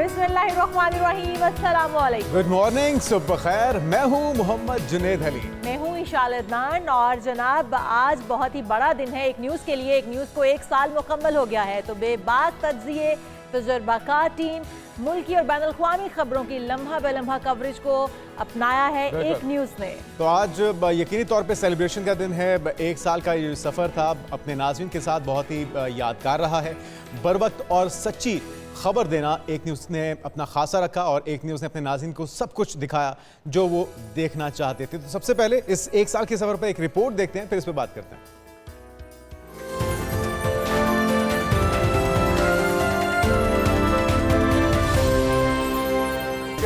बिस्मिल्लाहिर्रहमानिर्रहीम, अस्सलाम वालेकुम। गुड मॉर्निंग, सुबह खैर। मैं हूँ मोहम्मद जुनेद अली। मैं हूँ इशाल अदनान। और जनाब, आज बहुत ही बड़ा दिन है एक न्यूज़ के लिए। एक न्यूज़ को 1 साल मुकम्मल हो गया है, तो बेबाक तज्ज़िये, तजुर्बाकार टीम मुल्की और बैनुल-अक़वामी खबरों की लम्हा बेलम्हा कवरेज को अपनाया है एक न्यूज़ ने। तो आज यकीनी तौर पे सेलिब्रेशन का दिन है। 1 साल का ये सफ़र था अपने नाज़रीन के साथ बहुत ही यादगार रहा है। बर वक्त और सच्ची खबर देना एक न्यूज़ ने अपना खासा रखा और एक न्यूज़ ने अपने नाज़रीन को सब कुछ दिखाया जो वो देखना चाहते थे। तो सबसे पहले इस 1 साल के सफ़र पर एक रिपोर्ट देखते हैं, फिर इस पर बात करते हैं।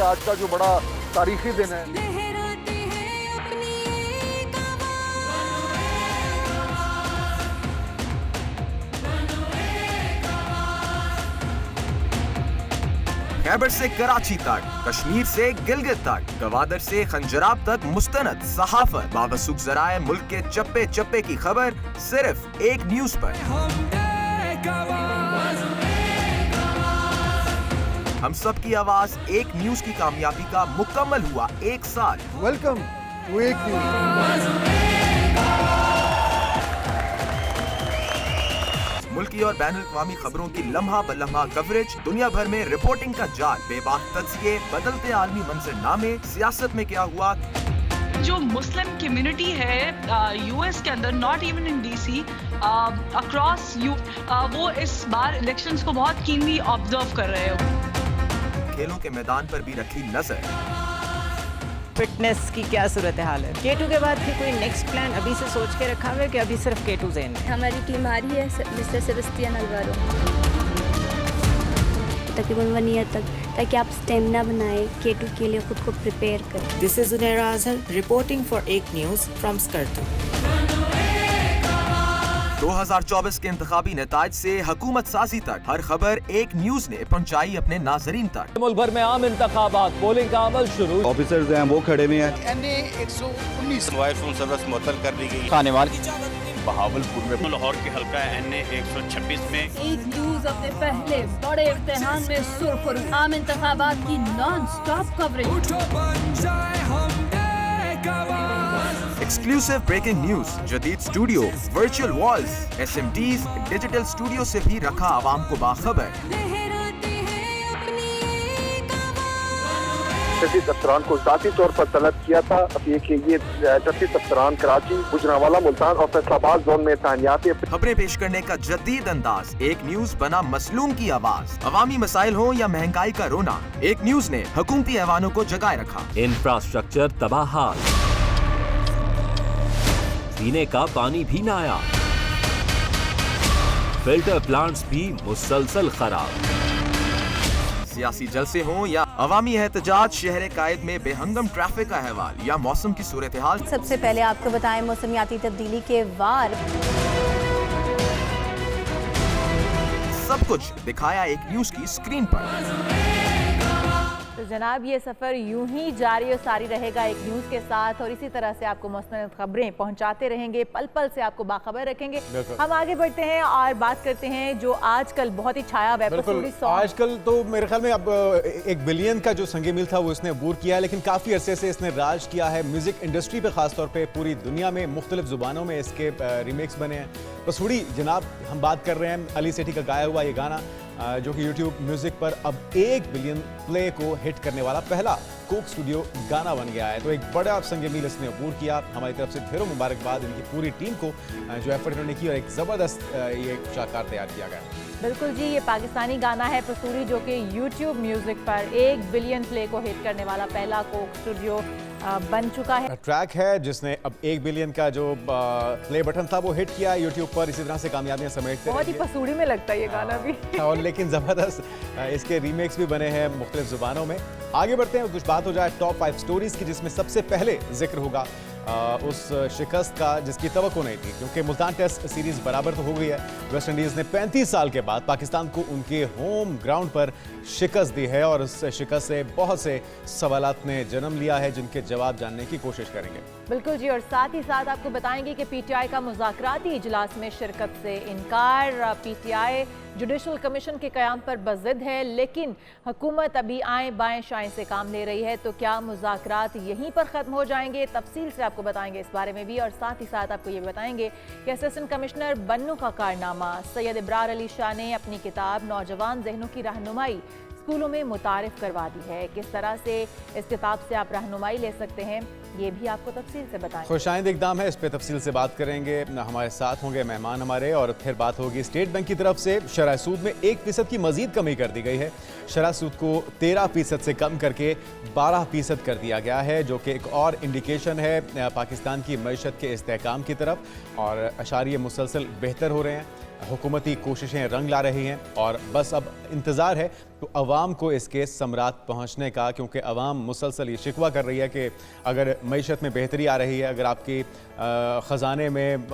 आज का जो बड़ा तारीखी दिन है, खैबर से कराची तक, कश्मीर से गिलगित तक, गवादर से खंजराब तक मुस्तनद सहाफत, बावसूख जराए मुल्क के चप्पे चप्पे की खबर सिर्फ एक न्यूज़ पर। हम सब की आवाज एक न्यूज़ की कामयाबी का मुकम्मल हुआ 1 साल। वेलकम टू एक न्यूज़। मुल्की और बैनुल-अक़वामी खबरों की लम्हा बलम्हा कवरेज, दुनिया भर में रिपोर्टिंग का जाल, बेबाक तज्ज़िये, बदलते आलमी मंजरनामे, सियासत में क्या हुआ। जो मुस्लिम कम्युनिटी है यूएस के अंदर, not even in DC, across वो इस बार इलेक्शंस को बहुत कीनली ऑब्जर्व कर रहे हो। खेलों के मैदान पर भी रखी नजर। फिटनेस की क्या सूरत हाल है? K2 के बाद फिर कोई नेक्स्ट प्लान अभी से सोच के रखा हुआ है कि अभी सिर्फ K2 ज़हन में? हमारी टीम आ रही है मिस्टर सेबेस्टियन अल्वारो तकरीबन 1 ईयर तक, ताकि आप स्टेमिना बनाए, K2 के लिए खुद को प्रिपेयर करें। This is Zunaira Azhar reporting for एक न्यूज़ from Skardu। 2024 के इंतखाबी नेताज से हुकूमत साजी तक हर खबर एक न्यूज़ ने पहुंचाई अपने नाजरीन तक। मुल्क भर में आम इंतखाबात, पोलिंग का अमल शुरू। ऑफिसर्स हैं वो खड़े में हैं। NA 119 मोबाइल फोन सर्विस मुअत्तल कर दी गई। खाने वाले बहावलपुर में, लाहौर के हल्का NA 126 में। एक न्यूज़ अपने पहले बड़े इम्तिहान में सुर्खुर, आम इंतखाबात की non stop coverage. Exclusive breaking news, जदीद studio, virtual walls, SMTs, digital studio से भी रखा आवाम को बाखबर। जदीद अफसरान को ज़ाती तौर पर तलब किया था। अब ये जदीद अफसरान कराची, गुजरांवाला, मुल्तान और फैसलाबाद जोन में तैनात। खबरें पेश करने का जदीद अंदाज, एक न्यूज बना मसलूम की आवाज। अवामी मसाइल हो या महंगाई का रोना, एक न्यूज ने हुकूमती ऐवानों को जगाए रखा। इंफ्रास्ट्रक्चर तबाहाल, पीने का पानी भी नायाब, फिल्टर प्लांट्स भी मुसलसल खराब। सियासी जलसे हों या अवामी एहतजाज, शहर कायद में बेहंगम ट्रैफिक का अहवाल या मौसम की सूरत हाल। सबसे पहले आपको बताएं मौसमियाती तब्दीली के वार। सब कुछ दिखाया एक न्यूज की स्क्रीन पर। तो जनाब, ये सफ़र यूं ही जारी और सारी रहेगा एक न्यूज़ के साथ, और इसी तरह से आपको मुस्तनद खबरें पहुंचाते रहेंगे, पल पल से आपको बाखबर रखेंगे। हम आगे बढ़ते हैं और बात करते हैं जो आजकल बहुत ही छाया हुआ है। आजकल तो मेरे ख्याल में अब 1 बिलियन का जो संगे मील था वो इसने अबूर किया है, लेकिन काफ़ी अरसे से इसने राज किया है म्यूज़िक इंडस्ट्री पे, ख़ासतौर पे पूरी दुनिया में मुख्तलिफ ज़ुबानों में इसके रीमेक्स बने हैं। पसूड़ी जनाब, हम बात कर रहे हैं अली सेठी का गाया हुआ ये गाना, जो कि YouTube म्यूजिक पर अब 1 बिलियन प्ले को हिट करने वाला पहला कोक स्टूडियो गाना बन गया है। तो एक बड़ा संग मील इसने अबूर किया। हमारी तरफ से ढेरों मुबारकबाद इनकी पूरी टीम को जो एफर्ट इन्होंने की, और एक ज़बरदस्त ये शाकार तैयार किया गया। बिल्कुल जी, ये पाकिस्तानी गाना है पसूड़ी, जो कि YouTube म्यूजिक पर 1 बिलियन प्ले को हिट करने वाला पहला कोक स्टूडियो बन चुका है। ट्रैक है जिसने अब 1 बिलियन का जो प्ले बटन था वो हिट किया है YouTube पर। इसी तरह से कामयाबियां समेटते बहुत ही पसूड़ी में लगता है ये गाना भी। और लेकिन ज़बरदस्त इसके रीमेक्स भी बने हैं मुख्तलिफ ज़ुबानों में। आगे बढ़ते हैं, कुछ बात हो जाए टॉप 5 स्टोरीज़ की, जिसमें सबसे पहले जिक्र होगा उस शिकस्त का जिसकी तवक्को नहीं थी, क्योंकि मुल्तान टेस्ट सीरीज़ बराबर तो हो गई है। वेस्ट इंडीज़ ने 35 साल के बाद पाकिस्तान को उनके होम ग्राउंड पर शिकस्त दी है, और उस शिकस्त से बहुत से सवालात ने जन्म लिया है, जिनके जवाब जानने की कोशिश करेंगे। बिल्कुल जी, और साथ ही साथ आपको बताएंगे कि PTI का मुज़ाकराती इजलास में शिरकत से इनकार। PTI जुडिशल कमीशन के क़याम पर बज़िद है, लेकिन हुकूमत अभी आएँ बाएँ शाएँ से काम ले रही है। तो क्या मुज़ाकरात यहीं पर ख़त्म हो जाएंगे? तफसील से आपको बताएंगे इस बारे में भी, और साथ ही साथ आपको ये बताएंगे कि असिस्टेंट कमिश्नर बन्नू का कारनामा। सैयद इब्रार अली शाह ने अपनी किताब नौजवान जहनों की रहनुमाई स्कूलों में मुतारिफ करवा दी है। किस तरह से इस किताब से आप रहनुमाई ले सकते हैं, ये भी आपको तफसील से बताएंगे। खुशाइंद इक़दाम है, इस पे तफसील से बात करेंगे। हमारे साथ होंगे मेहमान हमारे, और फिर बात होगी स्टेट बैंक की तरफ से शरह सूद में 1% की मजीद कमी कर दी गई है। शरह सूद को 13% से कम करके 12% कर दिया गया है, जो कि एक और इंडिकेशन है पाकिस्तान की मईशत के इस्तेहकाम की तरफ, और अशारिये मुसलसल बेहतर हो रहे हैं। हुकूमती कोशिशें रंग ला रही हैं, और बस अब इंतज़ार है तो अवाम को इसके समरात पहुंचने का, क्योंकि अवाम मुसलसल ये शिकवा कर रही है कि अगर मईशत में बेहतरी आ रही है, अगर आपकी ख़जाने में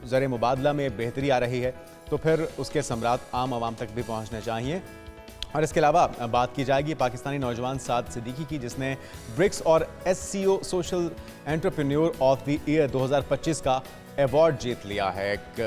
ज़र मुबादला में बेहतरी आ रही है, तो फिर उसके समरात आम आवाम तक भी पहुंचने चाहिए। और इसके अलावा बात की जाएगी पाकिस्तानी नौजवान साद सिद्दीकी की, जिसने ब्रिक्स और SCO social entrepreneur of the year 2025 का अवार्ड जीत लिया है। एक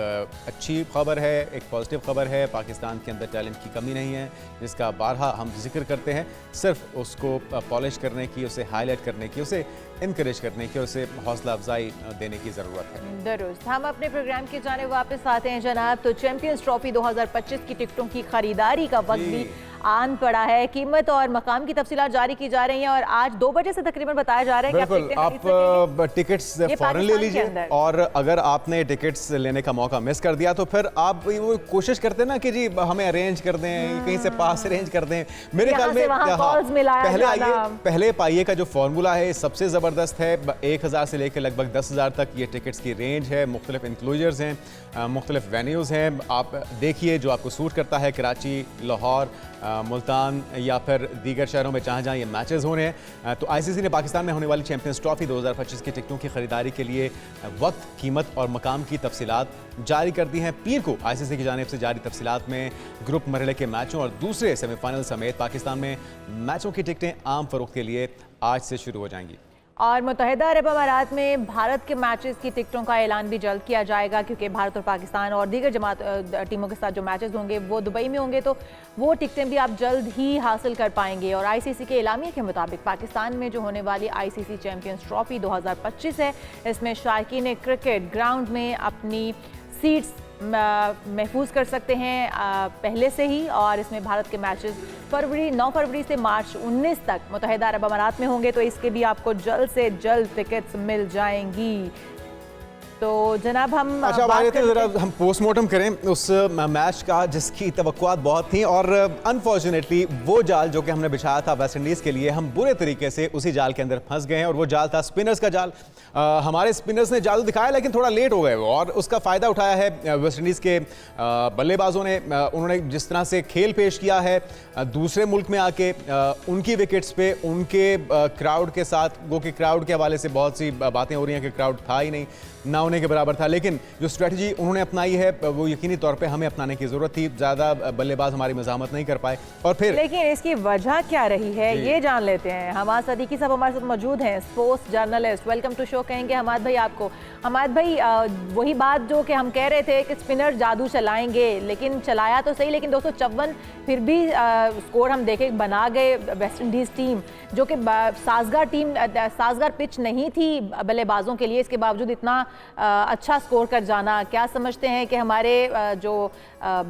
अच्छी खबर है, एक पॉजिटिव खबर है। पाकिस्तान के अंदर टैलेंट की कमी नहीं है, जिसका बारहा हम जिक्र करते हैं। सिर्फ उसको पॉलिश करने की, उसे हाईलाइट करने की, उसे इनकरेज करने की, उसे हौसला अफजाई देने की ज़रूरत है। दुरुस्त। हम अपने प्रोग्राम की जाने वापस आते हैं जनाब। तो चैंपियंस ट्रॉफी 2025 की टिकटों की खरीदारी का वक्त भी आन पड़ा है। कीमत और मकाम की तफसीलात जारी की जा रही हैं, और आज 2 बजे से तकरीबन बताया जा रहा है कि आप टिकट्स फौरन ले लीजिए। और अगर आपने टिकट्स लेने का मौका मिस कर दिया, तो फिर आप वो कोशिश करते हैं ना कि जी हमें अरेंज कर दें, कहीं से पास अरेंज कर दें। मेरे ख्याल में पहले पाइए का जो फॉर्मूला है सबसे ज़बरदस्त है। 1000 से लेकर लगभग 10,000 तक ये टिकट्स की रेंज है। मुख्तलिफ इंक्लूजर्स हैं, मुख्तलिफ वेन्यूज़ हैं। आप देखिए जो आपको सूट करता है। कराची, लाहौर, मुल्तान या फिर दीगर शहरों में जहाँ जहाँ ये मैचेस हो रहे हैं। तो ICC ने पाकिस्तान में होने वाली चैंपियंस ट्रॉफी 2025 की टिकटों की खरीदारी के लिए वक्त, कीमत और मकाम की तफसीलात जारी कर दी हैं। पीर को ICC की जानिब से जारी तफसीलात में ग्रुप मरहले के मैचों और दूसरे सेमीफाइनल समेत पाकिस्तान में मैचों की टिकटें आम फ़रोख्त के लिए आज से शुरू हो जाएंगी। और मुत्तहिदा अरब अमारात में भारत के मैचेस की टिकटों का ऐलान भी जल्द किया जाएगा, क्योंकि भारत और पाकिस्तान और दीगर जमात टीमों के साथ जो मैचेस होंगे वो दुबई में होंगे, तो वो टिकटें भी आप जल्द ही हासिल कर पाएंगे। और ICC के एलामिया के मुताबिक पाकिस्तान में जो होने वाली ICC चैंपियंस ट्रॉफी 2025 है, इसमें शायकीन क्रिकेट ग्राउंड में अपनी सीट्स महफूज कर सकते हैं पहले से ही। और इसमें भारत के मैचेस 9 फरवरी से मार्च 19 तक मुत्तहिदा अरब अमारात में होंगे, तो इसके भी आपको जल्द से जल्द टिकट्स मिल जाएंगी। तो जनाब हम ज़रा हम पोस्टमार्टम करें उस मैच का जिसकी तवक्कुआत बहुत थी, और अनफॉर्चुनेटली वो जाल जो कि हमने बिछाया था वेस्ट इंडीज़ के लिए, हम बुरे तरीके से उसी जाल के अंदर फंस गए हैं। और वो जाल था स्पिनर्स का जाल। हमारे स्पिनर्स ने जादू दिखाया, लेकिन थोड़ा लेट हो गए वो, और उसका फ़ायदा उठाया है वेस्ट इंडीज़ के बल्लेबाजों ने। उन्होंने जिस तरह से खेल पेश किया है दूसरे मुल्क में आके, उनकी विकेट्स पे उनके क्राउड के साथ, गो कि क्राउड के हवाले से बहुत सी बातें हो रही हैं कि क्राउड था ही नहीं, ना होने के बराबर था। लेकिन जो स्ट्रेटजी उन्होंने अपनाई है वो यकीनी तौर पे हमें अपनाने की ज़रूरत थी। ज़्यादा बल्लेबाज हमारी मज़ामत नहीं कर पाए, और फिर लेकिन इसकी वजह क्या रही है ये जान लेते हैं। हमाद सदीकी साहब हमारे साथ मौजूद हैं, sports journalist. Welcome to show कहेंगे हमाद भाई आपको। हमाद भाई, वही बात जो कि हम कह रहे थे कि स्पिनर जादू चलाएंगे, लेकिन चलाया तो सही, लेकिन 254 फिर भी स्कोर हम देखे बना गए वेस्ट इंडीज़ टीम, जो कि साजगार पिच नहीं थी बल्लेबाजों के लिए। इसके बावजूद इतना अच्छा स्कोर कर जाना, क्या समझते हैं कि हमारे जो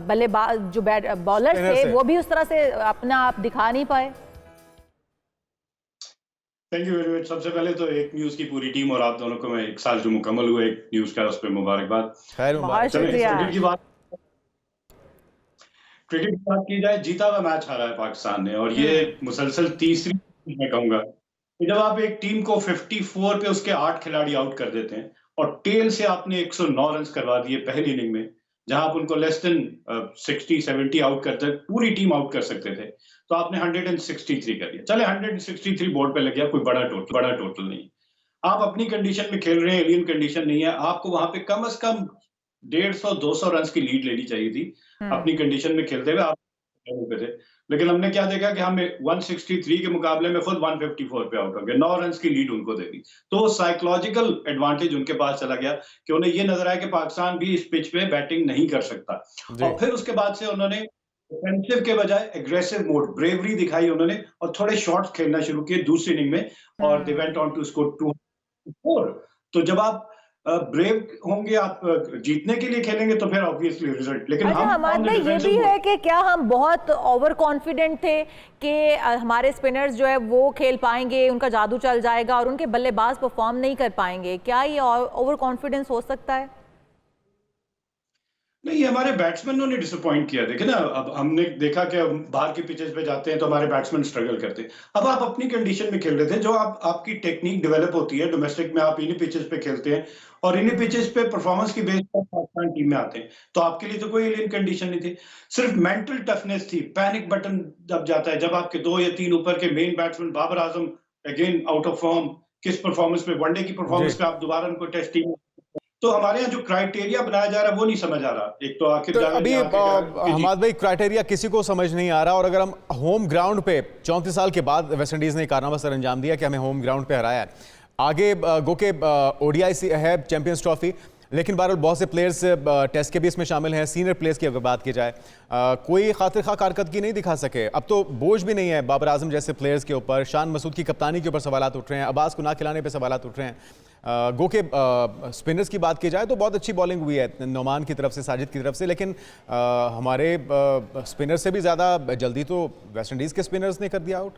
बल्लेबाज जो बॉलर थे वो भी उस तरह से अपना आप दिखा नहीं पाए? Thank you very much. सबसे पहले तो एक न्यूज़ की पूरी टीम और आप दोनों को मैं 1 साल जो मुकम्मल हुआ एक न्यूज़ का, उस पर मुबारकबाद। क्रिकेट की बात की जाए, जीता हुआ मैच हारा है पाकिस्तान ने, और ये मुसलसल तीसरी मैं कहूँगा कि जब आप एक टीम को 54 पे उसके 8 खिलाड़ी आउट कर देते हैं, और टेल से आपने 109 रन करवा दिए पहली इनिंग में, जहां आप उनको लेस देन 60-70 आउट करते, पूरी टीम आउट कर सकते थे, तो आपने 163 कर दिया। चले 163 बोर्ड पे लग गया, कोई बड़ा टोटल नहीं। आप अपनी कंडीशन में खेल रहे हैं, एलियन कंडीशन नहीं है, आपको वहां पे कम से कम 150-200 रन की लीड लेनी चाहिए थी। अपनी कंडीशन में खेलते हुए आप पे थे, लेकिन हमने क्या देखा कि हम 163 के मुकाबले में खुद 154 पे आउट हो गए, 9 रन की लीड उनको दे दी। तो साइकोलॉजिकल एडवांटेज उनके पास चला गया कि उन्हें ये नजर आया कि पाकिस्तान भी इस पिच पे बैटिंग नहीं कर सकता, और फिर उसके बाद से उन्होंने डिफेंसिव के बजाय एग्रेसिव मोड, ब्रेवरी दिखाई उन्होंने और थोड़े शॉट्स खेलना शुरू किए दूसरी इनिंग में, और they went on to score 204। तो जब आप ब्रेव होंगे, आप जीतने के लिए खेलेंगे, तो फिर ऑब्वियसली रिजल्ट। लेकिन हमारे में ये भी है कि क्या हम बहुत ओवर कॉन्फिडेंट थे कि हमारे स्पिनर्स जो है वो खेल पाएंगे, उनका जादू चल जाएगा और उनके बल्लेबाज परफॉर्म नहीं कर पाएंगे? क्या ये ओवर कॉन्फिडेंस हो सकता है? नहीं, हमारे बैट्समैनों ने डिसअपॉइंट किया। देखिए ना, अब हमने देखा कि बाहर के पिचेस पे जाते हैं तो हमारे बैट्समैन स्ट्रगल करते हैं। अब आप अपनी कंडीशन में खेल रहे थे, जो आपकी टेक्निक डेवलप होती है डोमेस्टिक में, आप इन्हीं पिचेस पे खेलते हैं और इन्हीं पिचेस पे परफॉर्मेंस की बेस पर पाकिस्तान टीम में आते हैं, तो आपके लिए तो कोई एलियन कंडीशन नहीं थी, सिर्फ मेंटल टफनेस थी। पैनिक बटन दब जाता है जब आपके 2 या 3 ऊपर के main batsman Babar Azam again out of form, किस परफॉर्मेंस पे, वनडे की परफॉर्मेंस पे आप दोबारा उनको टेस्टिंग। तो हमारे यहाँ जो क्राइटेरिया बनाया जा रहा है वो नहीं समझ आ रहा। एक तो आखिर अभी हमाद भाई क्राइटेरिया किसी को समझ नहीं आ रहा, और अगर हम होम ग्राउंड पे 34 साल के बाद वेस्टइंडीज ने कारनामा सर अंजाम दिया कि हमें होम ग्राउंड पे हराया है। आगे गो के ओडीआई है चैंपियंस ट्रॉफी, लेकिन बहरहाल बहुत से प्लेयर्स टेस्ट के भी इसमें शामिल हैं। सीनियर प्लेयर्स की अगर बात की जाए, कोई खातिर खा कारकर्दगी नहीं दिखा सके। अब तो बोझ भी नहीं है बाबर आजम जैसे प्लेयर्स के ऊपर, शान मसूद की कप्तानी के ऊपर सवालात उठ रहे हैं, अब्बास को ना खिलाने पे सवालात उठ रहे हैं। गो के स्पिनर्स की बात की जाए तो बहुत अच्छी बॉलिंग हुई है नोमान की तरफ से, साजिद की तरफ से, लेकिन हमारे स्पिनर से भी ज़्यादा जल्दी तो वेस्टइंडीज़ के स्पिनर्स ने कर दिया आउट।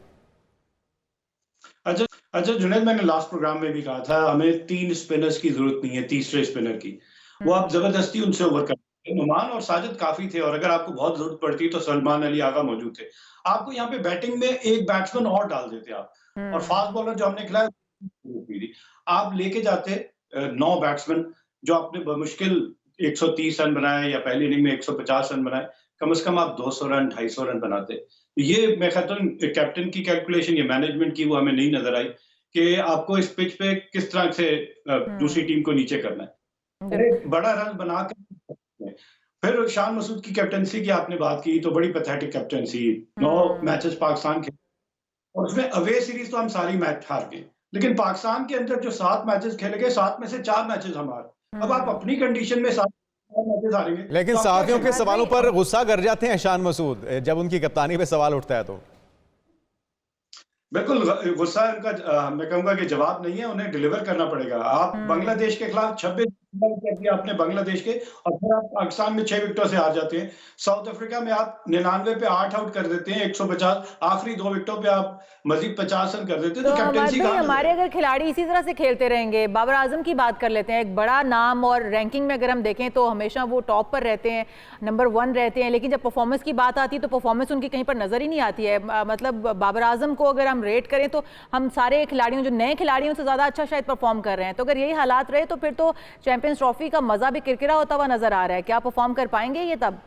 अच्छा जुनैद, मैंने लास्ट प्रोग्राम में भी कहा था हमें 3 स्पिनर्स की जरूरत नहीं है, तीसरे स्पिनर की। वो आप जबरदस्ती उनसे ओवर करते हैं। नुमान और साजिद काफी थे, और अगर आपको बहुत जरूरत पड़ती तो सलमान अली आगा मौजूद थे। आपको यहाँ पे बैटिंग में एक बैट्समैन और डाल देते आप, और फास्ट बॉलर जो हमने खिलाया आप लेके जाते 9 बैट्समैन, जो आपने बमुश्किल 130 रन बनाए या पहली इनिंग में 150 रन बनाए, कम से कम आप 200 रन 250 रन बनाते। ये मैं कहता हूँ कैप्टन की कैलकुलेशन या मैनेजमेंट की वो हमें नहीं नजर आई कि आपको इस पिच पे किस तरह से दूसरी टीम को नीचे करना है, बड़ा रन बनाकर। फिर शान मसूद की कैप्टनसी की आपने बात की, तो बड़ी पैथेटिक कैप्टनसी। 9 मैचेस पाकिस्तान खेले और उसमें अवे सीरीज तो हम सारी मैच हार गए, लेकिन पाकिस्तान के अंदर जो 7 मैचेस खेले गए, 7 में से 4 मैचेस हमारे। अब आप अपनी कंडीशन में 7 मैचेस हारेंगे, लेकिन तो साथियों के सवालों पर गुस्सा कर जाते हैं शान मसूद जब उनकी कप्तानी पे सवाल उठता है। तो बिल्कुल गुस्सा उनका, मैं कहूंगा कि जवाब नहीं है, उन्हें डिलीवर करना पड़ेगा। आप बांग्लादेश के खिलाफ 26 कर दिया आपने बांग्लादेश के, और फिर आप पाकिस्तान में 6 विकेटों से हार जाते हैं। साउथ अफ्रीका में आप 99 पे 8 आउट कर देते हैं, 150, आखिरी 2 विकेटों पे आप मजीद 50 रन कर देते हैं। तो कैप्टनसी हमारे अगर खिलाड़ी इसी तरह से खेलते रहेंगे, बाबर आजम की बात कर लेते हैं, एक बड़ा नाम और रैंकिंग में अगर हम देखें तो हमेशा वो टॉप पर रहते हैं, नंबर 1 रहते हैं, लेकिन जब परफॉर्मेंस की बात आती है तो परफॉर्मेंस उनकी कहीं पर नजर ही नहीं आती है। मतलब बाबर आजम को अगर हम रेट करें तो हम सारे खिलाड़ियों, जो नए खिलाड़ियों से ज्यादा अच्छा शायद परफॉर्म कर रहे हैं। तो अगर यही हालात रहे तो फिर तो चैंपियंस ट्रॉफी का मजा भी किरकिरा होता हुआ नजर आ रहा है। क्या परफॉर्म कर पाएंगे ये तब?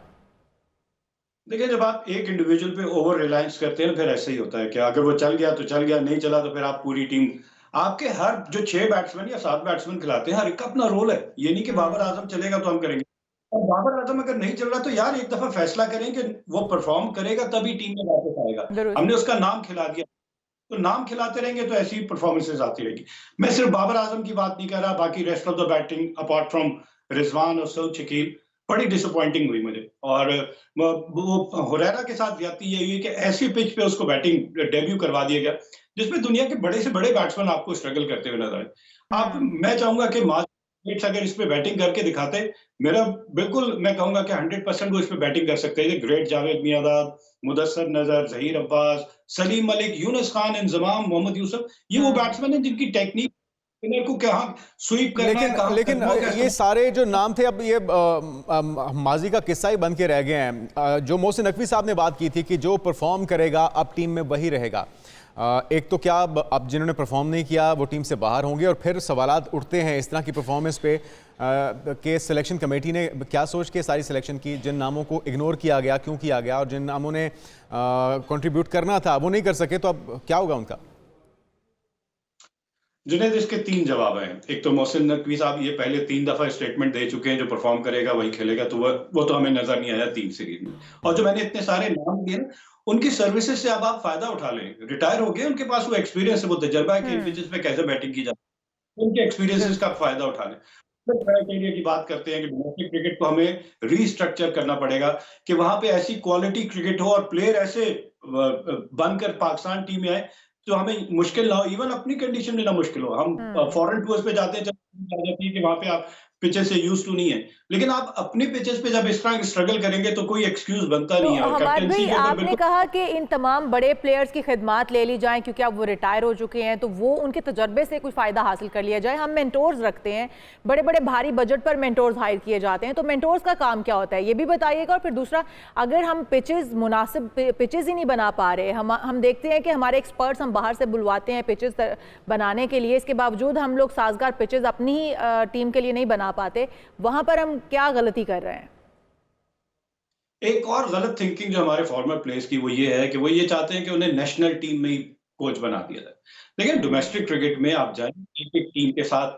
देखिए, जब आप एक इंडिविजुअल पे ओवर रिलायंस करते हैं फिर ऐसे ही होता है कि अगर वो चल गया तो चल गया, नहीं चला तो फिर आप पूरी टीम, आपके हर जो 6 बैट्समैन या 7 बैट्समैन खिलाते हैं, हर एक का अपना रोल है। ये नहीं कि बाबर आजम चलेगा तो हम करेंगे, और बाबर आजम अगर नहीं चल रहा तो यार एक दफा फैसला करें कि वो परफॉर्म करेगा तभी टीम में वापस आएगा। हमने उसका नाम खिला दिया, तो नाम खिलाते रहेंगे तो ऐसी परफॉर्मेंसेज आती रहेगी। मैं सिर्फ बाबर आजम की बात नहीं कर रहा, बाकी rest of the batting apart from Rizwan और सऊद शकील बड़ी डिसअपॉइंटिंग हुई मुझे। और वो हुरैरा के साथ ज्यादती यही है कि ऐसी पिच पे उसको बैटिंग डेब्यू करवा दिया गया जिसमें दुनिया के बड़े से बड़े बैट्समैन आपको स्ट्रगल करते हुए नजर आए। मैं चाहूंगा कि अगर इस पे बैटिंग करके दिखाते, मेरा बिल्कुल मैं कहूंगा कि 100% वो इस पे बैटिंग कर सकते हैं। ग्रेट जावेद मियांदाद, मुदस्सर नजर, जहीर अब्बास, सलीम मलिक, यूनुस खान, इंजमाम, मोहम्मद यूसुफ, ये वो बैट्समैन हैं जिनकी टेक्निक को क्या स्वीप करना, लेकिन ये सारे जो नाम थे अब ये माजी का किस्सा ही बन के रह गए हैं। जो मोहसिन नकवी साहब ने बात की थी कि जो परफॉर्म करेगा अब टीम में वही रहेगा, एक तो क्या अब जिन्होंने परफॉर्म नहीं किया वो टीम से बाहर होंगे, और फिर सवालात उठते हैं इस तरह की परफॉर्मेंस पे कि सिलेक्शन कमेटी ने क्या सोच के सारी सिलेक्शन की, जिन नामों को इग्नोर किया गया क्यों किया गया, और जिन नामों ने कंट्रीब्यूट करना था वो नहीं कर सके, तो अब क्या होगा उनका? जुनैद, इसके 3 जवाब हैं। एक तो मोहसिन नकवी साहब ये पहले 3 दफा स्टेटमेंट दे चुके हैं, जो परफॉर्म करेगा वही खेलेगा, तो वो तो हमें नजर नहीं आया 3 सीरीज में। और जो मैंने इतने सारे नाम दिए ना, उनकी सर्विसेज से अब आप फायदा उठा लें। रिटायर हो गए, उनके पास वो एक्सपीरियंस है, वो तजर्बा है कि इन पिचेस पे कैसे बैटिंग की जाती है, उनके एक्सपीरियंसेस का फायदा उठा लें। क्राइटेरिया की बात करते हैं कि डोमेस्टिक क्रिकेट को हमें रीस्ट्रक्चर करना पड़ेगा कि वहां पे ऐसी क्वालिटी क्रिकेट हो और प्लेयर ऐसे बनकर पाकिस्तान टीम में आए तो हमें मुश्किल ना हो, इवन अपनी कंडीशन में ना मुश्किल हो। हम फॉरेन टूर्स पे जाते हैं, जब जाती है कि वहां पे आप पिचेस से यूज टू नहीं है, लेकिन आप अपनी पिचेस पे जब इस तरह स्ट्रगल करेंगे तो कोई एक्सक्यूज बनता नहीं है। और हमाद भाई, आपने कहा कि इन तमाम बड़े प्लेयर्स की खिदमात ले ली जाएं क्योंकि अब वो रिटायर हो चुके हैं, तो वो उनके तजर्बे से कुछ फ़ायदा हासिल कर लिया जाए। हम मेंटोर्स रखते हैं, बड़े बड़े भारी बजट पर मेंटोर्स हायर किए जाते हैं, तो मेंटोर्स का काम क्या होता है ये भी बताइएगा। और फिर दूसरा, अगर हम पिचेस मुनासिब पिचेस ही नहीं बना पा रहे, हम देखते हैं कि हमारे एक्सपर्ट्स हम बाहर से बुलवाते हैं पिचेस बनाने के लिए, इसके बावजूद हम लोग साजगार पिचेस अपनी ही टीम के लिए नहीं बना पाते, वहां पर हम क्या गलती कर रहे हैं? एक और गलत थिंकिंग जो हमारे फॉर्मर प्लेयर्स की वो ये है कि वो ये चाहते हैं कि उन्हें नेशनल टीम में ही कोच बना दिया जाए। लेकिन डोमेस्टिक क्रिकेट में आप जाएं, एक टीम के साथ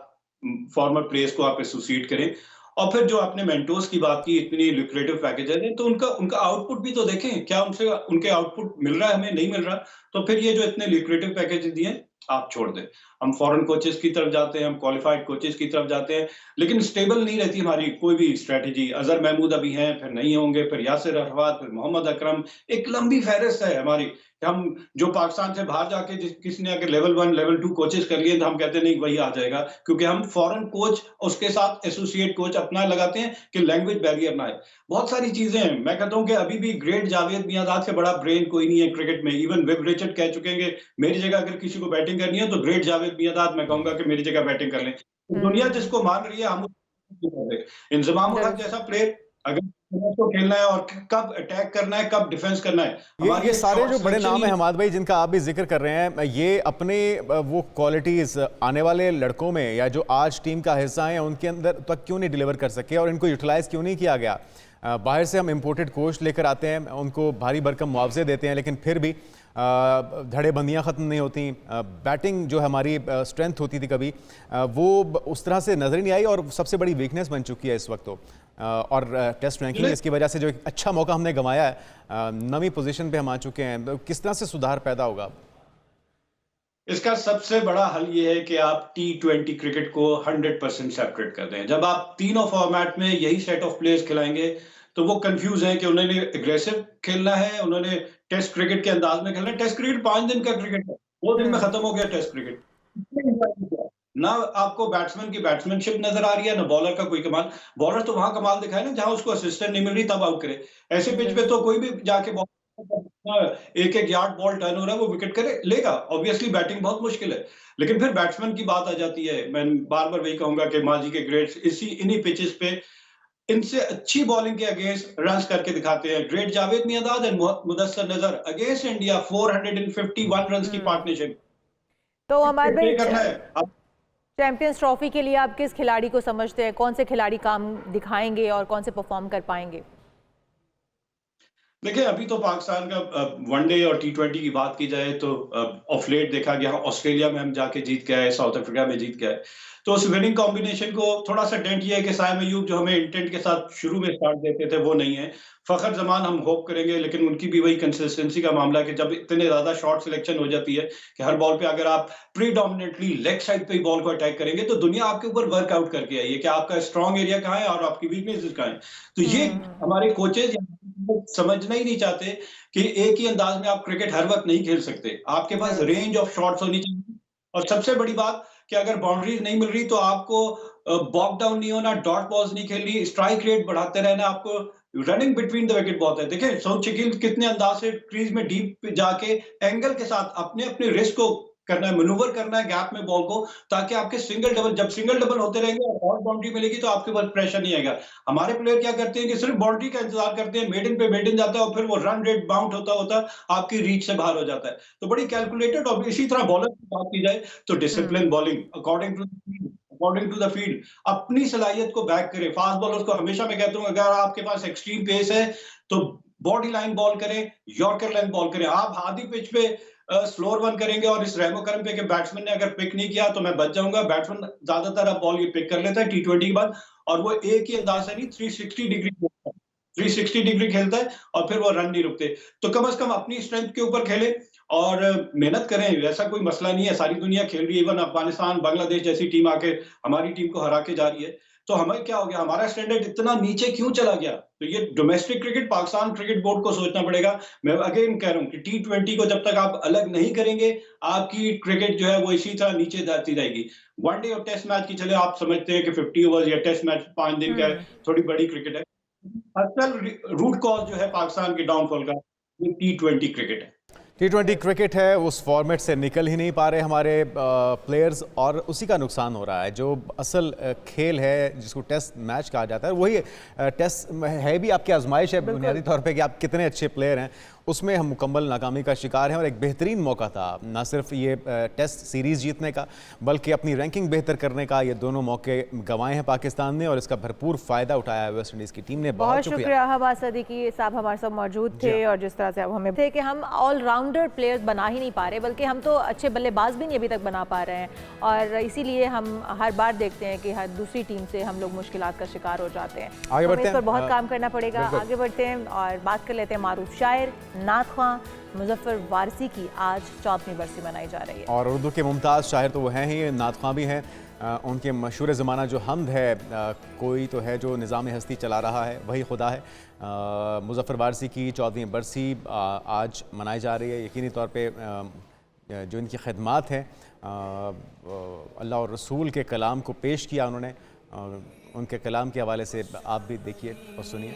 फॉर्मर प्लेयर्स को आप एसोसिएट करें, और फिर जो आपने मेंटोर्स की बात की, इतनी लुक्रेटिव पैकेजेस हैं, तो उनका आउटपुट भी तो देखें, क्या उनके आउटपुट मिल रहा है, हमें नहीं मिल रहा, तो फिर ये जो इतने लुक्रेटिव पैकेजेस दिए आप छोड़ दें। हम फॉरेन कोचेस की तरफ जाते हैं, हम क्वालिफाइड कोचेस की तरफ जाते हैं, लेकिन स्टेबल नहीं रहती हमारी कोई भी स्ट्रेटेजी। अजहर महमूद अभी हैं, फिर नहीं होंगे, फिर यासिर अरफात, फिर मोहम्मद अकरम, एक लंबी फहरिस्त है हमारी। हम जो पाकिस्तान से बाहर जाके किसी ने अगर लेवल 1 लेवल 2 कोचेस कर लिए तो हम कहते हैं नहीं वही आ जाएगा, क्योंकि हम फॉरेन कोच उसके साथ एसोसिएट कोच अपना लगाते हैं कि लैंग्वेज बैरियर ना आए। बहुत सारी चीजें हैं। मैं कहता हूं कि अभी भी ग्रेट जावेद मियांदाद से बड़ा ब्रेन कोई नहीं है क्रिकेट में। इवन विव रिचर्ड कह चुके हैं कि मेरी जगह अगर किसी को बैटिंग करनी है तो ग्रेट जावेद मियांदाद मैं कहूंगा कि मेरी जगह बैटिंग कर लें। तो दुनिया जिसको मान रही है हम इंजमाम उल हक जैसा प्लेयर अगर को खेलना है और कब अटैक करना है, कब डिफेंस करना है। ये सारे जो बड़े नाम हैं हमाद भाई जिनका आप भी जिक्र कर रहे हैं, ये अपने वो क्वालिटीज आने वाले लड़कों में या जो आज टीम का हिस्सा है उनके अंदर तक क्यों नहीं डिलीवर कर सके और इनको यूटिलाइज क्यों नहीं किया गया? बाहर से हम इम्पोर्टेड कोच लेकर आते हैं, उनको भारी भरकम मुआवजे देते हैं, लेकिन फिर भी धड़ेबंदियाँ ख़त्म नहीं होती। बैटिंग जो हमारी स्ट्रेंथ होती थी कभी, वो उस तरह से नज़र ही नहीं आई और सबसे बड़ी वीकनेस बन चुकी है इस वक्त। तो और टेस्ट रैंकिंग इसकी वजह से जो एक अच्छा मौका हमने गंवाया है, नवी पोजीशन पे हम आ चुके हैं, तो किस तरह से सुधार पैदा होगा? इसका सबसे बड़ा हल ये है कि आप T20 क्रिकेट को 100% सेपरेट कर दें। जब आप तीनों फॉर्मेट में यही सेट ऑफ प्लेयर्स खिलाएंगे तो वो कंफ्यूज हैं कि उन्होंने एग्रेसिव खेलना है, उन्होंने टेस्ट क्रिकेट के अंदाज में खेलना है। टेस्ट क्रिकेट 5 दिन का क्रिकेट है, 2 दिन में खत्म हो गया टेस्ट क्रिकेट। ना आपको बैट्समैन की बैट्समैनशिप नजर आ रही है, ना बॉलर का कोई कमाल। बॉलर तो वहां कमाल दिखाए ना जहां उसको असिस्टेंट नहीं मिल रही, तब आउट करे। ऐसे पिच पे तो कोई भी जाके एक यार्ड बॉल टर्न हो रहा है वो विकेट करे लेगा। ऑब्वियसली बैटिंग बहुत मुश्किल है, लेकिन फिर बैट्समैन की बात आ जाती है। मैं बार बार वही कहूंगा कि माजी के ग्रेट्स इन्हीं पिचेस पे इनसे अच्छी बॉलिंग के अगेंस्ट रन्स करके दिखाते हैं। ग्रेट जावेद मियांदाद एंड मुदस्सर नजर अगेंस्ट इंडिया 451 रन्स की पार्टनरशिप। तो हमारे चैंपियंस ट्रॉफी के लिए आप किस खिलाड़ी को समझते हैं, कौन से खिलाड़ी काम दिखाएंगे और कौन से परफॉर्म कर पाएंगे? देखिए, अभी तो पाकिस्तान का वनडे और T20 की बात की जाए तो ऑफ लेट देखा गया, ऑस्ट्रेलिया में हम जाके जीत के आए, साउथ अफ्रीका में जीत के आए, तो उस विनिंग कॉम्बिनेशन को थोड़ा सा डेंट ये है कि साइम अयूब जो हमें इंटेंट के साथ शुरू में स्टार्ट देते थे वो नहीं है। फखर जमान हम होप करेंगे, लेकिन उनकी भी वही कंसिस्टेंसी का मामला है कि जब इतने ज्यादा शॉर्ट सिलेक्शन हो जाती है कि हर बॉल पे अगर आप प्रीडोमिनेटली लेग साइड पे ही बॉल को अटैक करेंगे तो दुनिया आपके ऊपर वर्कआउट करके आई है कि आपका स्ट्रॉन्ग एरिया कहाँ है और आपकी वीकनेसेस कहाँ है। तो ये हमारे कोचेज समझना ही नहीं चाहते कि एक ही अंदाज में आप क्रिकेट हर वक्त नहीं खेल सकते, आपके पास रेंज ऑफ शॉट्स होनी चाहिए। और सबसे बड़ी बात कि अगर बाउंड्रीज नहीं मिल रही तो आपको बॉक डाउन नहीं होना, डॉट बॉल्स नहीं खेलनी, स्ट्राइक रेट बढ़ाते रहना, आपको रनिंग बिटवीन द विकेट बहुत है। देखिए सऊद शकील कितने अंदाज से क्रीज में डीप जाके एंगल के साथ अपने अपने रिस्क को करना है, मैनूवर करना है गैप में बॉल को, ताकि आपके सिंगल डबल जब सिंगल डबल होते रहेंगे और बाउंड्री मिलेगी तो आपके ऊपर प्रेशर नहीं आएगा। हमारे प्लेयर क्या करते हैं कि सिर्फ बाउंड्री का इंतजार करते हैं, मेडन पे मेडन जाता है और फिर वो रन रेट बाउंड होता होता आपकी रीच से बाहर हो जाता है। तो बड़ी कैलकुलेटेड। और इसी तरह बॉलर की बात की जाए तो discipline bowling according to the field, अपनी सलाहियत को बैक करे। फास्ट बॉलर्स को हमेशा मैं कहता हूं अगर आपके पास एक्सट्रीम पेस है तो बॉडी लाइन बॉल करें, यॉर्कर लेंथ बॉल करें। आप आधी पिच पे स्लोअर वन करेंगे और इस रेमो करम पे के बैट्समैन ने अगर पिक नहीं किया तो मैं बच जाऊंगा। बैट्समैन ज्यादातर अब बॉल ये पिक कर लेता है T20 के बाद, और वो एक ही अंदाज से नहीं 360 डिग्री 360 डिग्री खेलता है और फिर वो रन नहीं रुकते। तो कम से कम अपनी स्ट्रेंथ के ऊपर खेले और मेहनत करें, ऐसा कोई मसला नहीं है। सारी दुनिया खेल रही है, इवन अफगानिस्तान, बांग्लादेश जैसी टीम आके हमारी टीम को हरा के जा रही है। तो हमें क्या हो गया, हमारा स्टैंडर्ड इतना नीचे क्यों चला गया? तो ये domestic cricket, Pakistan cricket board को सोचना पड़ेगा। मैं अगेन कह रहा हूँ कि T20 को जब तक आप अलग नहीं करेंगे, आपकी क्रिकेट जो है वो इसी तरह नीचे जाती रहेगी। वनडे और टेस्ट मैच की चले आप समझते हैं कि 50 ओवर्स या टेस्ट मैच 5 दिन का है, थोड़ी बड़ी क्रिकेट है। असल रूट कॉज जो है पाकिस्तान के डाउनफॉल का, ये T20 क्रिकेट है। T20 क्रिकेट है, उस फॉर्मेट से निकल ही नहीं पा रहे हमारे प्लेयर्स, और उसी का नुकसान हो रहा है। जो असल खेल है जिसको टेस्ट मैच कहा जाता है, वही टेस्ट है भी आपकी आजमाइश है बुनियादी तौर पे कि आप कितने अच्छे प्लेयर हैं। उसमें हम मुकम्मल नाकामी का शिकार हैं और एक बेहतरीन मौका था ना सिर्फ ये टेस्ट सीरीज़ जीतने का, बल्कि अपनी रैंकिंग बेहतर करने का। ये दोनों मौके गंवाए हैं पाकिस्तान ने और इसका भरपूर फ़ायदा उठाया है वेस्ट इंडीज़ की टीम ने। बहुत शुक्रिया हवास सदीकी साहब, हमारे साथ मौजूद थे। और जिस तरह से अब हमें थे कि हम ऑलराउंडर प्लेयर्स बना ही नहीं पा रहे, बल्कि हम तो अच्छे बल्लेबाज भी नहीं अभी तक बना पा रहे हैं, और इसीलिए हम हर बार देखते हैं कि हर दूसरी टीम से हम लोग मुश्किलात का शिकार हो जाते हैं। आगे बढ़ते हैं, इस पर बहुत काम करना पड़ेगा। आगे बढ़ते हैं और बात कर लेते हैं मारूफ शायर नात ख्वां मुजफ्फर वारसी की। आज 14वीं बरसी मनाई जा रही है और उर्दू के मुमताज़ शायर तो वो हैं ही, नात ख्वां भी हैं। उनके मशहूर ज़माना जो हमद है, कोई तो है जो निज़ाम हस्ती चला रहा है वही खुदा है। मुजफ्फर वारसी की 14वीं बरसी आज मनाई जा रही है। यकीनी तौर पे जो इनकी खिदमात हैं, अल्लाह और रसूल के कलाम को पेश किया उन्होंने। उनके कलाम के हवाले से आप भी देखिए और सुनिए।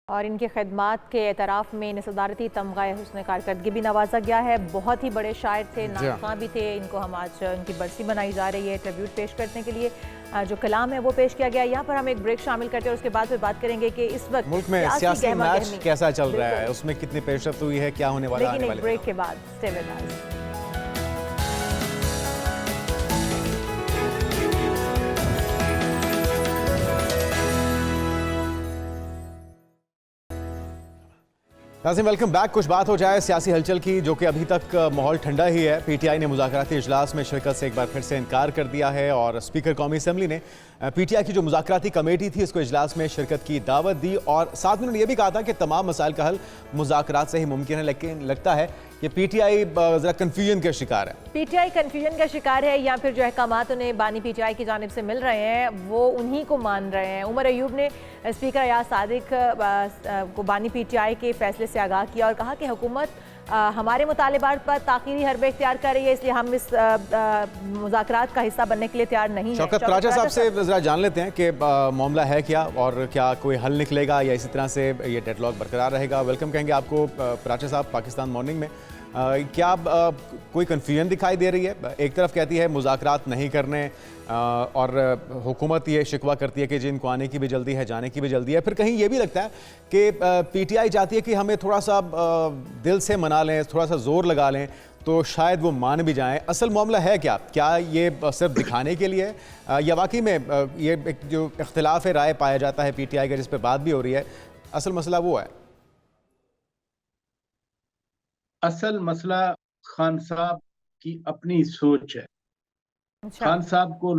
और इनके खिदमात के एतराफ़ में इन्हें सदारती तमग़ा हुस्न कारकर्दगी भी नवाजा गया है। बहुत ही बड़े शायर थे, नात ख्वां भी थे। इनको हम आज इनकी बरसी मनाई जा रही है, ट्रिब्यूट पेश करने के लिए जो कलाम है वो पेश किया गया। यहाँ पर हम एक ब्रेक शामिल करते हैं और उसके बाद फिर बात करेंगे कि इस वक्त मुल्क में सियासी मैच कैसा चल रहा है, उसमें कितनी पेशरफ्त हुई है, क्या होने वाला है। लेकिन एक ब्रेक के बाद स्टे विद अस। नाज़रीन वेलकम बैक। कुछ बात हो जाए सियासी हलचल की, जो कि अभी तक माहौल ठंडा ही है। PTI ने मुज़ाकराती इजलास में शिरकत से एक बार फिर से इनकार कर दिया है और स्पीकर कौमी असम्बली ने PTI की जो मुज़ाकराती कमेटी थी इसको इजलास में शिरकत की दावत दी और साथ में उन्होंने ये भी कहा था कि तमाम मसाइल का हल मुज़ाकरात से ही मुमकिन है। लेकिन लगता है कि PTI ज़रा कन्फ्यूजन का शिकार है। PTI कन्फ्यूजन का शिकार है या फिर जो अहकामात उन्हें बानी PTI की जानिब से मिल रहे हैं वो उन्हीं को मान रहे हैं। उमर अयूब ने स्पीकर अयाज सादिक को बानी PTI के फैसले से आगाह किया और कहा कि हुकूमत हमारे मुतालिबात पर ताख़ीरी हरबे इख्तियार कर रही है, इसलिए हम इस मुज़ाकरात का हिस्सा बनने के लिए तैयार नहीं हैं। शौकत प्राचा साहब से ज़रा जान लेते हैं कि मामला है क्या और क्या कोई हल निकलेगा या इसी तरह से ये डेडलॉक बरकरार रहेगा। वेलकम कहेंगे आपको प्राचा साहब पाकिस्तान मॉर्निंग में। क्या कोई कन्फ्यूजन दिखाई दे रही है? एक तरफ कहती है मुज़ाकरात नहीं करने और हुकूमत ये शिकवा करती है कि जिनको आने की भी जल्दी है, जाने की भी जल्दी है। फिर कहीं ये भी लगता है कि PTI चाहती है कि हमें थोड़ा सा दिल से मना लें, थोड़ा सा जोर लगा लें तो शायद वो मान भी जाएं। असल मामला है क्या? क्या ये सिर्फ दिखाने के लिए या वाकई में ये एक जो इख्तिलाफ राय पाया जाता है PTI का, जिस पर बात भी हो रही है, असल मसला वो है? असल मसला खान साहब की अपनी सोच है। खान साहब को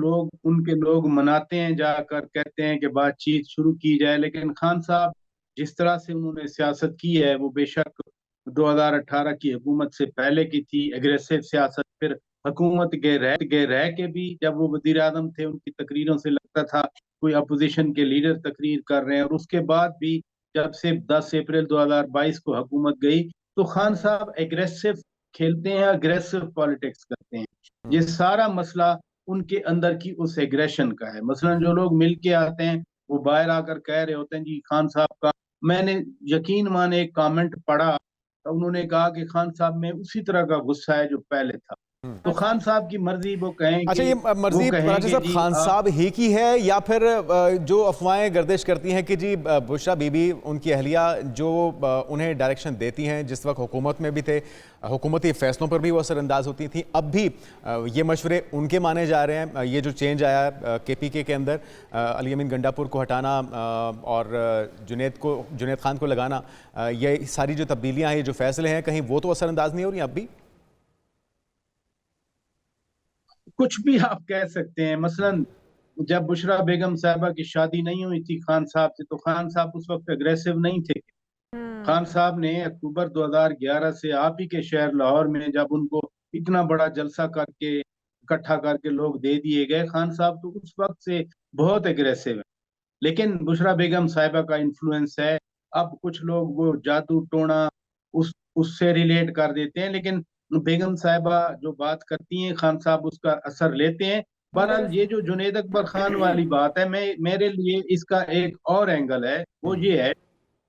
उनके लोग मनाते हैं, जाकर कहते हैं कि बातचीत शुरू की जाए, लेकिन खान साहब जिस तरह से उन्होंने सियासत की है वो बेशक 2018 की हुकूमत से पहले की थी, एग्रेसिव सियासत। फिर हुकूमत के रह के भी जब वो वजीर आज़म थे उनकी तकरीरों से लगता था कोई अपोजिशन के लीडर तकरीर कर रहे हैं, और उसके बाद भी जब से 10 अप्रैल 2022 को हुकूमत गई तो खान साहब एग्रेसिव खेलते हैं, एग्रेसिव पॉलिटिक्स करते हैं। ये सारा मसला उनके अंदर की उस एग्रेशन का है। मसलन जो लोग मिल के आते हैं वो बाहर आकर कह रहे होते हैं जी खान साहब का, मैंने यकीन माने एक कमेंट पढ़ा तो उन्होंने कहा कि खान साहब में उसी तरह का गुस्सा है जो पहले था। तो खान साहब की मर्जी वो कहें। अच्छा, ये मर्जी राजा साहब खान साहब ही की है या फिर जो अफवाहें गर्दिश करती हैं कि जी बुशरा बीबी उनकी अहलिया जो उन्हें डायरेक्शन देती हैं, जिस वक्त हुकूमत में भी थे, हुकूमती फैसलों पर भी वो असरअंदाज होती थी, अब भी ये मशवरे उनके माने जा रहे हैं। ये जो चेंज आया KPK के अंदर, अली अमीन गंडापुर को हटाना और जुनैद खान को लगाना, ये सारी जो तब्दीलियाँ हैं, ये जो फैसले हैं, कहीं वो तो असरअंदाज नहीं हो रही अब भी? कुछ भी आप कह सकते हैं। मसलन जब बुशरा बेगम साहिबा की शादी नहीं हुई थी खान साहब से, तो खान साहब उस वक्त अग्रेसिव नहीं थे। खान साहब ने अक्टूबर 2011 से आप ही के शहर लाहौर में जब उनको इतना बड़ा जलसा करके इकट्ठा करके लोग दे दिए गए, खान साहब तो उस वक्त से बहुत अग्रेसिव है। लेकिन बुशरा बेगम साहिबा का इन्फ्लुएंस है। अब कुछ लोग वो जादू टोना उससे रिलेट कर देते हैं, लेकिन बेगम साहिबा जो बात करती हैं खान साहब उसका असर लेते हैं। बहरहाल ये जो जुनैद अकबर खान वाली बात है, मेरे लिए इसका एक और एंगल है, वो ये है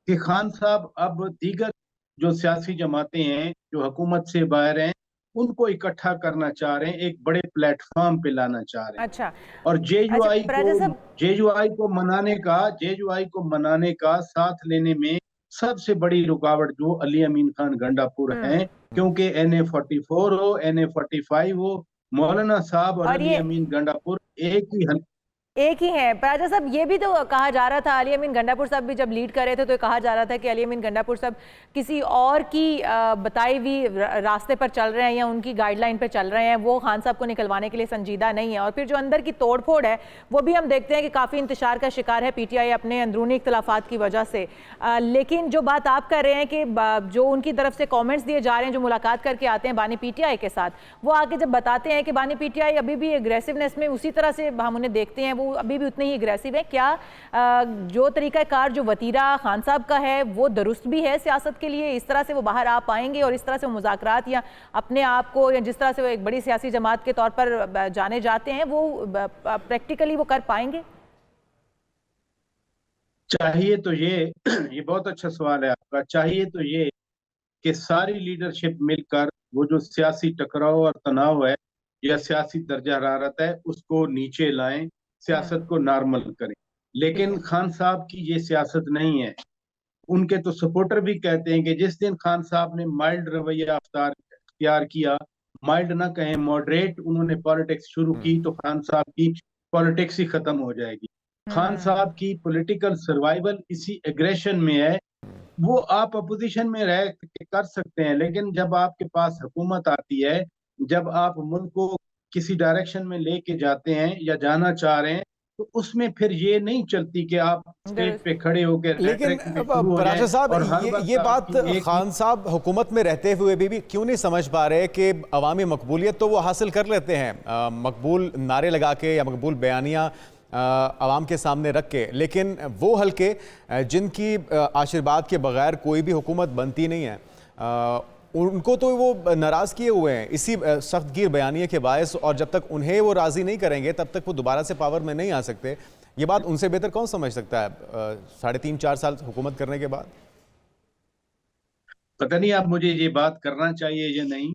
कि खान साहब अब दीगर जो सियासी जमातें हैं जो हुकूमत से बाहर हैं उनको इकट्ठा करना चाह रहे हैं, एक बड़े प्लेटफॉर्म पे लाना चाह रहे हैं। अच्छा, और जेयूआई को मनाने का साथ लेने में सबसे बड़ी रुकावट जो अली अमीन खान गंडापुर हैं, क्योंकि NA44 हो, NA45 हो, मौलाना साहब और अली अमीन गंडापुर एक ही है। राजा साहब, ये भी तो कहा जा रहा था, अली अमीन गंडापुर साहब भी जब लीड कर रहे थे तो कहा जा रहा था कि अली अमीन गंडापुर साहब किसी और की बताई हुई रास्ते पर चल रहे हैं या उनकी गाइडलाइन पर चल रहे हैं, वो खान साहब को निकलवाने के लिए संजीदा नहीं है। और फिर जो अंदर की तोड़फोड़ है वो भी हम देखते हैं कि काफ़ी इंतशार का शिकार है PTI अपने अंदरूनी इख्तलाफात की वजह से। लेकिन जो बात आप कर रहे हैं कि जो उनकी तरफ से कॉमेंट्स दिए जा रहे हैं, जो मुलाकात करके आते हैं बानी PTI के साथ, वो आके जब बताते हैं कि बानी PTI अभी भी एग्रेसिवनेस में उसी तरह से हम उन्हें देखते हैं, वो अभी भी उतने ही एग्रेसिव है। क्या जो तरीकाकार जो वतीरा खान साहब का है वो दुरुस्त भी है सियासत के लिए? इस तरह से वो बाहर आ पाएंगे और इस तरह से वो मुज़ाकरात या अपने आप को, या जिस तरह से वो एक बड़ी सियासी जमात के तौर पर जाने जाते हैं, वो प्रैक्टिकली वो कर पाएंगे? चाहिए तो ये बहुत अच्छा सवाल है आपका। चाहिए तो ये कि सारी लीडरशिप मिलकर वो जो सियासी टकराव और तनाव है या सियासी दर्जा हरारत है उसको नीचे लाएं, सियासत को नॉर्मल करें। लेकिन खान साहब की ये सियासत नहीं है। उनके तो सपोर्टर भी कहते हैं कि जिस दिन खान साहब ने माइल्ड रवैया अख्तियार किया, माइल्ड ना कहें मॉडरेट, उन्होंने पॉलिटिक्स शुरू की तो खान साहब की पॉलिटिक्स ही खत्म हो जाएगी। खान साहब की पॉलिटिकल सर्वाइवल इसी एग्रेशन में है। वो आप अपोजिशन में रह कर सकते हैं, लेकिन जब आपके पास हुकूमत आती है, जब आप मुल्क को किसी डायरेक्शन में लेके जाते हैं या जाना चाह रहे हैं, तो उसमें फिर ये नहीं चलती कि आप स्टेज पे खड़े होकर। लेकिन राजा साहब, ये बात खान साहब हुकूमत में रहते हुए भी क्यों नहीं समझ पा रहे कि अवामी मकबूलियत तो वो हासिल कर लेते हैं, मकबूल नारे लगा के या मकबूल बयानियाँ आवाम के सामने रख के, लेकिन वो हल्के जिनकी आशीर्वाद के बगैर कोई भी हुकूमत बनती नहीं है, उनको तो वो नाराज़ किए हुए हैं इसी सख्तगीर बयानिए के बायस। और जब तक उन्हें वो राज़ी नहीं करेंगे तब तक वो दोबारा से पावर में नहीं आ सकते। ये बात उनसे बेहतर कौन समझ सकता है 3.5-4 साल हुकूमत करने के बाद? पता नहीं अब मुझे ये बात करना चाहिए या नहीं।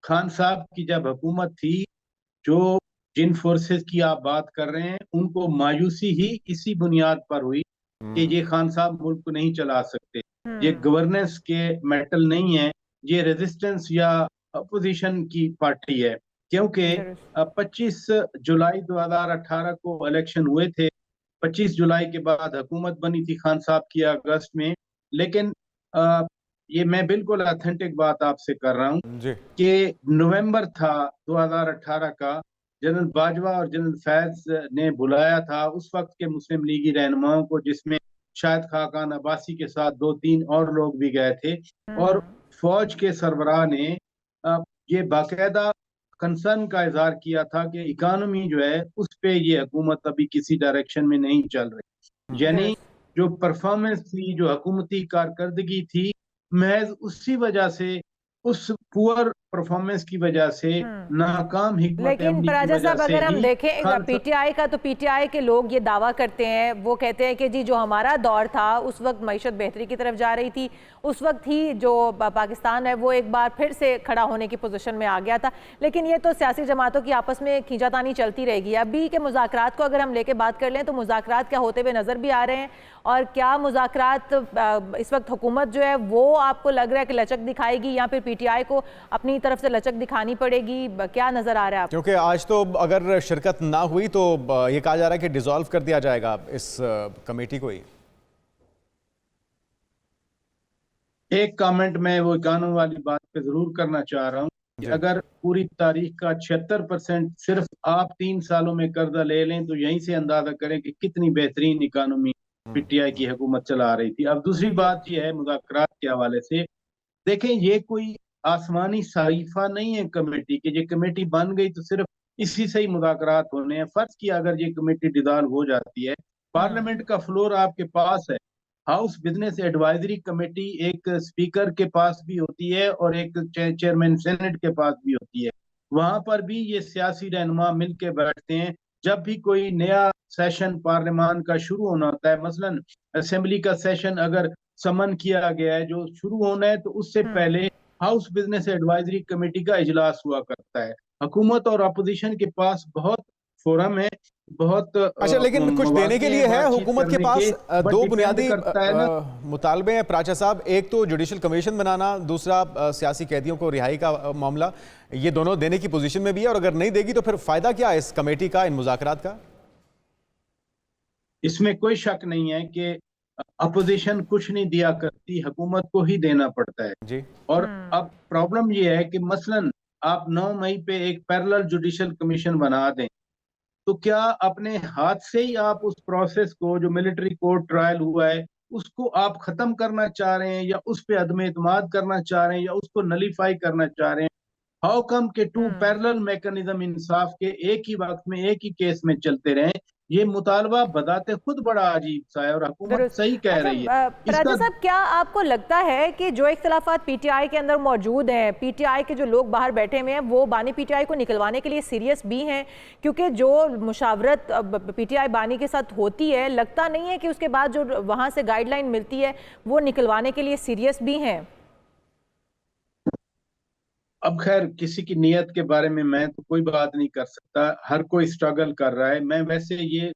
खान साहब की जब हुकूमत थी, जो जिन फोर्सेस की आप बात कर रहे हैं, उनको मायूसी ही इसी बुनियाद पर हुई कि ये खान साहब मुल्क को नहीं चला सकते, ये गवर्नेंस के मेटल नहीं है, ये रेजिस्टेंस या अपोजिशन की पार्टी है। क्योंकि 25 जुलाई 2018 को इलेक्शन हुए थे, 25 जुलाई के बाद हुकूमत बनी थी खान साहब की अगस्त में। लेकिन ये मैं बिल्कुल ऑथेंटिक बात आपसे कर रहा हूँ कि नवंबर था 2018 का, जनरल बाजवा और जनरल फैज ने बुलाया था उस वक्त के मुस्लिम लीगी रहनुमाओं को, जिसमें शायद खाकान अब्बासी के साथ 2-3 और लोग भी गए थे। और फौज के सरबराह ने ये बाकायदा कंसर्न का इजहार किया था कि इकानमी जो है उस पे ये हुकूमत अभी किसी डायरेक्शन में नहीं चल रही। यानी जो परफॉर्मेंस थी, जो हुकूमती कारकर्दगी थी, महज उसी वजह से, उस पुअर परफॉर्मेंस की वजह से, नाकाम हिकमत लेकिन अमली की पराजा वजह साहब से अगर हम ही देखें पीटीआई का, तो पीटीआई के लोग ये दावा करते हैं, वो कहते हैं कि जी जो हमारा दौर था उस वक्त मईशत बेहतरी की तरफ जा रही थी, उस वक्त ही जो पाकिस्तान है वो एक बार फिर से खड़ा होने की पोजीशन में आ गया था। लेकिन ये तो सियासी जमातों की आपस में खींचातानी चलती रहेगी। अभी के मुज़ाकरात को अगर हम लेके बात कर लें तो मुज़ाकरात क्या होते हुए नज़र भी आ रहे हैं, और क्या मुज़ाकरात इस वक्त हुकूमत जो है वो आपको लग रहा है कि लचक दिखाएगी या फिर पीटीआई को अपनी तरफ से लचक दिखानी पड़ेगी? क्या नज़र आ रहा है आपको? क्योंकि आज तो अगर शिरकत ना हुई तो ये कहा जा रहा है कि डिसॉल्व कर दिया जाएगा इस कमेटी को ही। एक कमेंट मैं वो कानून वाली बात पे जरूर करना चाह रहा हूँ कि अगर पूरी तारीख का 76% सिर्फ आप 3 सालों में कर्जा ले लें तो यहीं से अंदाजा करें कि कितनी बेहतरीन इकानमी पीटीआई की हुकूमत चला रही थी। अब दूसरी बात यह है मुज़ाकरात के हवाले से, देखें ये कोई आसमानी साइफा नहीं है कमेटी की। ये कमेटी बन गई तो सिर्फ इसी से ही मुज़ाकरात होने हैं। फर्ज किया अगर ये कमेटी डिसॉल्व हो जाती है, पार्लियामेंट का फ्लोर आपके पास है, हाउस बिजनेस एडवाइजरी कमेटी एक स्पीकर के पास भी होती है और एक चेयरमैन सेनेट के पास भी होती है। वहां पर भी ये सियासी रहनुमा मिल के बैठते हैं। जब भी कोई नया सेशन पार्लियामान का शुरू होना होता है, मसलन असेंबली का सेशन अगर समन किया गया है जो शुरू होना है, तो उससे पहले हाउस बिजनेस एडवाइजरी कमेटी का इजलास हुआ करता है। हुकूमत और अपोजिशन के पास बहुत फोरम है, बहुत अच्छा, लेकिन कुछ देने के लिए है हुकूमत के पास। दो बुनियादी मुतालबे हैं प्राचा साहब, एक तो जुडिशल कमीशन बनाना, दूसरा सियासी कैदियों को रिहाई का मामला। ये दोनों देने की पोजीशन में भी है, और अगर नहीं देगी तो फिर फायदा क्या है इस कमेटी का, इन मुज़ाकरात का? इसमें कोई शक नहीं है कि अपोजिशन कुछ नहीं दिया करती, हुकूमत को ही देना पड़ता है जी। और अब प्रॉब्लम ये है कि मसलन आप 9 मई पे एक पैरेलल जुडिशल कमीशन बना दें, तो क्या अपने हाथ से ही आप उस प्रोसेस को, जो मिलिट्री कोर्ट ट्रायल हुआ है, उसको आप खत्म करना चाह रहे हैं, या उस पे अदम एतमाद करना चाह रहे हैं, या उसको नलीफाई करना चाह रहे हैं? हाउ कम के 2 पैरेलल मैकेनिज्म इंसाफ के एक ही वक्त में एक ही केस में चलते रहें? ये मुतालबा बताते खुद बड़ा अजीब सा है, और हुकूमत सही कह रही है। राजा साहब, क्या आपको लगता है कि जो इख्तिलाफात पीटीआई के अंदर मौजूद हैं, पीटीआई के जो लोग बाहर बैठे हुए हैं, वो बानी पीटीआई को निकलवाने के लिए सीरियस भी हैं? क्योंकि जो मुशावरत पीटीआई बानी के साथ होती है, लगता नहीं है कि उसके बाद जो वहाँ से गाइडलाइन मिलती है वो निकलवाने के लिए सीरियस भी हैं। अब खैर किसी की नीयत के बारे में मैं तो कोई बात नहीं कर सकता, हर कोई स्ट्रगल कर रहा है। मैं वैसे ये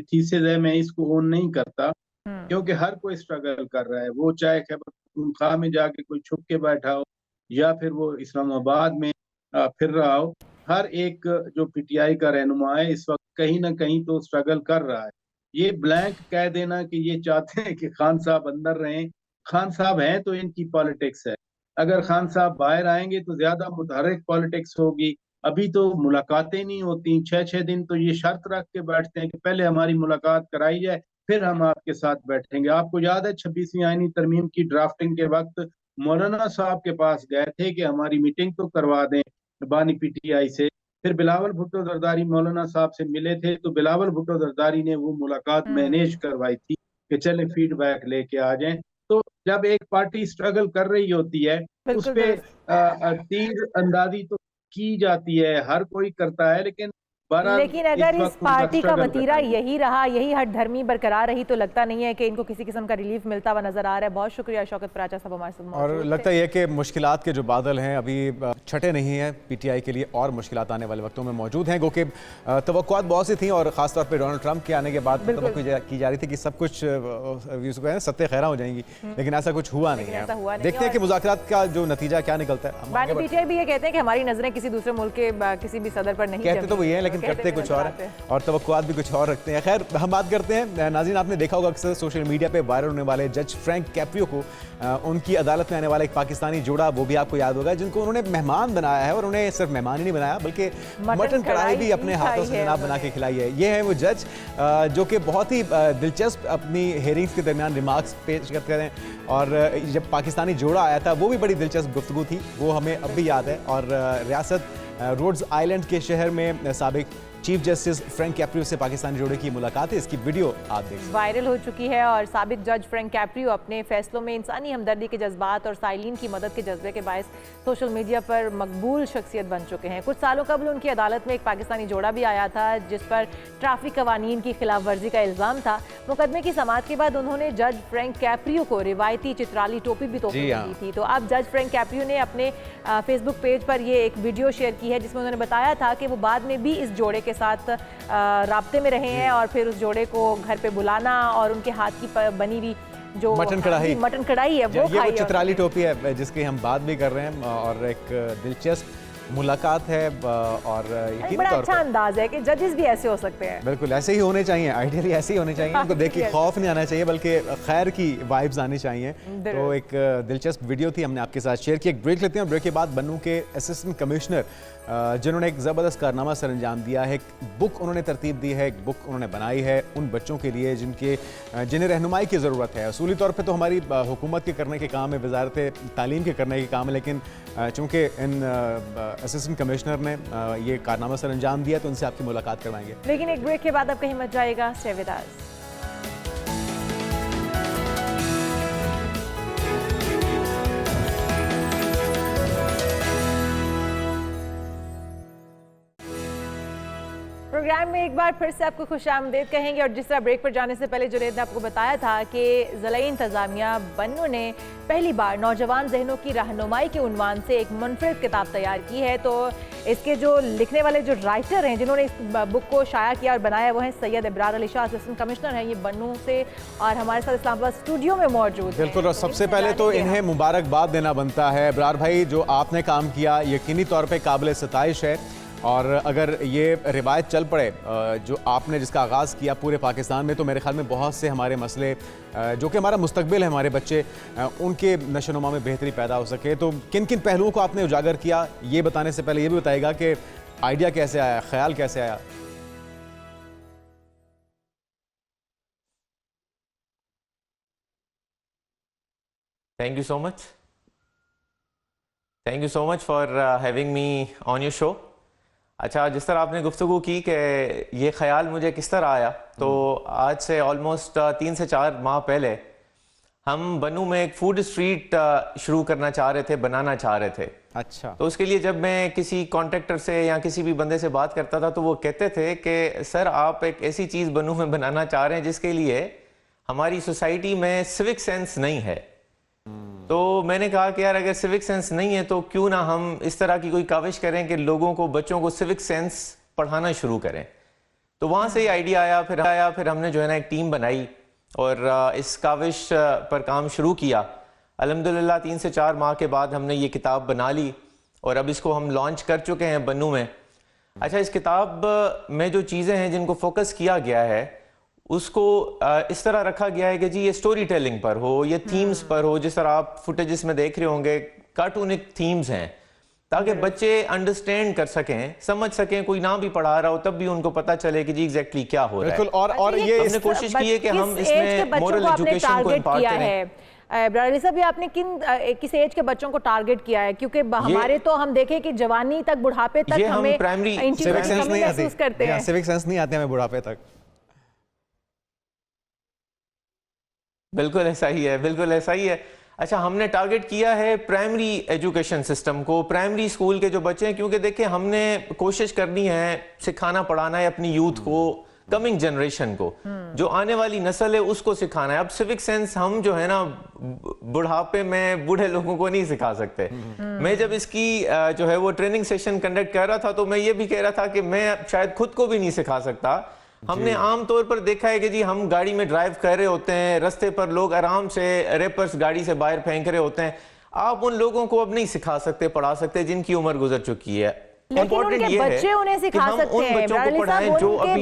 थीसिस है मैं इसको ओन नहीं करता, क्योंकि हर कोई स्ट्रगल कर रहा है। वो चाहे खैबर पख्तूनख्वा में जाके कोई छुप के बैठा हो, या फिर वो इस्लामाबाद में फिर रहा हो, हर एक जो पीटीआई का रहनुमा है इस वक्त कहीं ना कहीं तो स्ट्रगल कर रहा है। ये ब्लैंक कह देना कि ये चाहते हैं कि खान साहब अंदर रहें, खान साहब हैं तो इनकी पॉलिटिक्स है। अगर खान साहब बाहर आएंगे तो ज्यादा मुतहर्रिक पॉलिटिक्स होगी। अभी तो मुलाकातें नहीं होती, 6-6 दिन तो ये शर्त रख के बैठते हैं कि पहले हमारी मुलाकात कराई जाए फिर हम आपके साथ बैठेंगे। आपको याद है 26वीं आईनी तरमीम की ड्राफ्टिंग के वक्त मौलाना साहब के पास गए थे कि हमारी मीटिंग तो करवा दें बानी पीटीआई से। फिर बिलावल भुट्टो जरदारी मौलाना साहब से मिले थे, तो बिलावल भुट्टो जरदारी ने वो मुलाकात मैनेज करवाई थी कि चले फीडबैक लेके आ जाएं। तो जब एक पार्टी स्ट्रगल कर रही होती है उस पे तीर अंदाजी तो की जाती है, हर कोई करता है, लेकिन अगर इस पार्टी का वतीरा यही रहा, यही हठधर्मी बरकरार रही, तो लगता नहीं है कि इनको किसी किस्म का रिलीफ मिलता हुआ नजर आ रहा है। बहुत शुक्रिया शौकत पराचा साहब हमारे साथ। और लगता है कि मुश्किलात के जो बादल हैं अभी छटे नहीं हैं पीटीआई के लिए, और मुश्किलात आने वाले वक्तों में मौजूद हैं। क्योंकि तवक्कुआत बहुत सी थी, और खासतौर पर डोनाल्ड ट्रंप के आने के बाद तवक्कुह की जा रही थी कि सब कुछ सत्ते खैरा हो जाएंगी, लेकिन ऐसा कुछ हुआ नहीं है। देखते हैं कि मुज़ाकरात का जो नतीजा क्या निकलता है। बानी पीटीआई भी ये कहते हैं कि हमारी नजरें किसी दूसरे मुल्क के किसी भी सदर पर नहीं, कहते तो वही है, लेकिन करते कुछ और है, और तवक्कुआत भी कुछ और रखते हैं। खैर, हम बात करते हैं नाज़रीन, आपने देखा होगा अक्सर सोशल मीडिया पे वायरल होने वाले जज फ्रैंक कैप्रियो को, उनकी अदालत में आने वाला एक पाकिस्तानी जोड़ा, वो भी आपको याद होगा, जिनको उन्होंने मेहमान बनाया है, और उन्हें सिर्फ मेहमान ही नहीं बनाया बल्कि मटन कढ़ाई भी अपने हाथों से जनाब बना के खिलाई है। ये है वो जज जो कि बहुत ही दिलचस्प अपनी हेयरिंग्स के दरमियान रिमार्क्स पेश करते हैं, और जब पाकिस्तानी जोड़ा आया था वो भी बड़ी दिलचस्प गुफ्तगू थी, वो हमें अब भी याद है। और रियासत रोड्स आइलैंड के शहर में साबिक चीफ जस्टिस फ्रैंक कैप्रियो से पाकिस्तानी जोड़े की मुलाकात है। इसकी वीडियो आप देख सकते हैं। वायरल हो चुकी है और साबिक जज फ्रैंक कैप्रियो अपने फैसलों में इंसानी हमदर्दी के जज्बात और साइलिन की मदद के जज्बे के बायस सोशल मीडिया पर मकबूल शख्सियत बन चुके हैं। कुछ सालों कबल उनकी अदालत में एक पाकिस्तानी जोड़ा भी आया था जिस पर ट्रैफिक कवानीन की खिलाफ वर्जी का इल्ज़ाम था। मुकदमे की समाअत के बाद उन्होंने जज फ्रैंक कैप्रियो को रिवायती चित्राली टोपी भी तोहफे में दी थी। तो अब जज फ्रैंक कैप्रियो ने अपने फेसबुक पेज पर ये एक वीडियो शेयर की है जिसमें उन्होंने बताया था कि वो बाद में भी इस जोड़े के साथ राब्ते में रहे हैं और फिर उस जोड़े को घर पे बुलाना और उनके हाथ की बनी हुई जो मटन कढ़ाई है वो खाई। चित्राली टोपी है जिसकी हम बात भी कर रहे हैं और एक दिलचस्प मुलाकात है और बड़ा अच्छा अंदाज है कि जजेस भी ऐसे हो सकते हैं। बिल्कुल ऐसे ही होने चाहिए, आइडियली ऐसे ही होने चाहिए। उनको देख के खौफ नहीं आना चाहिए बल्कि खैर की वाइब्स आनी चाहिए। तो एक दिलचस्प वीडियो थी, हमने आपके साथ शेयर की। एक ब्रेक लेते हैं, ब्रेक के बाद बन्नू के असिस्टेंट कमिश्नर जिन्होंने एक ज़बरदस्त कारनामा सर अंजाम दिया है, एक बुक उन्होंने तरतीब दी है, एक बुक उन्होंने बनाई है उन बच्चों के लिए जिन्हें रहनुमाई की ज़रूरत है। असूली तौर पे तो हमारी हुकूमत के करने के काम है, वजारत तालीम के करने के काम है, लेकिन चूँकि इन असिस्टेंट कमिश्नर ने ये कारनामा सर अंजाम दिया तो उनसे आपकी मुलाकात करवाएंगे। लेकिन एक ब्रेक के बाद आप कहीं मत जाइएगा, स्टे विद अस। प्रोग्राम में एक बार फिर से आपको खुशामदीद कहेंगे और जिस तरह ब्रेक पर जाने से पहले जुनैद ने आपको बताया था कि ज़िला इंतज़ामिया बन्नू ने पहली बार नौजवान जहनों की रहनुमाई के उन्वान से एक मुनफरिद किताब तैयार की है। तो इसके जो लिखने वाले जो राइटर हैं जिन्होंने इस बुक को शाया किया और बनाया वो हैं सैयद इब्रार अली शाह, असिस्टेंट कमिश्नर हैं ये बन्नू से और हमारे साथ इस्लामाबाद स्टूडियो में मौजूद हैं। बिल्कुल, और सबसे पहले तो इन्हें मुबारकबाद देना बनता है। इब्रार भाई, जो आपने काम किया यकीनी तौर पर काबिल सताइश है और अगर ये रिवायत चल पड़े जो आपने जिसका आगाज़ किया पूरे पाकिस्तान में, तो मेरे ख्याल में बहुत से हमारे मसले जो कि हमारा मुस्तकबिल है, हमारे बच्चे उनके नशोनुमा में बेहतरी पैदा हो सके। तो किन किन पहलुओं को आपने उजागर किया, ये बताने से पहले ये भी बताइएगा कि आइडिया कैसे आया, ख्याल कैसे आया? Thank you so much for having me on your show. अच्छा, जिस तरह आपने गुफ्तगू की कि ये ख्याल मुझे किस तरह आया, तो आज से ऑलमोस्ट 3 से 4 माह पहले हम बन्नू में एक फूड स्ट्रीट शुरू करना चाह रहे थे, बनाना चाह रहे थे। अच्छा। तो उसके लिए जब मैं किसी कॉन्ट्रैक्टर से या किसी भी बंदे से बात करता था तो वो कहते थे कि सर आप एक ऐसी चीज़ बन्नू में बनाना चाह रहे हैं जिसके लिए हमारी सोसाइटी में सिविक सेंस नहीं है। तो मैंने कहा कि यार अगर सिविक सेंस नहीं है तो क्यों ना हम इस तरह की कोई काविश करें कि लोगों को, बच्चों को सिविक सेंस पढ़ाना शुरू करें। तो वहाँ से ही आइडिया आया, फिर हमने जो है ना एक टीम बनाई और इस काविश पर काम शुरू किया। अल्हम्दुलिल्लाह 3 से 4 माह के बाद हमने ये किताब बना ली और अब इसको हम लॉन्च कर चुके हैं बन्नू में। अच्छा, इस किताब में जो चीज़ें हैं जिनको फोकस किया गया है उसको इस तरह रखा गया है कि जी ये स्टोरी टेलिंग पर हो, ये थीम्स पर हो। जिस तरह आप फुटेजेस में देख रहे होंगे कार्टूनिक थीम्स हैं ताकि बच्चे अंडरस्टैंड कर सकें, समझ सकें। कोई ना भी पढ़ा रहा हो तब भी उनको पता चले कि जी एग्जैक्टली क्या हो रहा है। और ये हमने कोशिश की है कि हम इसमें मोरल एजुकेशन को इम्पार्ट करें। ब्रार साहब, आपने किस एज के बच्चों को टारगेट किया है? क्योंकि हमारे तो हम देखें कि जवानी तक, बुढ़ापे तक हमें प्राइमरी महसूस करते हैं, सिविक सेंस नहीं आते हमें बुढ़ापे तक। बिल्कुल ऐसा ही है, बिल्कुल ऐसा ही है। अच्छा, हमने टारगेट किया है प्राइमरी एजुकेशन सिस्टम को, प्राइमरी स्कूल के जो बच्चे हैं, क्योंकि देखिए हमने कोशिश करनी है सिखाना पढ़ाना है अपनी यूथ को, कमिंग जनरेशन को, जो आने वाली नस्ल है उसको सिखाना है। अब सिविक सेंस हम जो है ना बुढ़ापे में बूढ़े लोगों को नहीं सिखा सकते। मैं जब इसकी जो है वो ट्रेनिंग सेशन कंडक्ट कर रहा था तो मैं ये भी कह रहा था कि मैं शायद खुद को भी नहीं सिखा सकता। हमने आम तौर पर देखा है कि जी हम गाड़ी में ड्राइव कर रहे होते हैं, रास्ते पर लोग आराम से रैपर्स गाड़ी से बाहर फेंक रहे होते हैं। आप उन लोगों को अब नहीं सिखा सकते, पढ़ा सकते जिनकी उम्र गुजर चुकी है। लेकिन उनके बच्चे उन्हें सिखा सकते हैं,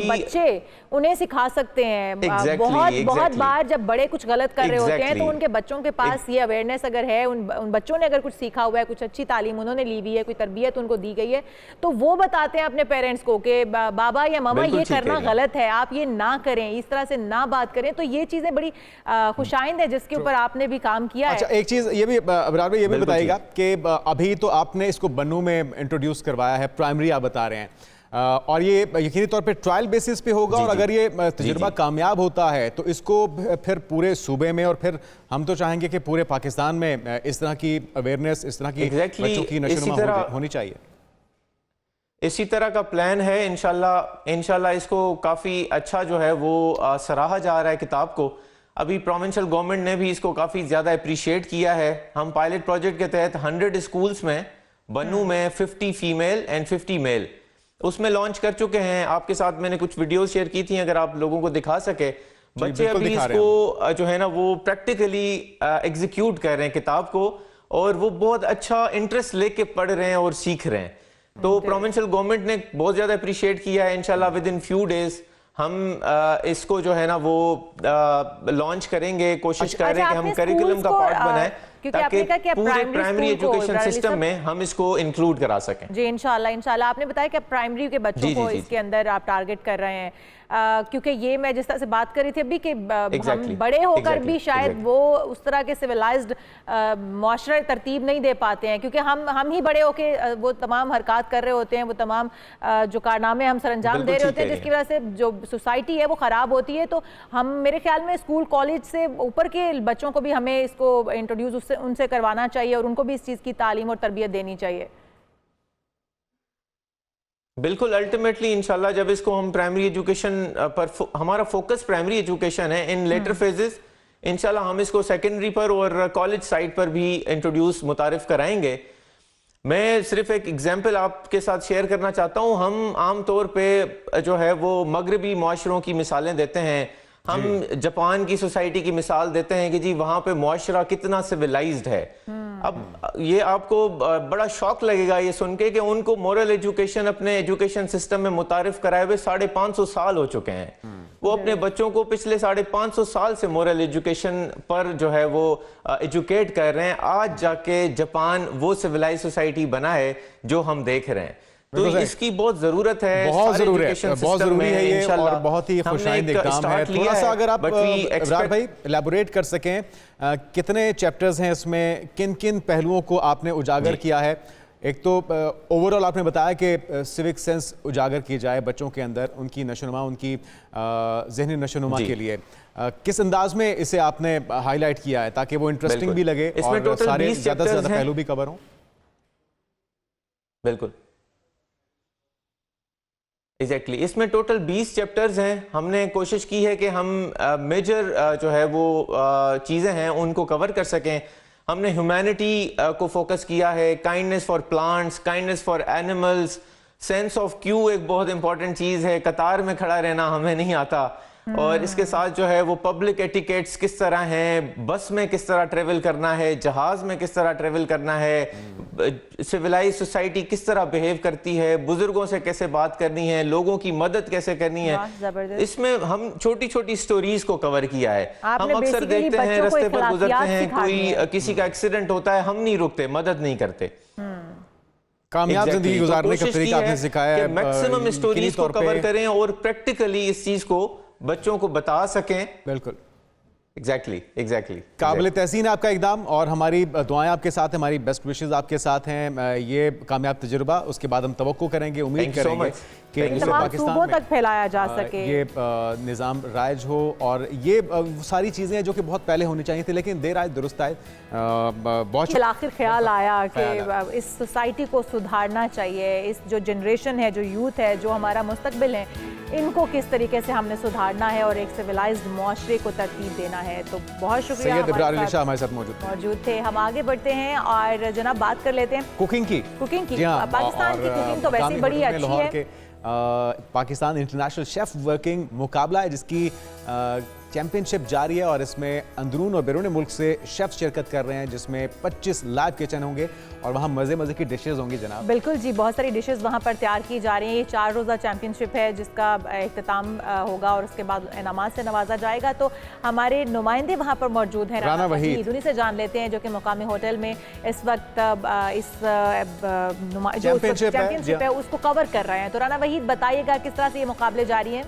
बच्चे उन्हें सिखा सकते हैं। बहुत बार जब बड़े कुछ गलत कर रहे होते हैं तो उनके बच्चों के पास ये अवेयरनेस अगर है, उन बच्चों ने अगर कुछ सीखा हुआ है, कुछ अच्छी तालीम उन्होंने ली हुई है, कोई तरबियत उनको दी गई है, तो वो बताते हैं अपने पेरेंट्स को कि बाबा या मामा ये करना गलत है, आप ये ना करें, इस तरह से ना बात करें। तो ये चीजें बड़ी खुशाइंद है जिसके ऊपर आपने भी काम किया है। अच्छा, एक चीज ये भी ये भी बताइएगा कि अभी तो आपने इसको बन्नू में इंट्रोड्यूस करवाया है, प्राइमरी आप बता रहे हैं, और ये यकीनी तौर पे ट्रायल बेसिस पे होगा, और अगर ये तजुर्बा कामयाब होता है तो इसको फिर पूरे सूबे में और फिर हम तो चाहेंगे कि पूरे पाकिस्तान में इस तरह की अवेयरनेस, इस तरह की बच्चों की नशोनुमा होनी चाहिए। इसी तरह का प्लान है। इंशाल्लाह इसको काफ़ी अच्छा जो है वो सराहा जा रहा है किताब को। अभी प्रोविंशियल गवर्नमेंट ने भी इसको काफ़ी ज़्यादा अप्रिशिएट किया है। हम पायलट प्रोजेक्ट के तहत 100 स्कूल्स में, बन्नू में 50 फीमेल एंड 50 मेल उसमें लॉन्च कर चुके हैं। आपके साथ मैंने कुछ वीडियो शेयर की थी, अगर आप लोगों को दिखा सके। बच्चे अभी इसको जो है ना वो प्रैक्टिकली एग्जीक्यूट कर रहे हैं किताब को, और वो बहुत अच्छा इंटरेस्ट लेके पढ़ रहे हैं और सीख रहे हैं। तो प्रोविंशियल गवर्नमेंट ने बहुत ज़्यादा अप्रिशिएट किया है। इंशाल्लाह विद इन फ्यू डेज हम इसको जो है ना वो लॉन्च करेंगे, कोशिश कर रहे हैं कि हम करिकुलम का पार्ट बनाएं ताकि पूरे प्राइमरी एजुकेशन सिस्टम में हम इसको इंक्लूड करा सकें। जी इंशाल्लाह। आपने बताया कि प्राइमरी के बच्चों को इसके अंदर आप टारगेट कर रहे हैं, क्योंकि ये मैं जिस तरह से बात कर रही थी अभी कि हम बड़े होकर भी शायद वो उस तरह के सिविलाइज्ड मुआशरा तरतीब नहीं दे पाते हैं, क्योंकि हम ही बड़े होके वो तमाम हरकत कर रहे होते हैं, वो तमाम जो कारनामे हम सरअंजाम दे रहे होते हैं, जिसकी वजह से जो सोसाइटी है वो ख़राब होती है। तो हम मेरे ख्याल में स्कूल कॉलेज से ऊपर के बच्चों को भी हमें इसको इंट्रोड्यूस उनसे करवाना चाहिए और उनको भी इस चीज़ की तालीम और तरबियत देनी चाहिए। बिल्कुल, अल्टीमेटली इंशाल्लाह जब इसको हम प्राइमरी एजुकेशन पर हमारा फोकस प्राइमरी एजुकेशन है, इन लेटर फेजेस इंशाल्लाह हम इसको सेकेंडरी पर और कॉलेज साइड पर भी इंट्रोड्यूस मुतारिफ कराएंगे। मैं सिर्फ एक एग्जांपल आपके साथ शेयर करना चाहता हूँ। हम आम तौर पे जो है वो मगरबी मुआशरों की मिसालें देते हैं। हम जापान की सोसाइटी की मिसाल देते हैं कि जी वहाँ पे मुआशरा कितना सिविलाइज्ड है। अब ये आपको बड़ा शौक लगेगा ये सुन के कि उनको मोरल एजुकेशन अपने एजुकेशन सिस्टम में मुतारिफ कराए हुए 550 साल हो चुके हैं। वो अपने बच्चों को पिछले 550 साल से मोरल एजुकेशन पर जो है वो एजुकेट कर रहे हैं। आज जाके जापान वो सिविलाइज सोसाइटी बना है जो हम देख रहे हैं। तो इसकी बहुत जरूरत है, बहुत जरूरी है ये, और बहुत ही खुशाइंद काम है। थोड़ा सा अगर आप इब्रार भाई एलैबोरेट कर सकें, कितने चैप्टर्स हैं इसमें, किन किन पहलुओं को आपने उजागर किया है? एक तो ओवरऑल आपने बताया कि सिविक सेंस उजागर की जाए बच्चों के अंदर, उनकी नशोनुमा, उनकी जहनी नशोनुमा के लिए किस अंदाज में इसे आपने हाईलाइट किया है ताकि वो इंटरेस्टिंग भी लगे और सारे ज़्यादा से ज़्यादा पहलू भी कवर हों? बिल्कुल एग्जैक्टली इसमें टोटल 20 चैप्टर्स हैं। हमने कोशिश की है कि हम मेजर जो है वो चीज़ें हैं उनको कवर कर सकें। हमने ह्यूमैनिटी को फोकस किया है, kindness for plants, kindness for animals, sense of Q एक बहुत इंपॉर्टेंट चीज़ है। कतार में खड़ा रहना हमें नहीं आता, और इसके साथ जो है वो पब्लिक एटिकेट्स किस तरह हैं, बस में किस तरह ट्रेवल करना है, जहाज में किस तरह ट्रेवल करना है, सिविलाइज सोसाइटी किस तरह बिहेव करती है, बुजुर्गों से कैसे बात करनी है, लोगों की मदद कैसे करनी है। इसमें हम छोटी छोटी स्टोरीज को कवर किया है। हम अक्सर देखते हैं रास्ते पर गुजरते हैं, कोई किसी का एक्सीडेंट होता है, हम नहीं रुकते, मदद नहीं करते। कामयाब जिंदगी गुजारने का तरीका आपने सिखाया है। मैक्सिमम स्टोरीज को कवर करें और प्रैक्टिकली इस चीज को बच्चों को बता सकें। बिल्कुल एग्जैक्टली काबिल तहसीन आपका इकदाम, और हमारी दुआएं आपके साथ हैं, हमारी बेस्ट विशेस आपके साथ हैं। ये कामयाब तजुर्बा, उसके बाद हम तवक्को करेंगे, उम्मीद करेंगे कि पाकिस्तान में तक फैलाया जा सके, ये निज़ाम राइज हो। और ये सारी चीज़ें हैं जो कि बहुत पहले होनी चाहिए थी, लेकिन देर आए दुरुस्त आए। बहुत आखिर ख्याल आया कि इस सोसाइटी को सुधारना चाहिए। इस जो जनरेशन है, जो यूथ है, जो हमारा मुस्तकबिल है, इनको किस तरीके से हमने सुधारना है और एक सिविलाइज्ड मुआशरे को तरतीब देना है। तो बहुत शुक्रिया, हमारे साथ मौजूद थे। हम आगे बढ़ते हैं और जनाब बात कर लेते हैं कुकिंग की। पाकिस्तान की कुकिंग तो वैसे बड़ी अच्छी है। पाकिस्तान इंटरनेशनल शेफ वर्किंग मुकाबला है जिसकी चैंपियनशिप जारी है, और इसमें अंदरून और बैरून मुल्क से शेफ शिरकत कर रहे हैं, जिसमें 25 लाइव किचन होंगे और वहाँ मज़े मज़े की डिशेस होंगी जनाब। बिल्कुल जी, बहुत सारी डिशेस वहाँ पर तैयार की जा रही हैं। ये 4 रोज़ा चैंपियनशिप है जिसका इख्तिताम होगा और उसके बाद इनामात से नवाजा जाएगा। तो हमारे नुमाइंदे वहाँ पर मौजूद हैं, राना वहीद, उन्हीं से जान लेते हैं जो कि मुकामी होटल में इस वक्त इस जो चैंपियनशिप है उसको कवर कर रहे हैं। तो राना वहीद बताइएगा किस तरह से ये मुकाबले जारी हैं।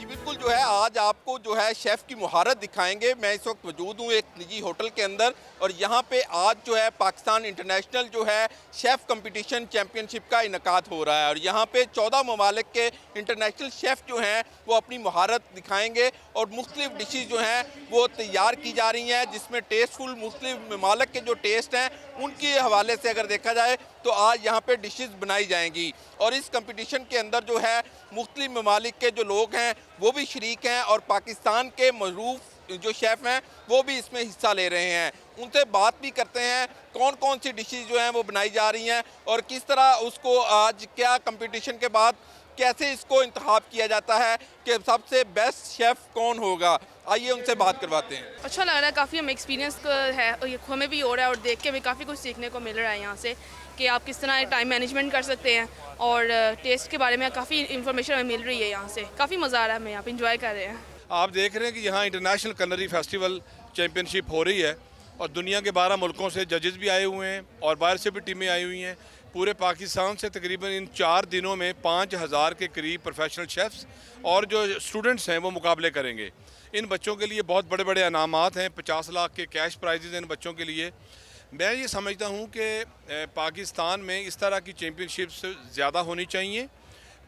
बिल्कुल जो है आज आपको जो है शेफ़ की महारत दिखाएंगे। मैं इस वक्त मौजूद हूँ एक निजी होटल के अंदर और यहाँ पे आज जो है पाकिस्तान इंटरनेशनल जो है शेफ़ कंपटीशन चैम्पियनशिप का इनकाद हो रहा है और यहाँ पे 14 ममालिक के इंटरनेशनल शेफ़ जो हैं वो अपनी महारत दिखाएंगे और मुख्तलिफ डिशेज़ जो हैं वो तैयार की जा रही हैं, जिसमें टेस्टफुल मुख्तलिफ ममालिक के जो टेस्ट हैं उनके हवाले से अगर देखा जाए तो आज यहाँ पे डिशेस बनाई जाएंगी और इस कंपटीशन के अंदर जो है मुख्तलिफ ममालिक के जो लोग हैं वो भी शरीक हैं और पाकिस्तान के मरूफ जो शेफ़ हैं वो भी इसमें हिस्सा ले रहे हैं। उनसे बात भी करते हैं कौन कौन सी डिशेस जो हैं वो बनाई जा रही हैं और किस तरह उसको आज क्या कंपटीशन के बाद कैसे इसको इंतखाब किया जाता है कि सबसे बेस्ट शेफ़ कौन होगा। आइए उनसे बात करवाते हैं। अच्छा लग रहा है, काफ़ी हमें एक्सपीरियंस है और ये हमें भी हो रहा है और देख के भी काफ़ी कुछ सीखने को मिल रहा है यहाँ से कि आप किस तरह टाइम मैनेजमेंट कर सकते हैं और टेस्ट के बारे में काफ़ी इन्फॉर्मेशन हमें मिल रही है यहाँ से। काफ़ी मज़ा आ रहा है, हमें यहाँ पे इंजॉय कर रहे हैं। आप देख रहे हैं कि यहाँ इंटरनेशनल कुलिनरी फेस्टिवल चैम्पियनशिप हो रही है और दुनिया के 12 मुल्कों से जजेस भी आए हुए हैं और बाहर से भी टीमें आई हुई हैं। पूरे पाकिस्तान से तकरीबन इन 4 दिनों में 5000 के करीब प्रोफेशनल शेफ़्स और जो स्टूडेंट्स हैं वो मुकाबले करेंगे। इन बच्चों के लिए बहुत बड़े बड़े इनामात हैं, 50 लाख के कैश प्राइजेज़ हैं इन बच्चों के लिए। मैं ये समझता हूँ कि पाकिस्तान में इस तरह की चैम्पियनशिप्स ज़्यादा होनी चाहिए।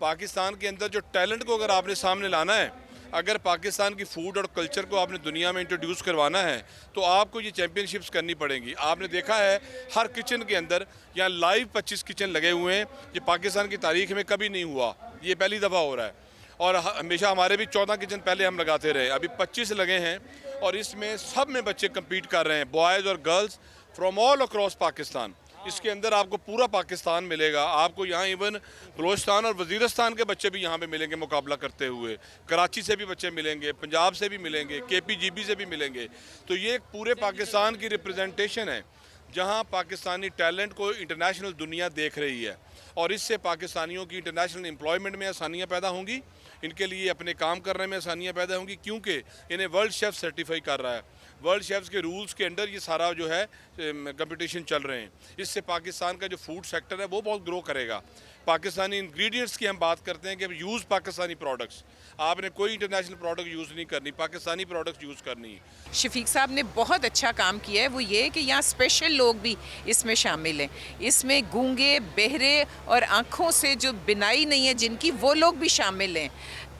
पाकिस्तान के अंदर जो टैलेंट को अगर आपने सामने लाना है, अगर पाकिस्तान की फ़ूड और कल्चर को आपने दुनिया में इंट्रोड्यूस करवाना है तो आपको ये चैम्पियनशिप्स करनी पड़ेंगी। आपने देखा है हर किचन के अंदर यहाँ लाइव 25 किचन लगे हुए हैं, ये पाकिस्तान की तारीख में कभी नहीं हुआ, ये पहली दफ़ा हो रहा है और हमेशा हमारे भी 14 किचन पहले हम लगाते रहे, अभी 25 लगे हैं और इसमें सब में बच्चे कम्पीट कर रहे हैं, बॉयज़ और girls from all across Pakistan. इसके अंदर आपको पूरा पाकिस्तान मिलेगा, आपको यहाँ इवन बलोचिस्तान और वज़ीरिस्तान के बच्चे भी यहाँ पे मिलेंगे मुकाबला करते हुए, कराची से भी बच्चे मिलेंगे, पंजाब से भी मिलेंगे, KPGB से भी मिलेंगे। तो ये पूरे पाकिस्तान की रिप्रेजेंटेशन है जहाँ पाकिस्तानी टैलेंट को इंटरनेशनल दुनिया देख रही है और इससे पाकिस्तानियों की इंटरनेशनल एम्प्लॉयमेंट में आसानियाँ पैदा होंगी, इनके लिए अपने काम करने में आसानियाँ पैदा होंगी क्योंकि इन्हें वर्ल्ड शेफ़ सर्टिफाई कर रहा है। वर्ल्ड शेफ़्स के रूल्स के अंडर ये सारा जो है कंपटीशन चल रहे हैं। इससे पाकिस्तान का जो फूड सेक्टर है वो बहुत ग्रो करेगा। पाकिस्तानी इंग्रेडिएंट्स की हम बात करते हैं कि यूज़ पाकिस्तानी प्रोडक्ट्स, आपने कोई इंटरनेशनल प्रोडक्ट यूज़ नहीं करनी, पाकिस्तानी प्रोडक्ट्स यूज़ करनी है। शफीक साहब ने बहुत अच्छा काम किया है, वो ये कि यहाँ स्पेशल लोग भी इसमें शामिल हैं। इसमें गूंगे, बहरे और आँखों से जो बिनाई नहीं है जिनकी, वो लोग भी शामिल हैं।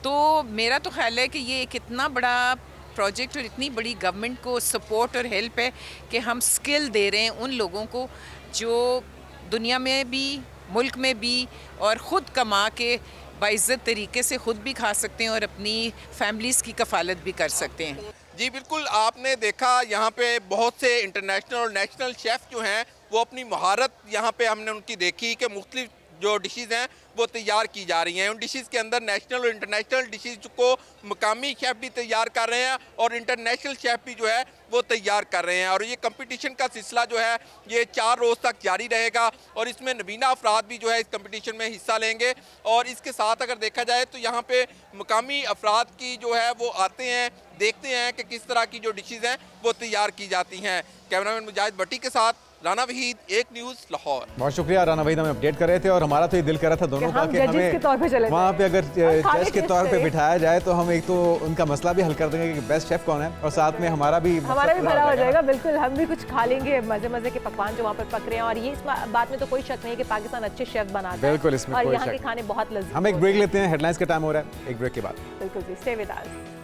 तो मेरा तो ख्याल है कि ये एक इतना बड़ा प्रोजेक्ट और इतनी बड़ी गवर्नमेंट को सपोर्ट और हेल्प है कि हम स्किल दे रहे हैं उन लोगों को जो दुनिया में भी, मुल्क में भी और ख़ुद कमा के बाइज़्ज़त तरीके से ख़ुद भी खा सकते हैं और अपनी फैमिलीज़ की कफ़ालत भी कर सकते हैं। जी बिल्कुल, आपने देखा यहाँ पे बहुत से इंटरनेशनल और नेशनल शेफ़ जो हैं वो अपनी महारत यहाँ पे हमने उनकी देखी कि मुख्तलिफ जो डिशेज़ हैं वो तैयार की जा रही हैं। उन डिशेज़ के अंदर नेशनल और इंटरनेशनल डिशेज़ को मकामी शेफ़ भी तैयार कर रहे हैं और इंटरनेशनल शेफ़ भी जो है वो तैयार कर रहे हैं और ये कंपटीशन का सिलसिला जो है ये 4 रोज़ तक जारी रहेगा और इसमें नबीना अफराद भी जो है इस कंपटीशन में हिस्सा लेंगे और इसके साथ अगर देखा जाए तो यहाँ पे मकामी अफराद की जो है वो आते हैं, देखते हैं कि किस तरह की जो डिशेज़ हैं वो तैयार की जाती हैं। कैमरामैन मुजाहिद भट्टी के साथ राना वहीद, एक न्यूज़, लाहौर। बहुत शुक्रिया राना वहीद, हमें अपडेट कर रहे थे और हमारा तो ये दिल कर रहा था दोनों का कि हमें वहाँ पे अगर जज के तौर पे बिठाया जाए तो हम एक तो उनका मसला भी हल कर देंगे कि बेस्ट शेफ कौन है और साथ में हमारा भी भला हो जाएगा। बिल्कुल, हम भी कुछ खा लेंगे मजे मजे के पकवान जो वहाँ पर पक रहे हैं और ये इस बात में तो कोई शक नहीं कि पाकिस्तान अच्छे शेफ बनाता है। बिल्कुल, इसमें और यहाँ के खाने बहुत लजीज। हम एक ब्रेक लेते हैं, हेडलाइंस का टाइम हो रहा है, एक ब्रेक के बाद। बिल्कुल जी, स्टे विद अस।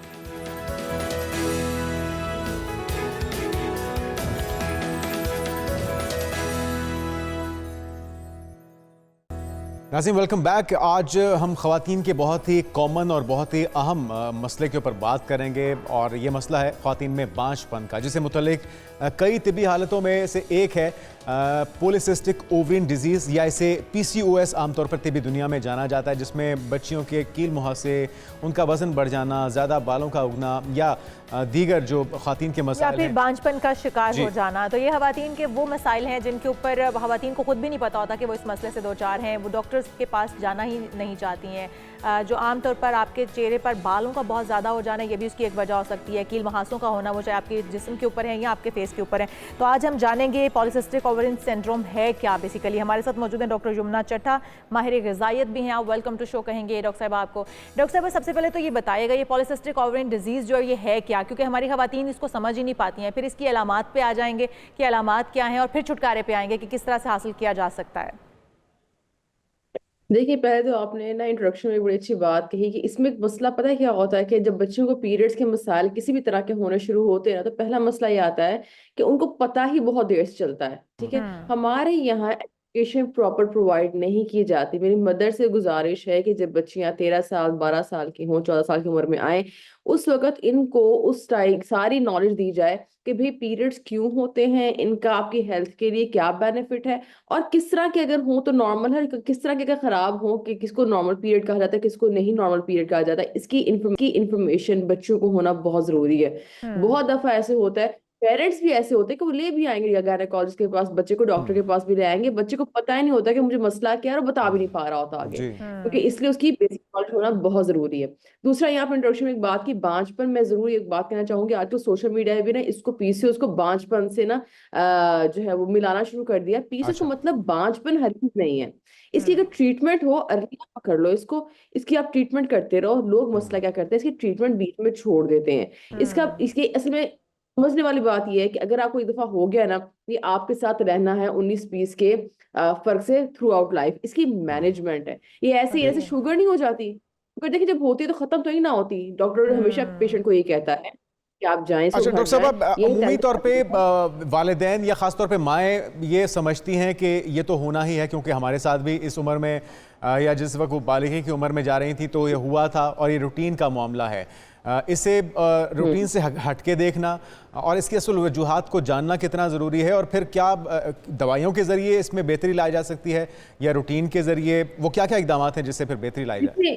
नाज़रीन वेलकम बैक। आज हम ख़वातीन के बहुत ही कॉमन और बहुत ही अहम मसले के ऊपर बात करेंगे और ये मसला है ख़वातीन में बांझपन का, जिससे मुतल्लिक कई तिबी हालतों में से एक है पॉलीसिस्टिक ओवरियन डिजीज़ या इसे PCOS आमतौर पर तिबी दुनिया में जाना जाता है, जिसमें बच्चियों के कील मुहासे, उनका वज़न बढ़ जाना, ज़्यादा बालों का उगना या दीगर जो ख़वातीन के मसाइल या फिर बांझपन का शिकार हो जाना। तो ये ख़वातीन के वो मसाइल हैं जिनके ऊपर ख़वातीन को खुद भी नहीं पता होता कि वो इस मसले से दो चार हैं। वो डॉक्टर डॉक्टर्स के पास जाना ही नहीं चाहती हैं। जो आमतौर पर आपके चेहरे पर बालों का बहुत ज़्यादा हो जाना, ये भी उसकी एक वजह हो सकती है। कील मुहासों का होना, वो चाहे आपके जिस्म के ऊपर है या आपके फेस के ऊपर है। तो आज हम जानेंगे पॉलीसिस्टिक ओवरियन सिंड्रोम है क्या बेसिकली। हमारे साथ मौजूद हैं डॉक्टर यमुना चट्टा, माहिर ग़िज़ाइयत भी हैं। आप वेलकम टू शो कहेंगे डॉक्टर साहब आपको। डॉक्टर साहब सबसे पहले तो ये बताइएगा ये पॉलीसिस्टिक ओवरियन डिजीज़ जो ये है क्या, क्योंकि हमारी ख़वातीन इसको समझ ही नहीं पाती हैं। फिर इसकी अलामात पे आ जाएंगे कि अलामात क्या हैं, और फिर छुटकारे पे आएंगे कि किस तरह से हासिल किया जा सकता है। देखिए, पहले तो आपने ना इंट्रोडक्शन में बड़ी अच्छी बात कही कि इसमें एक मसला पता है क्या होता है कि जब बच्चों को पीरियड्स के मसाइल किसी भी तरह के होने शुरू होते हैं ना, तो पहला मसला ये आता है कि उनको पता ही बहुत देर से चलता है। ठीक है, हमारे यहाँ एजुकेशन प्रॉपर प्रोवाइड नहीं की जाती। मेरी मदर से गुजारिश है कि जब बच्चियां 13 साल 12 साल की हों, 14 साल की उम्र में आए, उस वक्त इनको उस टाइम सारी नॉलेज दी जाए कि भाई पीरियड्स क्यों होते हैं, इनका आपकी हेल्थ के लिए क्या बेनिफिट है, और किस तरह के अगर हो तो नॉर्मल है, किस तरह के अगर खराब हो कि किसको नॉर्मल पीरियड कहा जाता है, किसको नहीं नॉर्मल पीरियड कहा जाता है। इसकी इंफॉर्मेशन बच्चों को होना बहुत जरूरी है। बहुत दफा ऐसे होता है, पेरेंट्स भी ऐसे होते हैं कि वो ले भी आएंगे गायनेकोलॉजिस्ट के पास, बच्चे को डॉक्टर के पास भी ले आएंगे, बच्चे को पता ही नहीं होता कि मुझे मसला क्या है और बता भी नहीं पा रहा होता आगे, क्योंकि इसलिए उसकी बेसिक नॉलेज होना बहुत जरूरी है। दूसरा, यहाँ पर इंट्रोडक्शन में एक बात की बांझपन, मैं जरूर एक बात कहना चाहूंगी। आज तो सोशल मीडिया में भी ना इसको पीसीओएस को बांझपन से ना जो है वो मिलाना शुरू कर दिया। पीसीओएस को मतलब बांझपन हर चीज नहीं है। इसकी अगर ट्रीटमेंट हो, अर्ली पकड़ लो इसको, इसकी आप ट्रीटमेंट करते रहो। लोग मसला क्या करते हैं, इसकी ट्रीटमेंट बीच में छोड़ देते हैं। इसके असल में समझने वाली बात यह है कि अगर आपको एक दफा हो गया ना, ये आपके साथ रहना है 19-20 के फर्क से थ्रू आउट लाइफ। इसकी मैनेजमेंट है। ये ऐसे शुगर नहीं हो जाती। शुगर देखिए जब होती है तो खत्म तो ही ना होती। डॉक्टर हमेशा पेशेंट को ये कहता है कि आप जाएं। अच्छा डॉक्टर साहब, अमूमी तौर पे वालिदैन या खास तौर पे माएँ ये समझती हैं कि ये तो होना ही है, क्योंकि हमारे साथ भी इस उम्र में या जिस वक्त वो बालिगी की उम्र में जा रही थी तो ये हुआ था, और ये रूटीन का मामला है। इसे रूटीन से हटके देखना और इसकी असल वजूहात को जानना कितना ज़रूरी है, और फिर क्या दवाइयों के ज़रिए इसमें बेहतरी लाई जा सकती है या रूटीन के ज़रिए, वो क्या क्या इक़दाम हैं जिससे फिर बेहतरी लाई जाए?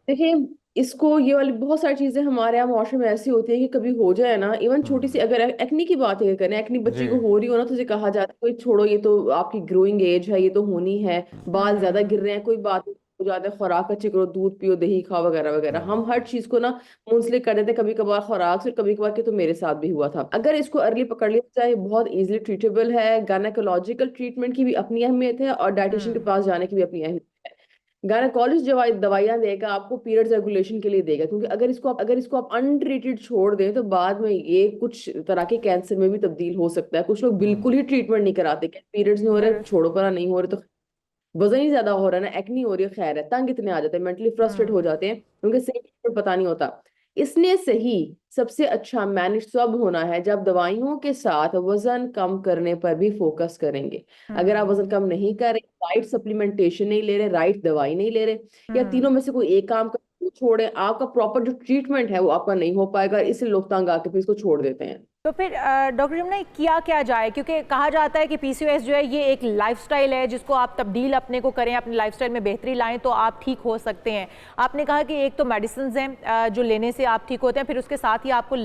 देखिए, इसको ये वाली बहुत सारी चीजें हमारे यहाँ माशरे में ऐसी होती है कि कभी हो जाए ना, इवन छोटी सी अगर एक्नी की बात है करें, एक्नी बच्ची को हो रही हो ना, तो उसे कहा जाता है कोई छोड़ो, ये तो आपकी ग्रोइंग एज है, ये तो होनी है, बाल ज्यादा गिर रहे हैं, कोई बात नहीं, हो जाता है, खुराक अच्छी करो, दूध पियो, दही खाओ वगैरह वगैरह। हम हर चीज को ना मुंसलिक कर देते हैं, कभी कभार खुराक से, कभी कभार के तो मेरे साथ भी हुआ था। अगर इसको अर्ली पकड़ लिया जाए, बहुत इजीली ट्रीटेबल है। गायनेकोलॉजिकल ट्रीटमेंट की भी अपनी अहमियत है और डाइटिशियन के पास जाने की भी अपनी अहमियत है। गायनेकोलॉजिस्ट दवाइयां देगा आपको पीरियड्स रेगुलेशन के लिए देगा, क्योंकि अगर इसको आप अनट्रीटेड छोड़ दें तो बाद में ये कुछ तरह के कैंसर में भी तब्दील हो सकता है। कुछ लोग बिल्कुल ही ट्रीटमेंट नहीं कराते, पीरियड्स नहीं हो रहे छोड़ो, पर नहीं हो रहे तो वजन ही ज्यादा हो रहा है ना, एक्नी हो रही है, खैर है, तंग इतने आ जाते हैं, मेंटली फ्रस्ट्रेट हो जाते हैं, उनके सही ट्रीटमेंट पता नहीं होता। इसने सही सबसे अच्छा मैनेज सब होना है जब दवाइयों के साथ वजन कम करने पर भी फोकस करेंगे। अगर आप वजन कम नहीं कर रहे, राइट सप्लीमेंटेशन नहीं ले रहे, राइट दवाई नहीं ले रहे, या तीनों में से कोई एक काम कर छोड़े, आपका प्रॉपर जो ट्रीटमेंट है वो आपका नहीं हो पाएगा। इसलिए लोग तंग आके फिर इसको छोड़ देते हैं। तो फिर डॉक्टर यमुना किया क्या जाए, क्योंकि कहा जाता है कि पीसीओएस जो है ये एक लाइफस्टाइल है, जिसको आप तब्दील अपने को करें, अपने लाइफस्टाइल में बेहतरी लाएं तो आप ठीक हो सकते हैं। आपने कहा कि एक तो मेडिसिन हैं जो लेने से आप ठीक होते हैं, फिर उसके साथ ही आपको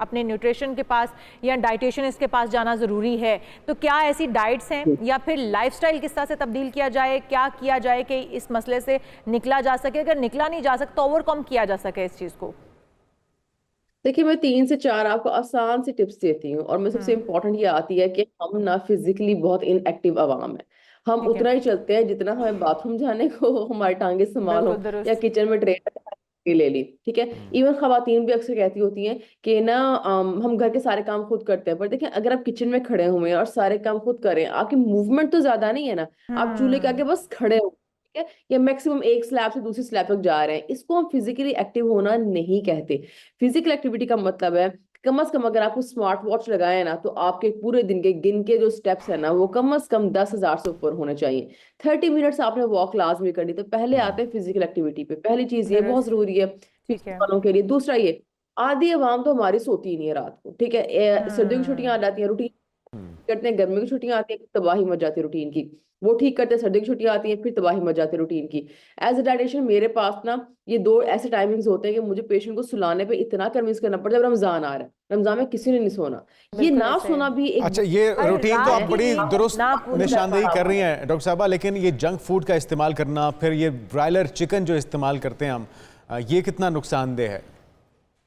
अपने न्यूट्रिशन के पास या डाइटिशियनिस्ट के पास जाना ज़रूरी है। तो क्या ऐसी डाइट्स हैं या फिर लाइफस्टाइल किस तरह से तब्दील किया जाए, क्या किया जाए कि इस मसले से निकला जा सके, अगर निकला नहीं जा सकता ओवरकम किया जा सके इस चीज़ को? देखिए, मैं 3 से 4 आपको आसान सी टिप्स देती हूँ, और मैं सबसे इम्पोर्टेंट ये आती है कि हम ना फिजिकली बहुत इनएक्टिव अवाम है। हम उतना ही चलते हैं जितना हमें बाथरूम जाने को हमारी टांगे संभालो या किचन में ट्रे ले ली। ठीक है, इवन खवातीन भी अक्सर कहती होती हैं कि ना हम घर के सारे काम खुद करते हैं, पर देखिए अगर आप किचन में खड़े हुए हैं और सारे काम खुद करें, आपकी मूवमेंट तो ज्यादा नहीं है ना, आप चूल्हे के आगे बस खड़े हो, ठीक है, या मैक्सिमम एक स्लैब से दूसरी स्लैब तक जा रहे हैं, इसको हम फिजिकली एक्टिव होना नहीं कहते। फिजिकल एक्टिविटी का मतलब है कम से कम अगर आपको स्मार्ट वॉच लगाए ना, तो आपके पूरे दिन के गिन के जो स्टेप्स है ना, वो कम से कम 10,000 से ऊपर होने चाहिए। 30 मिनट्स आपने वॉक लाजमी करनी। तो पहले आते हैं फिजिकल एक्टिविटी पे। पहली चीज ये बहुत जरूरी है वालों के लिए। दूसरा ये, आधी अवाम तो हमारी सोती ही नहीं है रात को, ठीक है, सर्दियों की छुट्टियां आ जाती हैं, रूटीन करते हैं, गर्मियों की छुट्टियां आती है, तबाही मच जाती है रूटीन की। वो ठीक करते हैं, सर्दी की छुट्टियां आती हैं, फिर तबाही मच जाती है रूटीन की। एज अ डाइटिशियन मेरे पास ना ये 2 ऐसे टाइमिंग्स होते हैं कि मुझे पेशेंट को सुलाने पे इतना कन्विंस करना पड़ता है। जब रमजान आ रहा है, रमजान में किसी ने नहीं सोना, ये ना सोना भी एक अच्छा, ये रूटीन तो आप बड़ी दुरुस्त निशानदेही कर रही हैं डॉक्टर साहबा, लेकिन ये जंक फूड का इस्तेमाल करना, फिर ये ब्रायलर चिकन जो इस्तेमाल करते हैं हम, ये कितना नुकसानदेह है?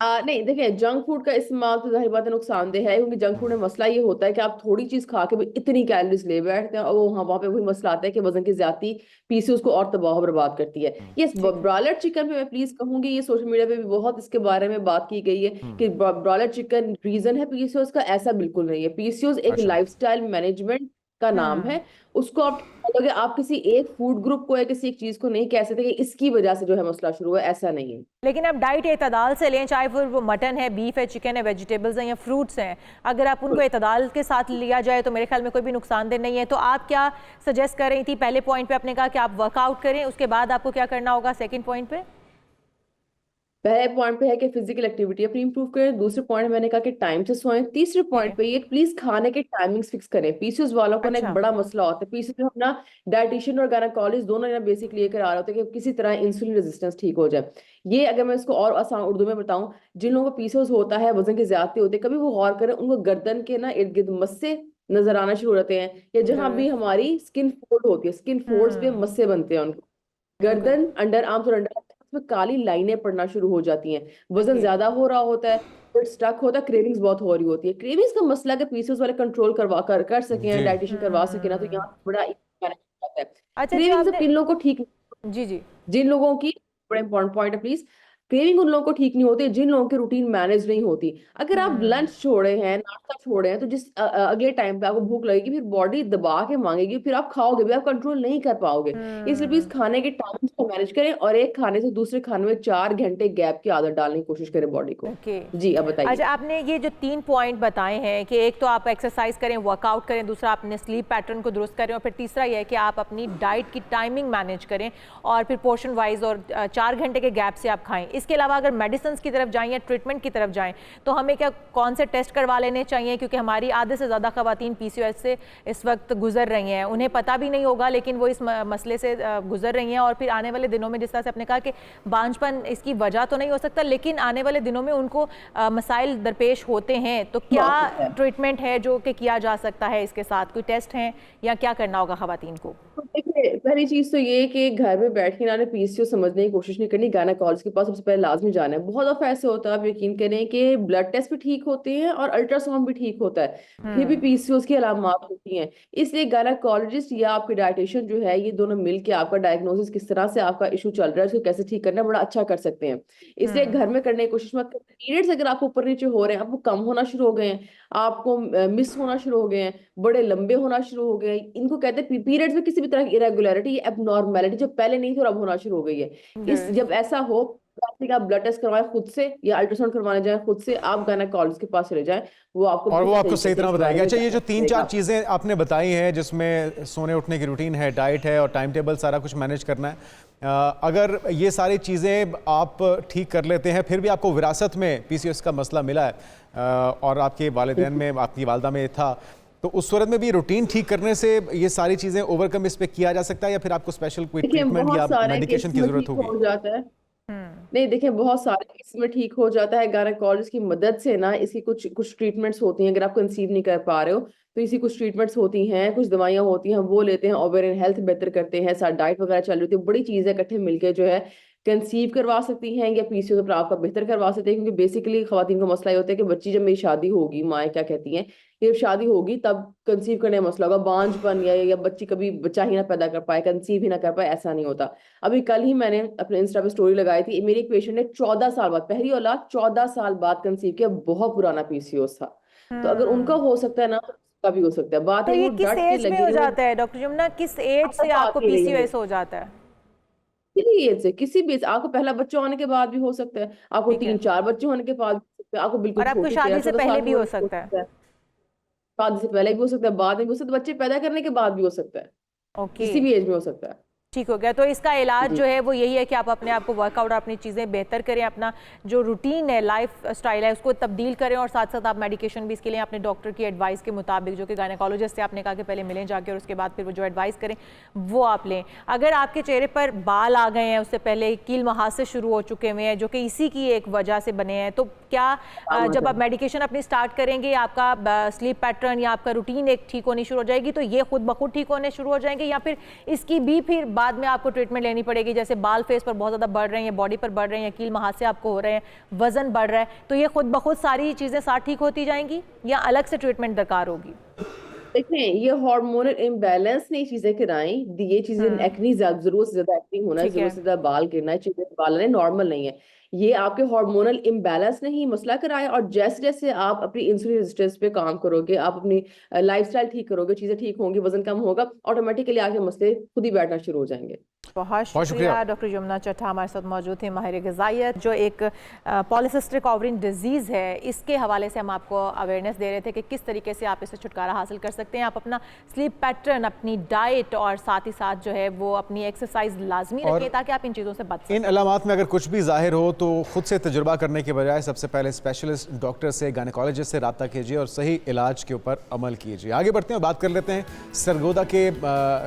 नहीं देखिए, जंक फूड का इस्तेमाल तो जाहिर बात है नुकसानदेह है, क्योंकि जंक फूड में मसला ये होता है कि आप थोड़ी चीज खा के भी इतनी कैलोरीज ले बैठते हैं, और वहाँ पे वही मसला आता है कि वजन की ज्यादती पीसीओएस को और तबाह बर्बाद करती है। ये ब्रॉयलर चिकन पे मैं प्लीज कहूंगी, ये सोशल मीडिया पे भी बहुत इसके बारे में बात की गई है कि ब्रॉयलर चिकन रीजन है पीसीओएस का, ऐसा बिल्कुल नहीं है। पीसीओएस एक लाइफस्टाइल मैनेजमेंट का नाम है, उसको आप बोलोगे, आप किसी एक फूड ग्रुप को या किसी एक चीज को नहीं कह सकते कि इसकी वजह से जो है मसला शुरू हुआ, ऐसा नहीं है। लेकिन आप डाइट एतदाल से लें, चाहे फिर वो मटन है, बीफ है, चिकन है, वेजिटेबल्स हैं या फ्रूट्स हैं, अगर आप उनको एतदाल के साथ लिया जाए तो मेरे ख्याल में कोई भी नुकसानदेह नहीं है। तो आप क्या सजेस्ट कर रही थी? पहले पॉइंट पे आपने कहा कि आप वर्कआउट करें, उसके बाद आपको क्या करना होगा? सेकंड पॉइंट पे पहले पॉइंट पे है कि फिजिकल एक्टिविटी अपनी इंप्रूव करें, दूसरे पॉइंट मैंने कहा कि टाइम से सोएं, तीसरे पॉइंट पे ये प्लीज खाने के टाइमिंग्स फिक्स करें। पीसीओएस वालों को ना एक बड़ा मसला होता है, पीसीओएस में हम ना डाइटिशियन और गायनेकोलॉजिस्ट दोनों ना बेसिकली लेकर आ रहे होते हैं कि किसी तरह इंसुलिन रेजिस्टेंस ठीक हो जाए। ये अगर मैं इसको और आसान उर्दू में बताऊं, जिन लोगों को पीसीओएस होता है, वजन की ज्यादती होती है, कभी वो गौर करें, उनको गर्दन के ना इर्द गिर्द मस्से नजर आना शुरू होते हैं, या जहां भी हमारी स्किन फोल्ड होती है, स्किन फोल्ड्स पे मस्से बनते हैं उनको, गर्दन, अंडर आर्म्स और अंडर में काली लाइनें पड़ना शुरू हो जाती हैं, वजन ज्यादा हो रहा होता है, फिर स्टक होता है, क्रेविंग्स बहुत हो रही होती है। क्रेविंग्स का मसला कि पीसीओएस वाले कंट्रोल कर सकें, डाइटिशियन करवा सके ना, तो यहाँ बड़ा आता है। क्रेविंग्स किन लोगों को ठीक, जी जिन लोगों की, बड़ा इंपॉर्टेंट पॉइंट है प्लीज, क्रेविंग उन लोगों को ठीक नहीं होती जिन लोगों की रूटीन मैनेज नहीं होती। अगर आप लंच छोड़े हैं, नाश्ता छोड़े हैं, तो जिस अगले टाइम पे आपको भूख लगेगी, फिर बॉडी दबा के मांगेगी, फिर आप खाओगे भी, आप कंट्रोल नहीं कर पाओगे। इसलिए प्लीज खाने के टाइम को मैनेज करें, और एक खाने से दूसरे खाने में 4 घंटे गैप की आदत डालने की कोशिश करें बॉडी को। जी अब बताइए। अच्छा, आपने ये जो 3 पॉइंट बताए हैं कि एक तो आप एक्सरसाइज करें, वर्कआउट करें, दूसरा अपने स्लीप पैटर्न को दुरुस्त करें, और फिर तीसरा यह है कि आप अपनी डाइट की टाइमिंग मैनेज करें, और फिर पोर्शन वाइज और 4 घंटे के गैप से आप खाएं। इसके अलावा अगर मेडिसिन की तरफ जाएं या ट्रीटमेंट की तरफ जाएं, तो हमें क्या कौन से टेस्ट करवा लेने चाहिए? क्योंकि हमारी आधे से ज़्यादा ख़वातीन पीसीओएस से इस वक्त गुजर रही हैं, उन्हें पता भी नहीं होगा, लेकिन वो इस मसले से गुजर रही हैं, और फिर आने वाले दिनों में, जिस तरह से आपने कहा कि बांझपन इसकी वजह तो नहीं हो सकता, लेकिन आने वाले दिनों में उनको मसाइल दरपेश होते हैं, तो क्या ट्रीटमेंट है जो कि किया जा सकता है? इसके साथ कोई टेस्ट हैं या क्या करना होगा ख़वातीन को? देखिए, पहली चीज तो ये कि घर में बैठ के ना पीसीओएस समझने की कोशिश नहीं करनी, गायनेकोलॉजिस्ट के पास सबसे पहले लाजमी जाना है। बहुत दफा ऐसे होता है, आप यकीन करें कि ब्लड टेस्ट भी ठीक होते हैं और अल्ट्रासाउंड भी ठीक होता है, फिर भी पीसीओएस की अलामात होती हैं। इसलिए गायनेकोलॉजिस्ट या आपके डाइटिशियन जो है, ये दोनों मिलकर आपका डायग्नोसिस किस तरह से आपका इशू चल रहा है, उसको कैसे ठीक करना है, बड़ा अच्छा कर सकते हैं। इसलिए घर में करने की कोशिश मत करें। पीरियड्स अगर आपको ऊपर नीचे हो रहे हैं, आपको कम होना शुरू हो गए हैं, आपको मिस होना शुरू हो गए हैं, बड़े लंबे होना शुरू हो गए हैं, इनको कहते हैं पीरियड्स में किसी भी तरह की इरेगुलरिटी, एबनॉर्मैलिटी जो पहले नहीं थी और अब होना शुरू हो गई है। जब ऐसा हो, आप ब्लड टेस्ट करवाएं खुद से या अल्ट्रासाउंड करवाने जाएं खुद से, आप गायनेकोलॉजिस्ट के पास चले जाएं, वो आपको सही तरह बताएगा। अच्छा, ये जो 3-4 चीज़ें आपने बताई हैं, जिसमें सोने उठने की रूटीन है, डाइट है और टाइम टेबल, सारा कुछ मैनेज करना है, अगर ये सारी चीज़ें आप ठीक कर लेते हैं, फिर भी आपको विरासत में पीसीओएस का मसला मिला है और आपके वालिदैन में, आपकी वालदा में था, तो उस सूरत में भी रूटीन ठीक करने से ये सारी चीज़ें ओवरकम इस पे किया जा सकता है, या फिर आपको स्पेशल कोई ट्रीटमेंट या मेडिकेशन की जरूरत होगी? नहीं, देखिए, बहुत सारे इसमें ठीक हो जाता है गायनेकोलॉजिस्ट की मदद से ना। इसकी कुछ ट्रीटमेंट्स होती हैं, अगर आप कंसीव नहीं कर पा रहे हो तो इसी कुछ ट्रीटमेंट्स होती हैं, कुछ दवाइयां होती हैं, वो लेते हैं, ओवेरियन हेल्थ बेहतर करते हैं, साथ डाइट वगैरह चल रही होती है, बड़ी चीजें इकट्ठे मिलकर जो है कंसीव करवा सकती हैं, या पीसीओएस आपका बेहतर करवा सकते हैं। क्योंकि बेसिकली खवातीन का मसला ये होता है कि बच्ची जब मेरी शादी होगी, माएँ क्या कहती हैं, जब शादी होगी तब कंसीव करने का मसला होगा, बांझपन या बच्ची कभी बच्चा ही ना पैदा कर पाए, कंसीव ही ना कर पाए, ऐसा नहीं होता। अभी कल ही मैंने अपने इंस्टा पे स्टोरी लगाई थी, मेरी एक पेशेंट ने 14 साल बाद, पहली औलाद 14 साल बाद कंसीव किया, बहुत पुराना पीसीओएस था। तो अगर उनका हो सकता है ना, का भी हो सकता है। बात है, ये किस एज में हो जाता है डॉक्टर यमुना? किस एज से आपको पीसीओएस हो जाता है? किसी भी आपको पहला बच्चा होने के बाद भी हो सकता है, आपको 3-4 बच्चे होने के बाद भी हो सकता है, आपको बिल्कुल, और आपको शादी से पहले भी हो सकता है, शादी से पहले भी हो सकता है, बाद में भी हो सकता है, बच्चे पैदा करने के बाद भी हो सकता है, किसी भी एज में हो सकता है। ठीक हो गया। तो इसका इलाज जो है वो यही है कि आप अपने आप को वर्कआउट और अपनी चीज़ें बेहतर करें, अपना जो रूटीन है, लाइफ स्टाइल है, उसको तब्दील करें, और साथ साथ आप मेडिकेशन भी इसके लिए अपने डॉक्टर की एडवाइस के मुताबिक, जो कि गायनेकोलॉजिस्ट से आपने कहा कि पहले मिलें जाके, और उसके बाद फिर वो जो एडवाइस करें वो आप लें। अगर आपके चेहरे पर बाल आ गए हैं, उससे पहले कील मुहासे शुरू हो चुके हुए हैं जो कि इसी की एक वजह से बने हैं, तो क्या जब आप मेडिकेशन अपनी स्टार्ट करेंगे, आपका स्लीप पैटर्न या आपका रूटीन एक ठीक होनी शुरू हो जाएगी, तो ये खुद ब खुद ठीक होने शुरू हो जाएंगे, या फिर इसकी भी फिर बाद में आपको ट्रीटमेंट लेनी पड़ेगी? जैसे बाल फेस पर बहुत ज़्यादा बढ़ रहे हैं, या बॉडी पर बढ़ रहे हैं, या कील मुहासे आपको हो रहे हैं, वजन बढ़ रहा है, तो ये खुद ब खुद सारी चीज़ें साथ ठीक होती जाएंगी या अलग से ट्रीटमेंट दरकार होगी? देखें, ये हार्मोनल इम्बैलेंस ने चीजें कराई, ये चीजें एक्नी, जरूरत से ज्यादा एक्नी होना है, जरूरत से ज्यादा बाल गिरना है, चीजें बाल आने नॉर्मल नहीं है, ये आपके हार्मोनल इम्बैलेंस ने ही मसला कराया। और जैसे जैसे आप अपनी इंसुलिन रेजिस्टेंस पे काम करोगे, आप अपनी लाइफस्टाइल ठीक करोगे, चीजें ठीक होंगी, वजन कम होगा, ऑटोमेटिकली आगे मसले खुद ही बैठना शुरू हो जाएंगे। बहुत शुक्रिया। डॉक्टर यमुना चट्टा हमारे साथ मौजूद थे, माहिर ग़िज़ाइयत, जो एक पॉलीसिस्टिक ओवरिन डिजीज़ है, इसके हवाले से हम आपको अवेयरनेस दे रहे थे कि किस तरीके से आप इससे छुटकारा हासिल कर सकते हैं। आप अपना स्लीप पैटर्न, अपनी डाइट और साथ ही साथ जो है वो अपनी एक्सरसाइज लाजमी रखें ताकि आप इन चीज़ों से बच सकें। इन अलामात में अगर कुछ भी जाहिर हो तो खुद से तजुर्बा करने के बजाय सबसे पहले स्पेशलिस्ट डॉक्टर से, गायनेकोलॉजिस्ट से रब्ता कीजिए और सही इलाज के ऊपर अमल कीजिए। आगे बढ़ते हैं, बात कर लेते हैं सरगोदा के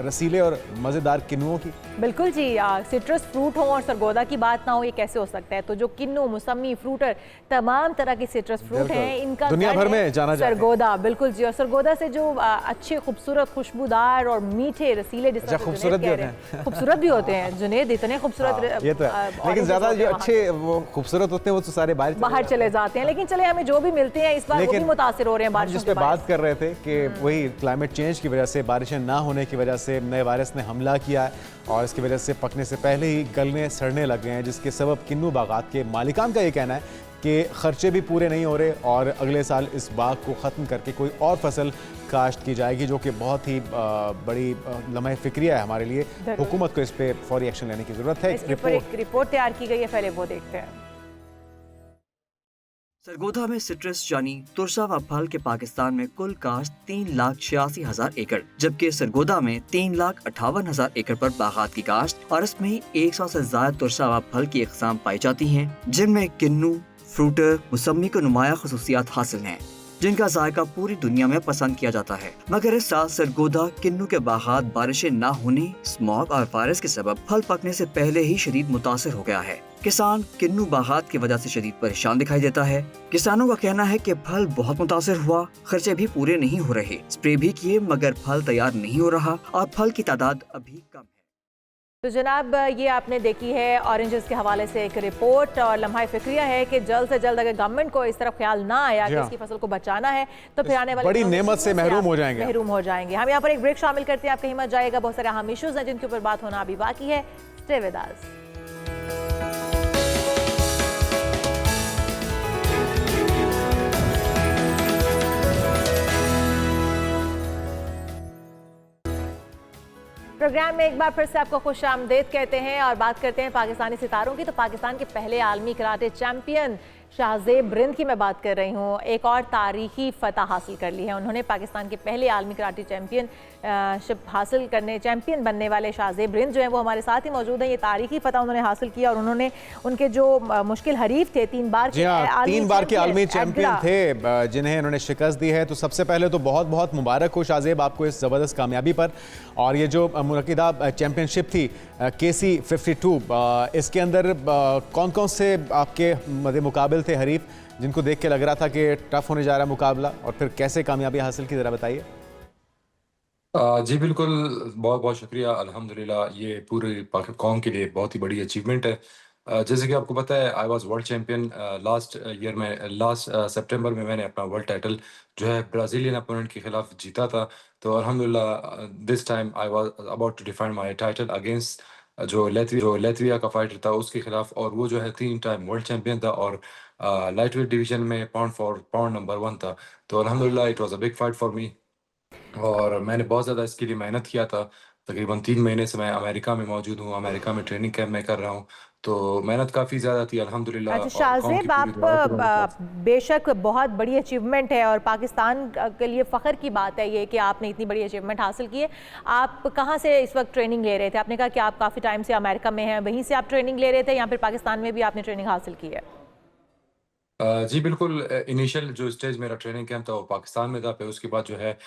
रसीले और मज़ेदार किन्नुओं की। बिल्कुल जी, सिट्रस फ्रूट हो और सरगोदा की बात ना हो, ये कैसे हो सकता है? तो जो किन्नू, मौसमी, फ्रूटर, तमाम तरह के सिट्रस फ्रूट हैं, इनका दुनिया भर में जाना जाता है सरगोदा। बिल्कुल जी, और सरगोदा से जो अच्छे, खूबसूरत, खुशबूदार और मीठे रसीले, जिसका खूबसूरत भी होते हैं, खूबसूरत भी होते हैं जुनेद, इतने खूबसूरत, ये तो है, लेकिन ज्यादा जो अच्छे वो खूबसूरत होते हैं वो तो सारे बाहर चले जाते हैं। लेकिन चले, हमें जो भी मिलते हैं इस बार वो भी मुतासिर हो रहे हैं बारिशों जिस पे बात कर रहे थे कि वही क्लाइमेट चेंज की वजह से, बारिशें ना होने की वजह से नए वायरस ने हमला किया है और इसकी वजह से पकने से पहले ही गलने सड़ने लग गए हैं, जिसके सबब किन्नू बागात के मालिकान का ये कहना है कि खर्चे भी पूरे नहीं हो रहे और अगले साल इस बाग को ख़त्म करके कोई और फसल काश्त की जाएगी, जो कि बहुत ही बड़ी लम्हे फिक्रिया है हमारे लिए। हुकूमत को इस पर फौरी एक्शन लेने की ज़रूरत है। एक रिपोर्ट तैयार की गई है, पहले वो देखते हैं। सरगोदा में सिट्रस यानी तुरसा व फल के पाकिस्तान में कुल काश्त 3,86,000 एकड़, जबकि सरगोदा में 3,58,000 एकड़ पर बागात की काश्त और इसमें 100 से ज्यादा तुरसा व फल की अक़साम पाई जाती हैं, जिनमें किन्नू, फ्रूटर, मौसमी को नुमाया खसूसियात हासिल हैं, जिनका जायका पूरी दुनिया में पसंद किया जाता है। मगर इस साल सरगोदा किन्नू के बागात बारिशें न होने, स्मॉग और वायरस के सबब फल पकने से पहले ही शदीद मुतासिर हो गया है। किसान किन्नू बागात की वजह से शदीद परेशान दिखाई देता है। किसानों का कहना है कि फल बहुत मुतासिर हुआ, खर्चे भी पूरे नहीं हो रहे, स्प्रे भी किए मगर फल तैयार नहीं हो रहा और फल की तादाद अभी कम है। तो जनाब, ये आपने देखी है ऑरेंजेस के हवाले से एक रिपोर्ट, और लम्हा फिक्रिया है कि जल्द से जल्द अगर गवर्नमेंट को इस तरफ ख्याल ना आया कि इसकी फसल को बचाना है तो फिर आने वाले बड़ी नेमत से महरूम हो जाएंगे। हम यहाँ पर एक ब्रेक शामिल करते हैं, आप कहीं मत जाएगा, बहुत सारे अहम इश्यूज हैं जिनके ऊपर बात होना अभी बाकी है। Stay with us. प्रोग्राम में एक बार फिर से आपको खुश आमदेद कहते हैं और बात करते हैं पाकिस्तानी सितारों की। तो पाकिस्तान के पहले आलमी कराटे चैंपियन शाहजेब रिंद की मैं बात कर रही हूँ, एक और तारीखी फतह हासिल कर ली है उन्होंने। पाकिस्तान के पहले आलमी कराटे चैंपियन बनने वाले शाहजेब रिंद जो है वो हमारे साथ ही मौजूद हैं। ये तारीखी फतह उन्होंने हासिल किया और उन्होंने उनके जो मुश्किल हरीफ थे, 3 बार के आलमी चैंपियन थे, जिन्हें उन्होंने शिकस्त दी है। तो सबसे पहले तो बहुत बहुत मुबारक हो शाहजेब आपको इस ज़बरदस्त कामयाबी पर। और ये जो मुनक़िदा चैंपियनशिप थी KC 52, इसके अंदर कौन कौन से आपके मदे मुकाबिल थे हरीफ जिनको देख के लग रहा था कि टफ होने जा रहा है मुकाबला, और फिर कैसे कामयाबी हासिल की, ज़रा बताइए। जी बिल्कुल, बहुत बहुत शुक्रिया। अल्हम्दुलिल्लाह ये पूरे पाक कौम के लिए बहुत ही बड़ी अचीवमेंट है। जैसे कि आपको पता है, I was world champion last सितंबर में मैंने अपना वर्ल्ड टाइटल जो है ब्राज़ीलियन अपोनेंट के खिलाफ जीता था। तो अल्हम्दुलिल्लाह this time I was about to defend my title against जो लेटविया का फाइटर था उसके खिलाफ, और वो जो है 3 टाइम वर्ल्ड चैंपियन था और लाइट वेट डिवीजन में पाउंड फॉर पाउंड नंबर 1 था। तो अल्हम्दुलिल्लाह it was a big fight for me और मैंने बहुत ज़्यादा इसके लिए मेहनत किया था। तकरीबन 3 महीने से मैं अमेरिका में मौजूद हूँ, अमेरिका में ट्रेनिंग कैंप में कर रहा हूँ। तो मेहनत काफ़ी ज़्यादा थी अल्हम्दुलिल्लाह। अच्छा शाहज़ेब, आप बेशक बहुत बड़ी अचीवमेंट है और पाकिस्तान के लिए फ़ख्र की बात है ये कि आपने इतनी बड़ी अचीवमेंट हासिल की है। आप कहाँ से इस वक्त ट्रेनिंग ले रहे थे? आपने कहा कि आप काफ़ी टाइम से अमेरिका में हैं, वहीं से आप ट्रेनिंग ले रहे थे या फिर पाकिस्तान में भी आपने ट्रेनिंग हासिल की है? जी बिल्कुल, इनिशियल जो स्टेज मेरा ट्रेनिंग कैंप था वो पाकिस्तान में था। फिर उसके बाद जो है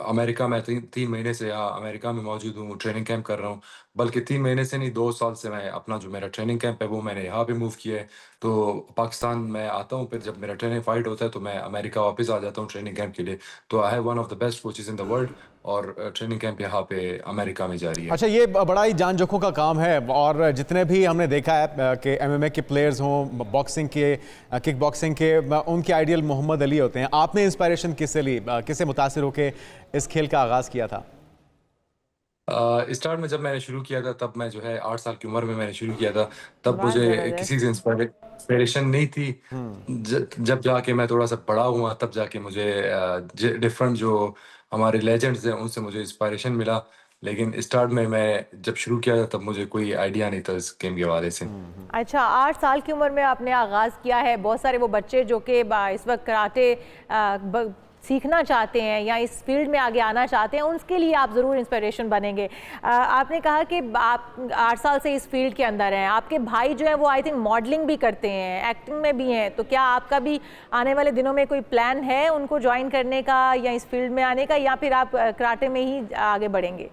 अमेरिका में 3 महीने से यहाँ अमेरिका में मौजूद हूँ, ट्रेनिंग कैंप कर रहा हूँ। बल्कि 3 महीने से नहीं, 2 साल से मैं अपना जो मेरा ट्रेनिंग कैंप है वो मैंने यहाँ पे मूव किया है। तो पाकिस्तान में आता हूँ, फिर जब मेरा ट्रेनिंग फाइट होता है तो मैं अमेरिका वापस आ जाता हूँ ट्रेनिंग कैंप के लिए। तो I have one of the best coaches in the world और ट्रेनिंग कैंप यहाँ पे अमेरिका में जारी है। अच्छा, ये बड़ा ही जान जोखों का काम है और जितने भी हमने देखा है कि एमएमए के प्लेयर्स हों, बॉक्सिंग के, किक बॉक्सिंग के, उनके आइडियल मोहम्मद अली होते हैं। आपने इंस्पायरेशन किससे ली, किससे मुतासिर होकर इस खेल का आगाज़ किया था? स्टार्ट में जब मैंने शुरू किया था तब मैं जो है 8 साल की उम्र में मैंने शुरू किया था। तब मुझे किसी से इंस्पायरेशन नहीं थी। जब जाके मैं थोड़ा सा बड़ा हुआ तब जाके मुझे डिफरेंट जो हमारे लेजेंड्स हैं उनसे मुझे इंस्पायरेशन मिला। लेकिन स्टार्ट में मैं जब शुरू किया था तब मुझे कोई आइडिया नहीं था इस गेम के हवाले से। अच्छा, 8 साल की उम्र में आपने आगाज़ किया है। बहुत सारे वो बच्चे जो कि इस वक्त कराटे सीखना चाहते हैं या इस फील्ड में आगे आना चाहते हैं, उनके लिए आप ज़रूर इंस्पिरेशन बनेंगे। आपने कहा कि आप 8 साल से इस फील्ड के अंदर हैं। आपके भाई जो है वो आई थिंक मॉडलिंग भी करते हैं, एक्टिंग में भी हैं, तो क्या आपका भी आने वाले दिनों में कोई प्लान है उनको ज्वाइन करने का या इस फील्ड में आने का, या फिर आप कराटे में ही आगे बढ़ेंगे?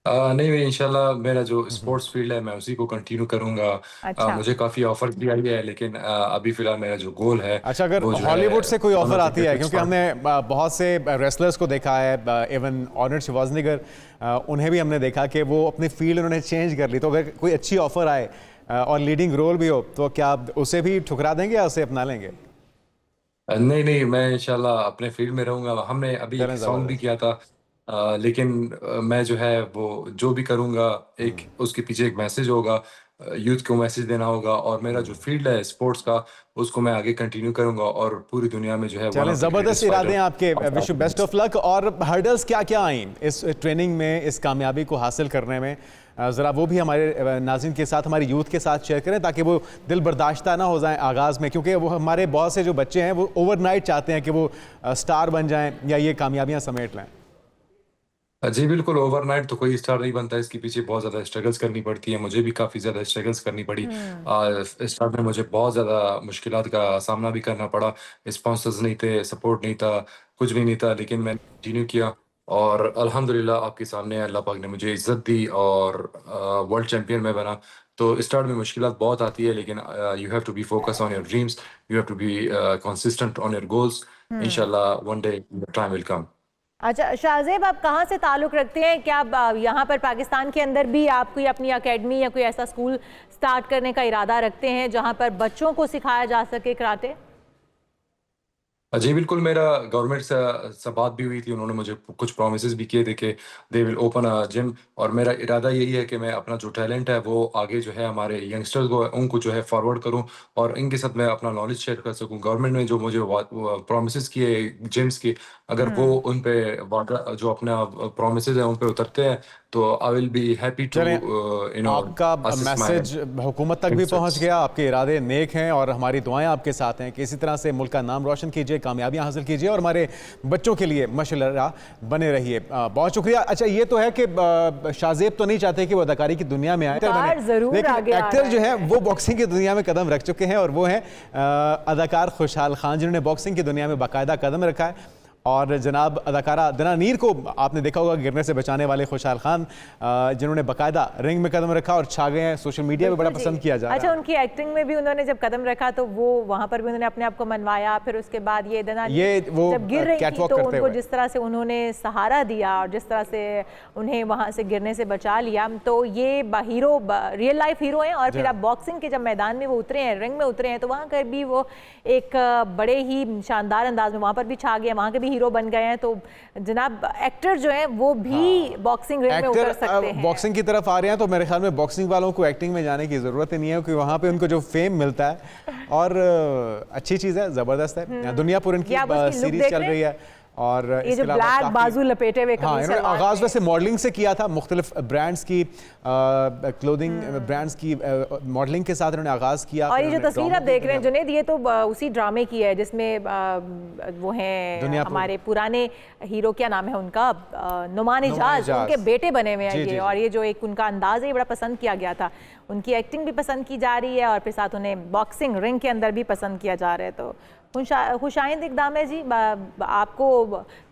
नहीं, इंशाल्लाह मेरा जो स्पोर्ट्स फील्ड है मैं उसी को कंटिन्यू करूंगा। अच्छा। मुझे काफ़ी ऑफर भी आई है, लेकिन अभी फिलहाल मेरा जो गोल है। अच्छा, अगर हॉलीवुड से कोई ऑफर आती है, क्योंकि हमने बहुत से रेसलर्स को देखा है, इवन आर्नल्ड श्वार्ज़नेगर, उन्हें भी हमने देखा कि वो अपनी फील्ड उन्होंने चेंज कर ली। तो अगर कोई अच्छी ऑफर आए और लीडिंग रोल भी हो तो क्या आप उसे भी ठुकरा देंगे या उसे अपना लेंगे? नहीं, मैं इंशाल्लाह अपने फील्ड में रहूंगा। हमने अभी एक सॉन्ग भी किया था, लेकिन मैं जो है वो जो भी करूंगा एक उसके पीछे एक मैसेज होगा, यूथ को मैसेज देना होगा। और मेरा जो फील्ड है स्पोर्ट्स का उसको मैं आगे कंटिन्यू करूंगा और पूरी दुनिया में जो है चलें, ज़बरदस्त इरादे हैं आपके। Wish you best of luck. और हर्डल्स क्या क्या आई इस ट्रेनिंग में, इस कामयाबी को हासिल करने में? ज़रा वो भी हमारे नाज़रीन के साथ, हमारे यूथ के साथ शेयर करें ताकि वो दिल बर्दाश्ता ना हो जाएं आगाज़ में, क्योंकि वो हमारे बहुत से जो बच्चे हैं वो ओवरनाइट चाहते हैं कि वो स्टार बन जाएं या ये कामयाबियाँ समेट लें। जी बिल्कुल, ओवरनाइट तो कोई स्टार नहीं बनता, इसके पीछे बहुत ज़्यादा स्ट्रगल्स करनी पड़ती है। मुझे भी काफ़ी ज़्यादा स्ट्रगल्स करनी पड़ी। स्टार्ट में मुझे बहुत ज़्यादा मुश्किलात का सामना भी करना पड़ा। स्पॉन्सर्स नहीं थे, सपोर्ट नहीं था, कुछ भी नहीं था, लेकिन मैंने कंटिन्यू किया और अल्हम्दुलिल्लाह आपके सामने अल्लाह पाक ने मुझे इज़्ज़त दी और वर्ल्ड चैम्पियन में बना। तो स्टार्ट में मुश्किलात बहुत आती है, लेकिन you have to be focus on your dreams, you have to be consistent on your goals. इंशाल्लाह one day the time will come. अच्छा शाहज़ेब, आप कहाँ से ताल्लुक़ रखते हैं? क्या आप यहाँ पर पाकिस्तान के अंदर भी आप कोई अपनी एकेडमी या कोई ऐसा स्कूल स्टार्ट करने का इरादा रखते हैं जहाँ पर बच्चों को सिखाया जा सके कराटे? जी बिल्कुल, मेरा गवर्नमेंट से बात भी हुई थी। उन्होंने मुझे कुछ प्रोमिसेस भी किए थे कि they will open a gym. और मेरा इरादा यही है कि मैं अपना जो टैलेंट है वो आगे जो है हमारे यंगस्टर्स को उनको जो है फॉरवर्ड करूं और इनके साथ मैं अपना नॉलेज शेयर कर सकूं। गवर्नमेंट ने जो मुझे प्रोमिसेस किए जिम्स की, अगर वो उन पे जो अपना प्रोमिसेस है उन पे उतरते हैं तो I will be happy to आपका मैसेज हुकूमत तक भी पहुंच गया। आपके इरादे नेक हैं और हमारी दुआएं आपके साथ हैं कि इसी तरह से मुल्क का नाम रोशन कीजिए, कामयाबियां हासिल कीजिए और हमारे बच्चों के लिए मशाल्लाह बने रहिए। बहुत शुक्रिया। अच्छा, ये तो है कि शाहज़ेब तो नहीं चाहते कि वो अदाकारी की दुनिया में आए, लेकिन एक्टर जो है वो बॉक्सिंग की दुनिया में कदम रख चुके हैं और वो हैं अदाकार खुशहाल खान, जिन्होंने बॉक्सिंग की दुनिया में बाकायदा कदम रखा है। और जनाब अदाकारा दना नीर को आपने देखा होगा गिरने से बचाने वाले खुशहाल खान, जिन्होंने बाकायदा रिंग में कदम रखा और छा गए हैं। सोशल मीडिया में बड़ा पसंद किया जा रहा है। अच्छा, उनकी एक्टिंग में भी उन्होंने जब कदम रखा तो वो वहाँ पर भी उन्होंने अपने आप को मनवाया। फिर उसके बाद ये दना वो जब गिर रही थी तो उनको जिस तरह से उन्होंने सहारा दिया और जिस तरह से उन्हें वहाँ से गिरने से बचा लिया, तो ये हीरो, रियल लाइफ हीरो हैं। और फिर अब बॉक्सिंग के जब मैदान में वो उतरे हैं, रिंग में उतरे हैं, तो वहाँ पर भी वो एक बड़े ही शानदार अंदाज में वहाँ पर भी छा गए, वहाँ के भी हीरो बन गए हैं। तो जनाब एक्टर जो है वो भी बॉक्सिंग रिंग में उतर सकते हैं। बॉक्सिंग की तरफ आ रहे हैं तो मेरे ख्याल में बॉक्सिंग वालों को एक्टिंग में जाने की ज़रूरत ही नहीं है, क्योंकि वहाँ पे उनको जो फेम मिलता है और अच्छी चीज़ है, ज़बरदस्त है। दुनिया पूरी की सीरीज चल रही है और ये जो ब्लैक बाजू लपेटे हुए हाँ, इन्होंने आगाज़ वैसे मॉडलिंग से किया था, मुख्तलिफ ब्रांड्स की क्लोथिंग ब्रांड्स की मॉडलिंग के साथ इन्होंने आगाज़ किया। और ये जो तस्वीर आप देख रहे हैं जुनेद, ये तो उसी ड्रामे की है जिसमें वो हैं हमारे पुराने हीरो, क्या नाम है उनका, नुमान इजाज, उनके बेटे बने हुए हैं ये। और ये जो एक उनका अंदाज है, बड़ा पसंद किया गया था। उनकी एक्टिंग भी पसंद की जा रही है और फिर साथ उन्हें बॉक्सिंग रिंग के अंदर भी पसंद किया जा रहा है। तो खुशाइंद इक़दाम है जी। आपको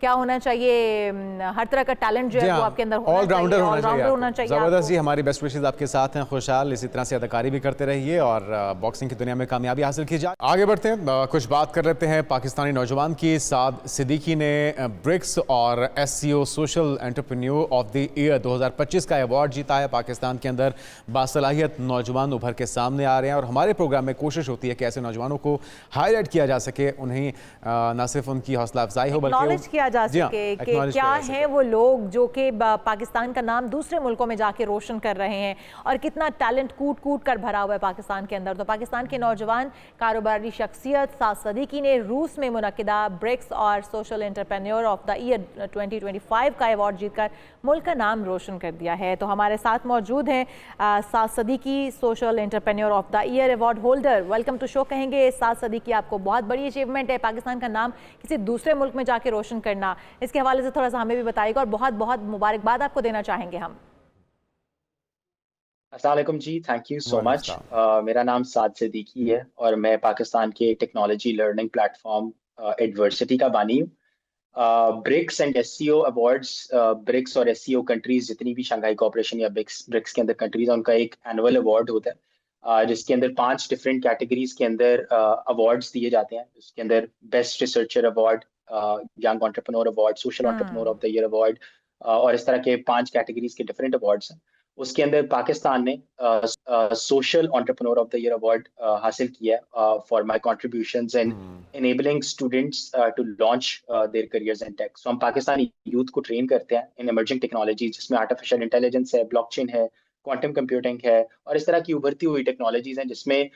क्या होना चाहिए, हर तरह का टैलेंट जो है वो आपके अंदर ऑलराउंडर होना चाहिए। ज़बरदस्त जी, हमारी बेस्ट विशेस आपके साथ हैं खुशहाल, इसी तरह से अदाकारी भी करते रहिए और बॉक्सिंग की दुनिया में कामयाबी हासिल की जाए। आगे बढ़ते हैं, कुछ बात कर लेते हैं पाकिस्तानी नौजवान की। साद सिद्दीकी ने ब्रिक्स और SCO social entrepreneur of the year 2025 का अवार्ड जीता है। पाकिस्तान के अंदर बासलाहियत नौजवान उभर के सामने आ रहे हैं और हमारे प्रोग्राम में कोशिश होती है कि ऐसे नौजवानों को हाईलाइट किया जा सके, उन्हें न सिर्फ उनकी हौसला अफजाई हो बल्कि एक्नॉलेज किया जा सके कि क्या हैं वो लोग जो कि पाकिस्तान का नाम दूसरे मुल्कों में जाके रोशन कर रहे हैं और कितना टैलेंट कूट कूट कर भरा हुआ है पाकिस्तान के अंदर। तो पाकिस्तान के नौजवान कारोबारी शख्सियत साद सिद्दीकी ने रूस में मुनक्किदा ब्रिक्स और social entrepreneur of the year 2025 का अवार्ड जीतकर मुल्क का नाम रोशन कर दिया है। तो हमारे साथ मौजूद हैं Saad Siddiqui, social entrepreneur of the year award holder. Welcome to show कहेंगे साद सिद्दीकी, आपको बहुत बड़ी अचीवमेंट है पाकिस्तान का नाम किसी दूसरे मुल्क में जाके रोशन करना। इसके हवाले से थोड़ा सा हमें भी बताइएगा और बहुत बहुत मुबारकबाद आपको देना चाहेंगे हम। अस्सलाम वालेकुम जी, थैंक यू सो मच। मेरा नाम साद सिद्दीकी है और मैं पाकिस्तान के टेक्नोलॉजी लर्निंग प्लेटफॉर्म एडवर्सिटी का बानी हूँ। BRICS and SCO awards, BRICS और SCO कंट्रीज जितनी भी शंघाई कोऑपरेशन या ब्रिक्स के अंदर कंट्रीज है, उनका एक एनुअल अवार्ड होता है जिसके अंदर 5 डिफरेंट कैटेगरीज के अंदर अवार्ड्स दिए जाते हैं। इसके अंदर best researcher award, young entrepreneur award, social entrepreneur of the year award और इस तरह के 5 कैटेगरीज के डिफरेंट अवार्ड्स हैं। उसके अंदर पाकिस्तान ने social entrepreneur of the year award हासिल किया for my contributions in enabling students to launch their careers in tech. So हम पाकिस्तानी यूथ को ट्रेन करते हैं इन इमर्जिंग टेक्नोलॉजी, जिसमें आर्टिफिशियल इंटेलिजेंस है, ब्लॉकचेन है, क्वांटम कंप्यूटिंग है और इस तरह की उभरती हुई टेक्नोलॉजीज हैं जिसमें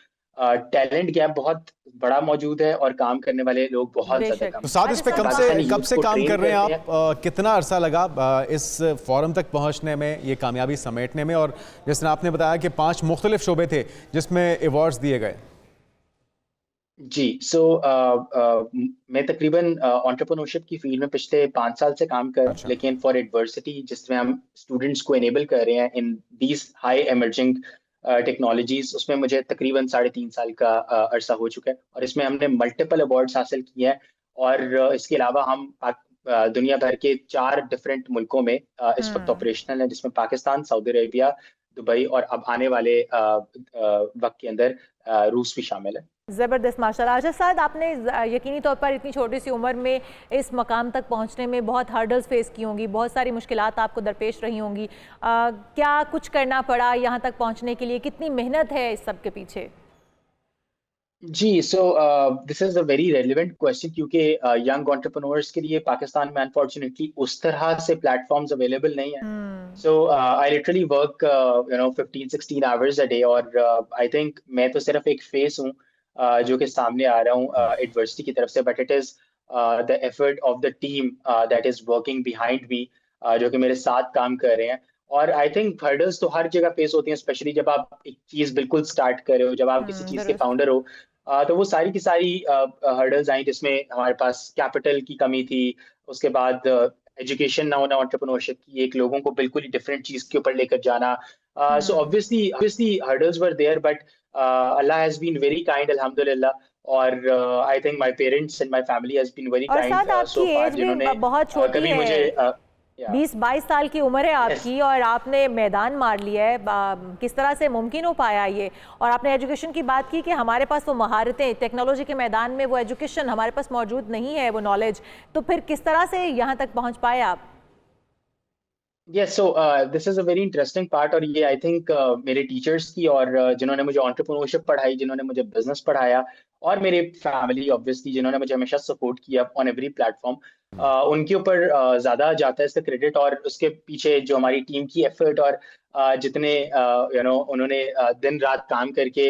टैलेंट गैप बहुत बड़ा मौजूद है और काम करने वाले लोग बहुत ज्यादा कम। तो साथ इस पे कब से काम कर रहे हैं आप? कितना अरसा लगा इस फोरम तक पहुंचने में, ये कामयाबी समेटने में? और जिस तरह आपने बताया कि 5 मुख्तलिफ शोबे थे जिसमें अवार्ड्स दिए गए। जी, मैं तकरीबन एंटरप्रेन्योरशिप की फील्ड में पिछले 5 साल से काम कर लेकिन फॉर एडवर्सिटी जिसमें हम स्टूडेंट्स को इनेबल कर रहे हैं in these high emerging technologies, उसमें मुझे तकरीबन 3.5 साल का अरसा हो चुका है और इसमें हमने मल्टीपल अवार्ड्स हासिल किए हैं। और इसके अलावा हम दुनिया भर के 4 डिफरेंट मुल्कों में इस वक्त ऑपरेशनल है, जिसमें पाकिस्तान, सऊदी अरेबिया, दुबई और अब आने वाले वक्त के अंदर रूस भी शामिल है। ज़बरदस्त, माशाल्लाह। अच्छा साद, आपने यकीनी तौर पर इतनी छोटी सी उम्र में इस मकाम तक पहुंचने में बहुत हर्डल्स फेस की होंगी, बहुत सारी मुश्किलात आपको दरपेश रही होंगी। क्या कुछ करना पड़ा यहाँ तक पहुंचने के लिए? कितनी मेहनत है इस सब के पीछे? जी, this is a very relevant question क्योंकि यंग एंटरप्रेन्योर्स के लिए पाकिस्तान में अनफॉर्चुनेटली उस तरह से प्लेटफॉर्म्स अवेलेबल नहीं है। So I literally work 15-16 hours a day और आई थिंक मैं तो सिर्फ एक फेस हूँ जो कि सामने आ रहा हूँ एडवर्सिटी की तरफ से, but it is the effort of the team that is working behind me, जो कि मेरे साथ काम कर रहे हैं। और आई थिंक हर्डल्स तो हर जगह फेस होती हैं, स्पेशली जब आप एक चीज़ बिल्कुल स्टार्ट कर रहे हो, जब आप किसी चीज़ के फाउंडर हो, तो वो सारी की सारी हर्डल्स आई जिसमें हमारे पास कैपिटल की कमी थी, उसके बाद एजुकेशन ना होना एंटरप्रेन्योरशिप की, एक लोगों को बिल्कुल ही डिफरेंट चीज़ के ऊपर लेकर जाना। So obviously hurdles were there, but Allah has been very kind, अल्हम्दुलिल्लाह। और I think my parents and my family has been very kind so far, जिन्होंने बहुत छोटी कभी है, मुझे 20-22 साल की उम्र है आपकी और आपने मैदान मार लिया है। किस तरह से मुमकिन हो पाया ये? और आपने एजुकेशन की बात की कि हमारे पास वो महारतें, टेक्नोलॉजी के मैदान में वो एजुकेशन हमारे पास मौजूद नहीं है, वो नॉलेज, तो फिर किस तरह से यहाँ तक पहुँच पाए आप? Yes, so this is a very interesting part और ये आई थिंक मेरे टीचर्स की और जिन्होंने मुझे एंटरप्रेन्योरशिप पढ़ाई, जिन्होंने मुझे बिजनेस पढ़ाया और मेरे फैमिली ऑब्वियसली जिन्होंने मुझे हमेशा सपोर्ट किया ऑन एवरी प्लेटफॉर्म, उनके ऊपर ज़्यादा जाता है इसका क्रेडिट। और उसके पीछे जो हमारी टीम की एफर्ट और जितने उन्होंने दिन रात काम करके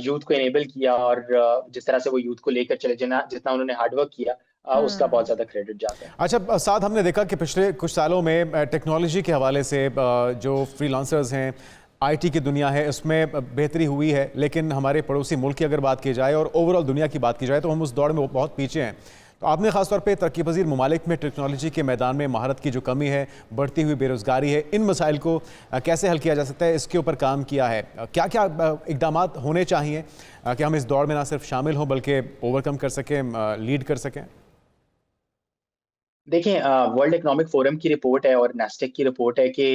यूथ को इनेबल किया और जिस तरह से वो यूथ को लेकर चले, जितना उन्होंने हार्डवर्क किया, उसका बहुत ज़्यादा क्रेडिट जाता है। अच्छा, साथ हमने देखा कि पिछले कुछ सालों में टेक्नोलॉजी के हवाले से जो फ्रीलांसर्स हैं, आईटी की दुनिया है, इसमें बेहतरी हुई है, लेकिन हमारे पड़ोसी मुल्क की अगर बात की जाए और ओवरऑल दुनिया की बात की जाए तो हम उस दौड़ में बहुत पीछे हैं। तो आपने खासतौर पे तरक्की पजीर ममालिक में टेक्नोलॉजी के मैदान में महारत की जो कमी है, बढ़ती हुई बेरोज़गारी है, इन मसाइल को कैसे हल किया जा सकता है, इसके ऊपर काम किया है। क्या क्या इकदाम होने चाहिए कि हम इस दौड़ में ना सिर्फ शामिल हों बल्कि ओवरकम कर सकें, लीड कर सकें? देखें, वर्ल्ड इकोनॉमिक फोरम की रिपोर्ट है और नेस्टेक की रिपोर्ट है कि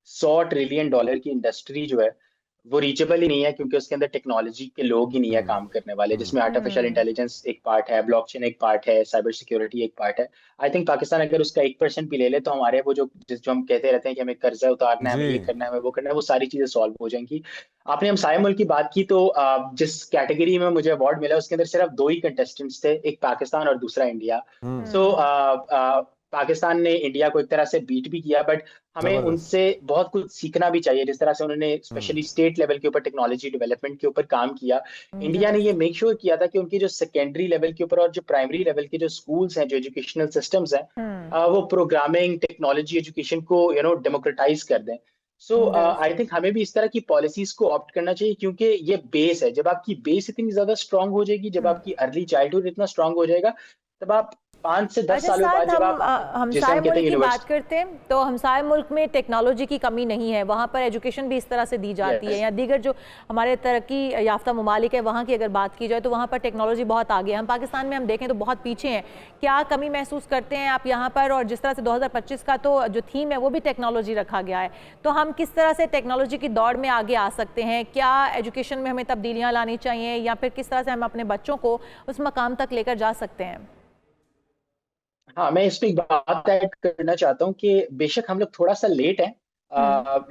$100 ट्रिलियन की इंडस्ट्री जो है वो रीचेबल ही नहीं है, क्योंकि उसके अंदर टेक्नोलॉजी के लोग ही नहीं है काम करने वाले, जिसमें आर्टिफिशियल इंटेलिजेंस एक पार्ट है, ब्लॉकचेन एक पार्ट है, साइबर सिक्योरिटी एक पार्ट है। आई थिंक पाकिस्तान अगर उसका 1% भी ले ले तो हमारे वो जो हम कहते रहते हैं कि हमें कर्जा उतारना है, हमें ये करना है, हमें वो करना है, वो सारी चीजें सॉल्व हो जाएंगी। आपने हमसाये मुल्क की बात की तो जिस कैटेगरी में मुझे अवार्ड मिला उसके अंदर सिर्फ 2 ही कंटेस्टेंट्स थे, एक पाकिस्तान और दूसरा इंडिया। सो पाकिस्तान ने इंडिया को एक तरह से बीट भी किया, बट हमें उनसे बहुत कुछ सीखना भी चाहिए। जिस तरह से उन्होंने स्पेशली स्टेट लेवल के ऊपर टेक्नोलॉजी डेवलपमेंट के ऊपर काम किया, इंडिया ने ये मेक श्योर किया था कि उनकी जो सेकेंडरी लेवल के ऊपर और जो प्राइमरी लेवल के जो स्कूल्स हैं, जो एजुकेशनल सिस्टम्स हैं, वो प्रोग्रामिंग टेक्नोलॉजी एजुकेशन को डेमोक्रेटाइज कर दें। सो आई थिंक हमें भी इस तरह की पॉलिसीज को ऑप्ट करना चाहिए, क्योंकि ये बेस है। जब आपकी बेस इतनी ज्यादा स्ट्रांग हो जाएगी, जब आपकी अर्ली चाइल्डहुड इतना स्ट्रांग हो जाएगा, तब आप 5 से 10 सालों बाद जब आप हमसाये मुल्क की बात करते हैं तो हमसाये मुल्क में टेक्नोलॉजी की कमी नहीं है, वहाँ पर एजुकेशन भी इस तरह से दी जाती है। या दीगर जो हमारे तरक्की याफ्ता ममालिक है वहाँ की अगर बात की जाए तो वहाँ पर टेक्नोलॉजी बहुत आगे है। हम पाकिस्तान में हम देखें तो बहुत पीछे हैं। क्या कमी महसूस करते हैं आप यहाँ पर? और जिस तरह से 2025 का तो जो थीम है वो भी टेक्नोलॉजी रखा गया है, तो हम किस तरह से टेक्नोलॉजी की दौड़ में आगे आ सकते हैं? क्या एजुकेशन में हमें तब्दीलियाँ लानी चाहिए, या फिर किस तरह से हम अपने बच्चों को उस मकाम तक लेकर जा सकते हैं? हाँ, मैं इस पे एक बात ऐड करना चाहता हूँ कि बेशक हम लोग थोड़ा सा लेट हैं,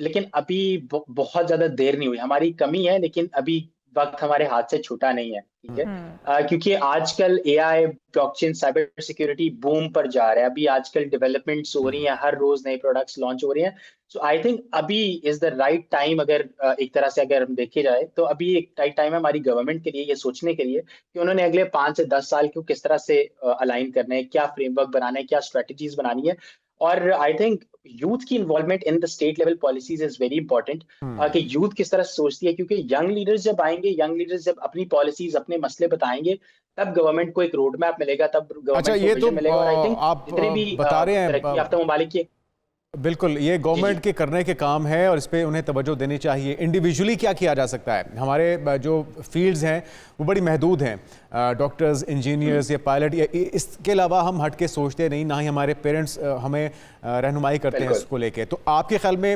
लेकिन अभी बहुत ज्यादा देर नहीं हुई। हमारी कमी है, लेकिन अभी वक्त हमारे हाथ से छूटा नहीं है, ठीक है? क्योंकि आजकल AI, blockchain, cyber security boom पर जा रहा है। अभी आजकल डेवलपमेंट्स हो रही हैं, हर रोज नए प्रोडक्ट्स लॉन्च हो रही हैं। सो आई थिंक अभी इज द राइट टाइम, अगर एक तरह से अगर हम देखे जाए तो अभी एक राइट टाइम है हमारी गवर्नमेंट के लिए ये सोचने के लिए कि उन्होंने अगले 5 से 10 साल को किस तरह से अलाइन करना है, क्या फ्रेमवर्क बनाना है, क्या स्ट्रेटजीज बनानी है। और आई थिंक यूथ की involvement in the state level policies is very important, कि यूथ किस तरह से सोचती है, क्योंकि यंग लीडर्स जब आएंगे, यंग लीडर्स जब अपनी पॉलिसीज, अपने मसले बताएंगे, तब गवर्नमेंट को एक रोड मैप मिलेगा, तब गवर्नमेंट को विजन मिलेगा। और आई थिंक जितने भी बता रहे हैं तरक्की याफ्ता ममालिक के, बिल्कुल ये गवर्नमेंट के करने के काम है और इस पे उन्हें तवज्जो देनी चाहिए। इंडिविजुअली क्या किया जा सकता है? हमारे जो फील्ड्स हैं वो बड़ी महदूद हैं, डॉक्टर्स, इंजीनियर्स या पायलट, या इसके अलावा हम हट के सोचते नहीं, ना ही हमारे पेरेंट्स हमें रहनुमाई करते हैं इसको लेके। तो आपके ख्याल में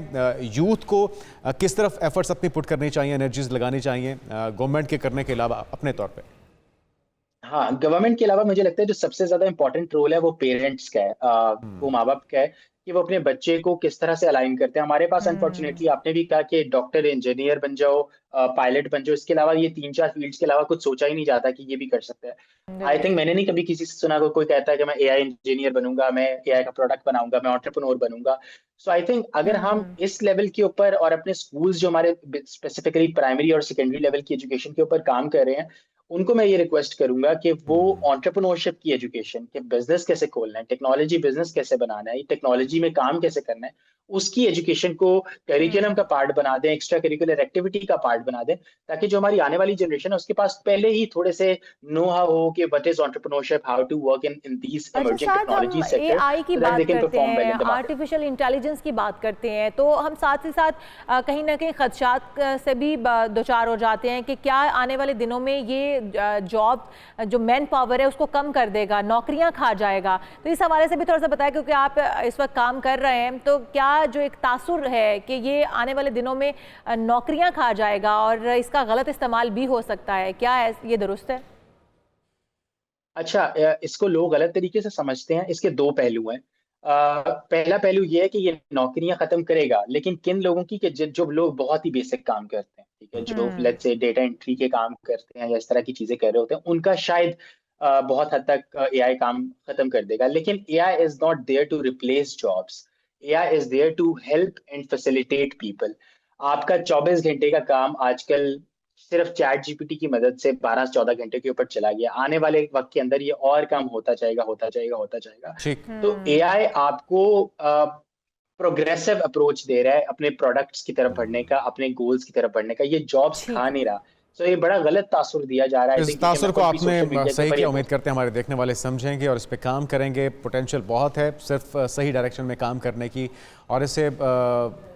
यूथ को किस तरफ एफर्ट्स अपनी पुट करनी चाहिए, एनर्जीज लगानी चाहिए गवर्नमेंट के करने के अलावा अपने तौर पर? हाँ, गवर्नमेंट के अलावा मुझे लगता है जो सबसे ज्यादा इंपॉर्टेंट रोल है वो पेरेंट्स का है, वो माँ बाप का है, कि वो अपने बच्चे को किस तरह से अलाइन करते हैं। हमारे पास अनफॉर्चुनेटली आपने भी कहा कि डॉक्टर, इंजीनियर बन जाओ, पायलट बन जाओ, इसके अलावा ये 3-4 फील्ड्स के अलावा कुछ सोचा ही नहीं जाता कि ये भी कर सकता है। आई थिंक मैंने नहीं कभी किसी से सुना कोई कहता है कि मैं एआई इंजीनियर बनूंगा, मैं एआई का प्रोडक्ट बनाऊंगा, मैं एंटरप्रेन्योर बनूंगा। सो आई थिंक अगर हम इस लेवल के ऊपर और अपने स्कूल्स जो हमारे स्पेसिफिकली प्राइमरी और सेकेंडरी लेवल की एजुकेशन के ऊपर काम कर रहे हैं, उनको मैं ये रिक्वेस्ट करूंगा कि वो एंटरप्रेन्योरशिप की एजुकेशन, कि बिजनेस कैसे खोलना है, टेक्नोलॉजी बिजनेस कैसे बनाना है, टेक्नोलॉजी में काम कैसे करना है, उसकी एजुकेशन को करिकुलम का पार्ट बना दें, एक्स्ट्रा करिकुलर एक्टिविटी का पार्ट बना दें, ताकि जो हमारी आने वाली जनरेशन है उसके पास पहले ही थोड़े से नो हाउ हो कि what is entrepreneurship, how to work in these emerging technology sector. AI की बात करते हैं, आर्टिफिशियल इंटेलिजेंस की बात करते हैं, तो हम साथ ही साथ कहीं ना कहीं खदशात से भी दो चार हो जाते हैं कि क्या आने वाले दिनों में ये जॉब, जो मैन पावर है उसको कम कर देगा, नौकरियां खा जाएगा। तो इस हवाले से भी थोड़ा सा बताएं, क्योंकि आप इस वक्त काम कर रहे हैं, तो क्या जो एक तासुर है कि ये आने वाले दिनों में नौकरियां खा जाएगा और इसका गलत इस्तेमाल भी हो सकता है, क्या ये दुरुस्त है? अच्छा, इसको लोग गलत तरीके से समझते हैं। इसके 2 पहलू हैं। पहला पहलू ये है कि ये नौकरियां खत्म करेगा, लेकिन किन लोगों की, कि जो लोग बहुत ही बेसिक काम करते हैं, ठीक है, जो लेट्स से डेटा एंट्री के काम करते हैं या इस तरह की चीजें कर रहे होते हैं, उनका शायद बहुत हद तक एआई काम खत्म कर देगा। लेकिन AI is not there to replace jobs, AI is there to help and facilitate people. आपका 24 घंटे का काम आजकल सिर्फ चैट जीपीटी की मदद से 12 से 14 घंटे के ऊपर चला गया। आने वाले वक्त के अंदर ये और कम होता जाएगा। तो एआई आपको प्रोग्रेसिव अप्रोच दे रहा है अपने प्रोडक्ट्स की तरफ बढ़ने का, अपने गोल्स की तरफ बढ़ने का। ये जॉब्स खा नहीं रहा। तो ये बड़ा गलत तासुर दिया जा रहा है। इस तासुर को आपने सही किया, उम्मीद करते हैं हमारे देखने वाले समझेंगे और इस पे काम करेंगे। पोटेंशियल बहुत है, सिर्फ सही डायरेक्शन में काम करने की और इसे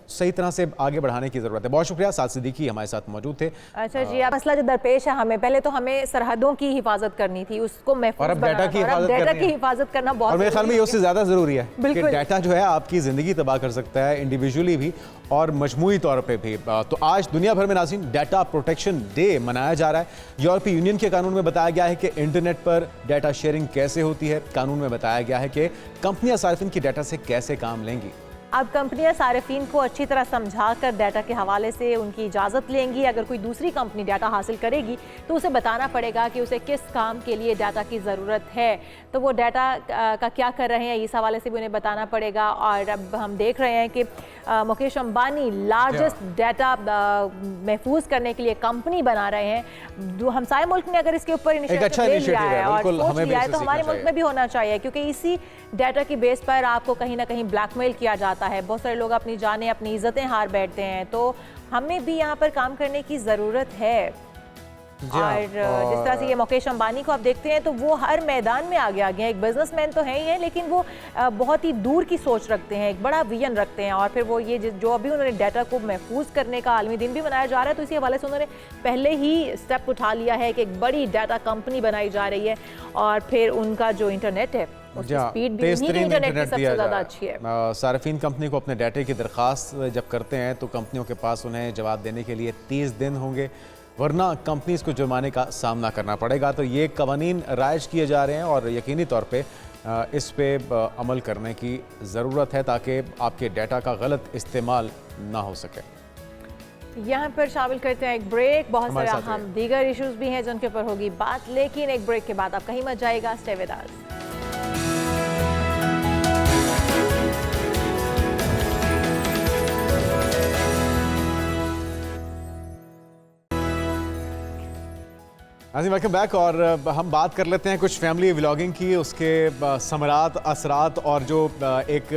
सही तरह से आगे बढ़ाने की जरूरत है। बहुत शुक्रिया, साद सिद्दीकी हमारे साथ मौजूद थे। अच्छा जी, अब मसला जो दरपेश है हमें, पहले तो हमें सरहदों की हिफाजत करनी थी, उसको महफूज और अब डाटा की हिफाजत करना बहुत, और मेरे ख्याल में ये उससे ज्यादा जरूरी है कि डाटा जो है आपकी जिंदगी तबाह कर सकता है, इंडिविजुअली भी और मजमूई तौर पे भी। तो आज दुनिया भर में नाज़रीन डाटा प्रोटेक्शन डे मनाया जा रहा है। यूरोपीय यूनियन के कानून में बताया गया है कि इंटरनेट पर डाटा शेयरिंग कैसे होती है। कानून में बताया गया है कि कंपनियां सार्फिन की डाटा से कैसे काम लेंगी। अब कंपनियां सार्फिन को अच्छी तरह समझाकर डाटा के हवाले से उनकी इजाज़त लेंगी। अगर कोई दूसरी कंपनी डाटा हासिल करेगी तो उसे बताना पड़ेगा कि उसे किस काम के लिए डाटा की ज़रूरत है, तो वो डाटा का क्या कर रहे हैं इस हवाले से भी उन्हें बताना पड़ेगा। और अब हम देख रहे हैं कि मुकेश अंबानी लार्जेस्ट डाटा महफूज करने के लिए कंपनी बना रहे हैं। हमसाय मुल्क ने अगर इसके ऊपर इनिशिएटिव ले लिया है और सोच लिया है तो हमारे मुल्क में भी होना चाहिए, क्योंकि इसी डाटा की बेस पर आपको कहीं ना कहीं ब्लैकमेल किया जाता है। बहुत सारे लोग अपनी जानें, अपनी इज्जतें हार बैठते हैं, तो हमें भी यहाँ पर काम करने की ज़रूरत है। और जिस तरह से ये मुकेश अंबानी को आप देखते हैं तो वो हर मैदान में आगे हैं। एक बिजनेसमैन तो है ही है, लेकिन वो बहुत ही दूर की सोच रखते हैं, एक बड़ा विजन रखते हैं। और फिर वो ये जो अभी उन्होंने डाटा को महफूज करने का आलमी दिन भी मनाया जा रहा है, तो इसी हवाले से उन्होंने पहले ही स्टेप उठा लिया है कि एक बड़ी डाटा कंपनी बनाई जा रही है। और फिर उनका जो इंटरनेट है उसकी स्पीड भी इंटरनेट की सबसे ज़्यादा अच्छी है। सार्फिन कंपनी को अपने डाटे की दरख्वास्त जब करते हैं तो कंपनियों के पास उन्हें जवाब देने के लिए 30 दिन होंगे, वरना कंपनीज को जुर्माने का सामना करना पड़ेगा। तो ये कवानीन राइज किए जा रहे हैं और यकीनी तौर पे इस पे अमल करने की ज़रूरत है ताकि आपके डाटा का गलत इस्तेमाल ना हो सके। यहाँ पर शामिल करते हैं एक ब्रेक। बहुत सारे अहम दीगर इश्यूज भी हैं जिनके ऊपर होगी बात, लेकिन एक ब्रेक के बाद आप कहीं मत जाएगा। Stay with us. Welcome back. और हम बात कर लेते हैं कुछ फैमिली व्लॉगिंग की, उसके समरात, असरात और जो एक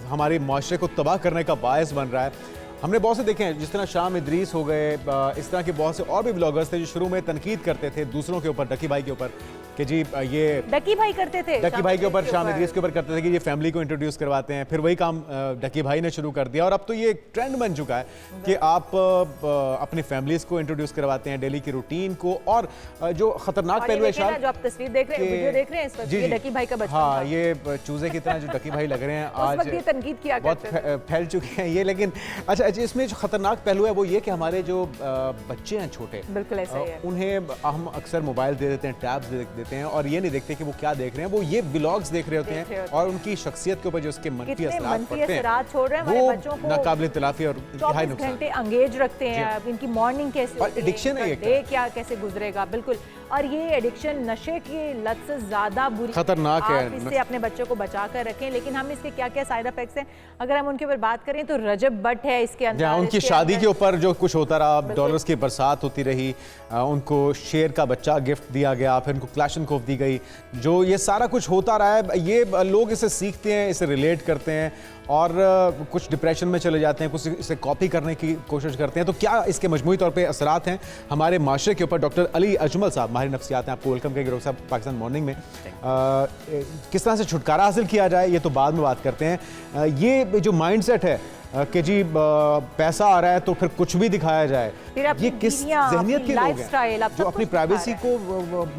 हमारे माशरे को तबाह करने का बायस बन रहा है। हमने बहुत से देखे हैं, जिस तरह शाम इदरीस हो गए, इस तरह के बहुत से और भी ब्लॉगर्स थे जो शुरू में तनकीद करते थे दूसरों के ऊपर, डकी भाई के ऊपर, कि जी ये डकी भाई करते थे, डकी भाई के ऊपर, शाम इदरीस के ऊपर करते थे कि ये फैमिली को इंट्रोड्यूस करवाते हैं। फिर वही काम डकी भाई ने शुरू कर दिया और अब तो ये एक ट्रेंड बन चुका है कि आप अपनी फैमिलीज को इंट्रोड्यूस करवाते हैं, डेली की रूटीन को। और जो खतरनाक पहलू है शायद, जो आप तस्वीर देख रहे हैं, वीडियो देख रहे हैं, इस वक्त ये डकी भाई का बच्चा, हाँ, ये चूजे की तरह जो डकी भाई लग रहे हैं आज तनकीद किया बहुत फैल चुके हैं ये। लेकिन अच्छा, इसमें जो खतरनाक पहलू है वो ये कि हमारे जो बच्चे हैं छोटे, बिल्कुल ऐसा ही है, उन्हें हम अक्सर मोबाइल दे देते हैं, टैब्स दे देते हैं और ये नहीं देखते कि वो क्या देख रहे हैं। वो ये व्लॉग्स देख रहे होते हैं और उनकी शख्सियत के ऊपर जो उसके मनफी असरात पड़ते हैं छोड़ रहे हैं, वो बच्चों को नाकाबिल तलाफी और इंतहाई नुकसान। घंटे एंगेज रखते हैं। इनकी मॉर्निंग कैसे और एडिक्शन है, ये क्या कैसे गुजरेगा। बिल्कुल, और ये एडिक्शन नशे की लत से ज्यादा बुरी, खतरनाक है। इससे अपने बच्चों को बचा कर रखें। लेकिन हम इसके क्या क्या साइड इफेक्ट्स हैं अगर हम उनके ऊपर बात करें तो रजब भट्ट है इसके अंदर, उनकी शादी के ऊपर जो कुछ होता रहा, डॉलर्स की बरसात होती रही, उनको शेर का बच्चा गिफ्ट दिया गया, फिर उनको क्लैशनकोफ दी गई, जो ये सारा कुछ होता रहा है। ये लोग इसे सीखते हैं, इसे रिलेट करते हैं और कुछ डिप्रेशन में चले जाते हैं, कुछ इसे कॉपी करने की कोशिश करते हैं। तो क्या इसके मजमूई तौर पे असरात हैं हमारे माशरे के ऊपर? डॉक्टर अली अजमल साहब, माहिर नफ्सियात हैं, आपको वेलकम कहेंगे डॉक्टर साहब पाकिस्तान मॉर्निंग में। किस तरह से छुटकारा हासिल किया जाए ये तो बाद में बात करते हैं। ये जो माइंडसेट है कि जी पैसा आ रहा है तो फिर कुछ भी दिखाया जाए, ये किस जहनियत के लोग हैं जो अपनी प्राइवेसी को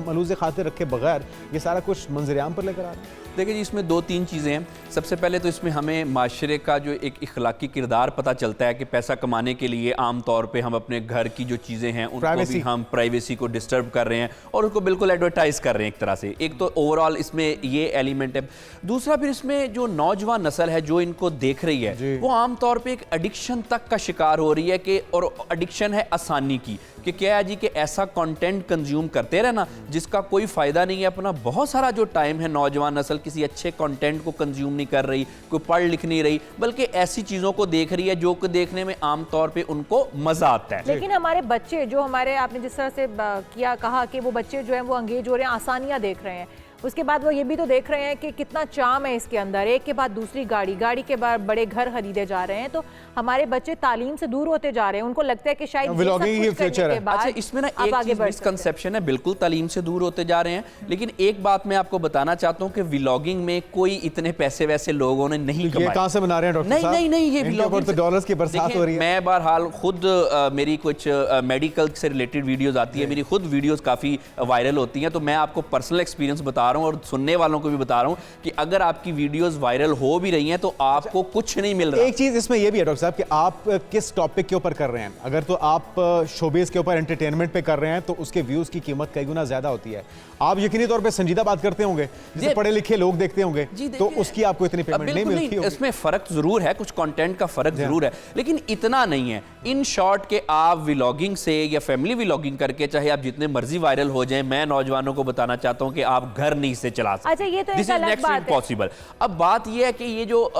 मलूज़े खातिर रखे बगैर ये सारा कुछ मंजर-ए-आम पर लेकर आ रहे हैं? देखिए जी, इसमें दो तीन चीज़ें हैं। सबसे पहले तो इसमें हमें माशरे का जो एक इखलाकी किरदार पता चलता है कि पैसा कमाने के लिए आम तौर पे हम अपने घर की जो चीज़ें हैं उनको भी हम प्राइवेसी को डिस्टर्ब कर रहे हैं और उनको बिल्कुल एडवर्टाइज़ कर रहे हैं एक तरह से। एक तो ओवरऑल इसमें ये एलिमेंट है। दूसरा फिर इसमें जो नौजवान नस्ल है जो इनको देख रही है वो आम आमतौर पे एक एडिक्शन तक का शिकार हो रही है कि, और एडिक्शन है आसानी की, कि क्या है जी कि ऐसा कंटेंट कंज्यूम करते रहना जिसका कोई फ़ायदा नहीं है। अपना बहुत सारा जो टाइम है नौजवान नस्ल किसी अच्छे कंटेंट को कंज्यूम नहीं कर रही, कोई पढ़ लिख नहीं रही, बल्कि ऐसी चीज़ों को देख रही है जो कि देखने में आमतौर पे उनको मज़ा आता है। लेकिन हमारे बच्चे जो हमारे, आपने जिस तरह से कहा कि वो बच्चे जो हैं वो अंगेज हो रहे हैं, आसानियाँ देख रहे हैं, उसके बाद वो ये भी तो देख रहे हैं कि कितना चाम है इसके अंदर, एक के बाद दूसरी गाड़ी, गाड़ी के बाद बड़े घर खरीदे जा रहे हैं। तो हमारे बच्चे तालीम से दूर होते जा रहे हैं, उनको लगता है कि शायद व्लॉगिंग ही फ्यूचर है। अच्छा, इसमें ना एक चीज मिसकंसेप्शन है, बिल्कुल तालीम से दूर होते जा रहे हैं, लेकिन एक बात मैं आपको बताना चाहता हूँ कि व्लॉगिंग में कोई इतने पैसे वैसे लोगों ने नहीं कमाए। कहाँ से बना रहे हैं डॉक्टर साहब? नहीं, ये व्लॉगिंग तो डॉलर्स की बरसात हो रही है। मैं बहरहाल खुद मेरी कुछ मेडिकल से रिलेटेड वीडियोस आती है, मेरी खुद वीडियोस काफ़ी वायरल होती हैं, तो मैं आपको पर्सनल एक्सपीरियंस बता रहा हूँ और सुनने वालों को भी बता रहा हूं कि अगर आपकी वीडियोस वायरल हो भी रही हैं तो आपको कुछ नहीं मिल रहा। एक चीज इसमें यह भी है डॉक्टर साहब कि आप किस टॉपिक के ऊपर कर रहे हैं। अगर तो आप शोबिस के ऊपर एंटरटेनमेंट पे कर रहे हैं तो उसके व्यूज की कीमत कई गुना ज्यादा होती है। आप यकीनी तौर पे संजीदा बात करते होंगे, जिसे पढ़े लिखे लोग देखते होंगे, तो उसकी आपको इतनी पेमेंट नहीं मिलती होगी। इसमें फर्क जरूर है, कुछ कंटेंट का फर्क जरूर है, लेकिन इतना नहीं है। इन शॉर्ट के आप व्लॉगिंग से या फैमिली व्लॉगिंग करके चाहे आप जितने मर्जी वायरल हो जाएं, मैं नौजवानों को बताना चाहता हूं कि आप घर नहीं से चला सकते। अच्छा, ये तो एक अलग बात है। पॉसिबल। अब बात यह है कि ये जो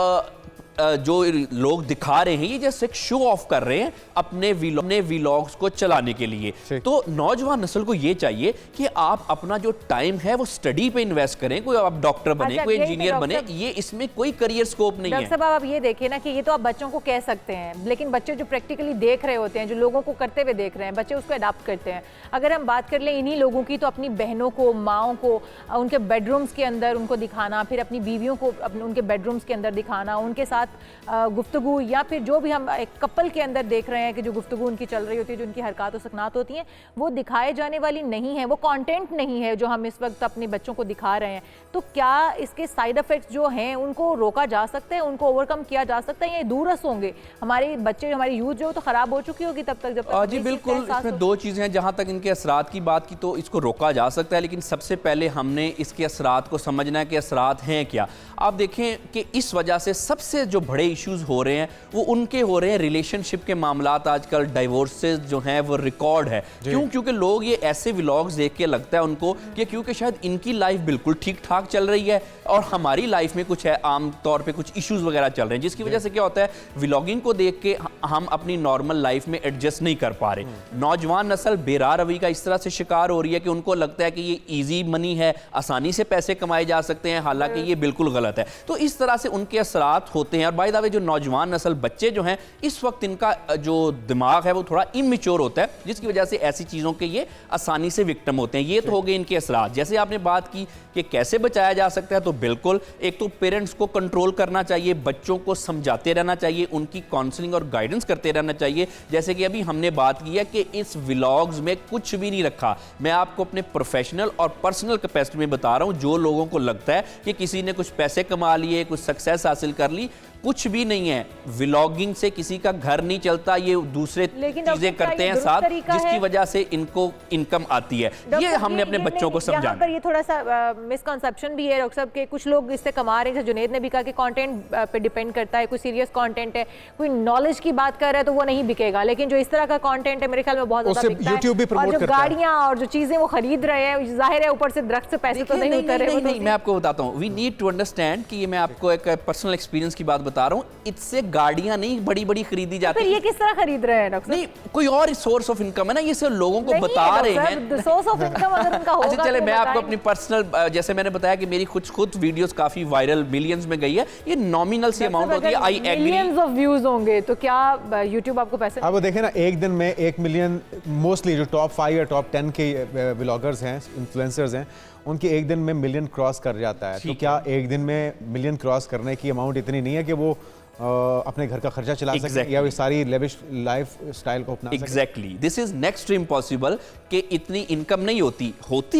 लोग दिखा रहे हैं ये जैसे एक शो ऑफ कर रहे हैं अपने व्लॉग्स को चलाने के लिए। तो नौजवान नस्ल को ये चाहिए कि आप अपना जो टाइम है वो स्टडी पे इन्वेस्ट करें, कोई आप डॉक्टर बने, कोई इंजीनियर बने, ये इसमें कोई करियर स्कोप नहीं है। डॉक्टर साहब आप ये देखिए ना कि ये तो आप बच्चों को कह सकते हैं, लेकिन बच्चे जो प्रैक्टिकली देख रहे होते हैं, जो लोगों को करते हुए देख रहे हैं, बच्चे उसको अडॉप्ट करते हैं। अगर हम बात कर लें इन्हीं लोगों की, तो अपनी बहनों को, माओं को उनके बेडरूम्स के अंदर उनको दिखाना, फिर अपनी बीवियों को उनके बेडरूम्स के अंदर दिखाना, उनके साथ गुफ्तगू, या फिर जो भी हम एक कपल के अंदर देख रहे हैं कि जो गुफ्तगू उनकी चल रही होती है, जो उनकी हरकत और सकनात होती हैं, वो दिखाए जाने वाली नहीं है, वो कंटेंट नहीं है जो हम इस वक्त अपने बच्चों को दिखा रहे हैं। तो क्या इसके साइड इफेक्ट्स जो हैं उनको रोका जा सकता है, उनको ओवरकम किया जा सकता है, या दूरस होंगे? हमारे बच्चे, हमारी यूथ जो तो खराब हो चुकी होगी तब तक जब तक। जी बिल्कुल, इसमें दो चीज़ें हैं। जहाँ तक इनके असरात की बात की तो इसको रोका जा सकता है, लेकिन सबसे पहले हमने इसके असरात को समझना है कि असरात हैं क्या। आप देखें कि इस वजह से सबसे जो बड़े इश्यूज हो रहे हैं वो उनके हो रहे हैं रिलेशनशिप के मामलात। आजकल डाइवोर्सेस जो हैं वो रिकॉर्ड है। क्यों? क्योंकि लोग ये ऐसे व्लॉग्स देख के लगता है उनको कि क्योंकि शायद इनकी लाइफ बिल्कुल ठीक ठाक चल रही है और हमारी लाइफ में कुछ है, आम तौर पे कुछ इश्यूज वगैरह चल रहे हैं, जिसकी वजह से क्या होता है व्लॉगिंग को देख के हम अपनी नॉर्मल लाइफ में एडजस्ट नहीं कर पा रहे। नौजवान नस्ल बेरा रवि का इस तरह से शिकार हो रही है कि उनको लगता है कि ये ईजी मनी है, आसानी से पैसे कमाए जा सकते हैं, हालांकि ये बिल्कुल गलत है। तो इस तरह से उनके असरात होते हैं। और बाय द वे जो नौजवान नस्ल बच्चे जो हैं इस वक्त इनका जो दिमाग है वो थोड़ा इमेच्योर होता है, जिसकी वजह से ऐसी चीज़ों के ये आसानी से विक्टिम होते हैं। ये तो हो गए इनके असरात। जैसे आपने बात की कि कैसे बचाया जा सकता है, तो बिल्कुल एक तो पेरेंट्स को कंट्रोल करना चाहिए, बच्चों को समझाते रहना चाहिए, उनकी काउंसलिंग और गाइडेंस करते रहना चाहिए। जैसे कि अभी हमने बात की है कि इस व्लॉग्स में कुछ भी नहीं रखा। मैं आपको अपने प्रोफेशनल और पर्सनल कैपेसिटी में बता रहा हूं, जो लोगों को लगता है कि किसी ने कुछ पैसे कमा लिए, कुछ सक्सेस हासिल कर ली, कुछ भी नहीं है। व्लॉगिंग से किसी का घर नहीं चलता, ये दूसरे चीजें करते हैं साथ, जिसकी वजह से इनको इनकम आती है। ये हमने अपने बच्चों को समझाना। पर ये थोड़ा सा मिसकंसेप्शन भी है डॉक्टर साहब के कुछ लोग इससे कमा रहे हैं। जुनेद ने भी कहा कि कंटेंट पे डिपेंड करता है, कोई सीरियस कंटेंट है, कोई नॉलेज की बात कर रहा है तो वो नहीं बिकेगा, लेकिन जो इस तरह का कंटेंट है मेरे ख्याल में बहुत ज्यादा बिकता है। और जो गाड़ियां और जो चीजें वो खरीद रहे हैं, जाहिर है ऊपर से दरख्त से पैसे तो नहीं उतर रहे। नहीं, मैं आपको बताता हूँ, वी नीड टू अंडरस्टैंड कि ये मैं आपको एक पर्सनल एक्सपीरियंस की बात बता रहा हूँ। इससे गाड़ियां नहीं बड़ी बड़ी खरीदी जाती। फिर ये किस तरह खरीद रहे हैं डॉक्टर? नहीं, कोई और सोर्स ऑफ इनकम है ना, ये सिर्फ लोगों को बता रहे हैं। सोर्स ऑफ इनकम अगर उनका होगा। अच्छा चले, मैं आपको अपनी पर्सनल, जैसे मैंने बताया कि मेरी खुद वीडियोस काफी वायरल मिलियंस में गई है, ये नॉमिनल सी अमाउंट होती है। I agree, millions of views होंगे तो क्या YouTube आपको पैसे? अब देखें ना, एक दिन में 1 मिलियन, मोस्टली जो टॉप 5 या टॉप 10 के व्लॉगर्स हैं, इन्फ्लुएंसर्स हैं, उनके एक दिन में मिलियन क्रॉस कर जाता है। तो क्या एक दिन में मिलियन क्रॉस करने की अमाउंट इतनी नहीं है कि वो अपने घर का खर्चा चला सके या वो सारी लेविश लाइफ स्टाइल को अपना सके? Exactly, this is next to impossible कि इतनी इनकम नहीं होती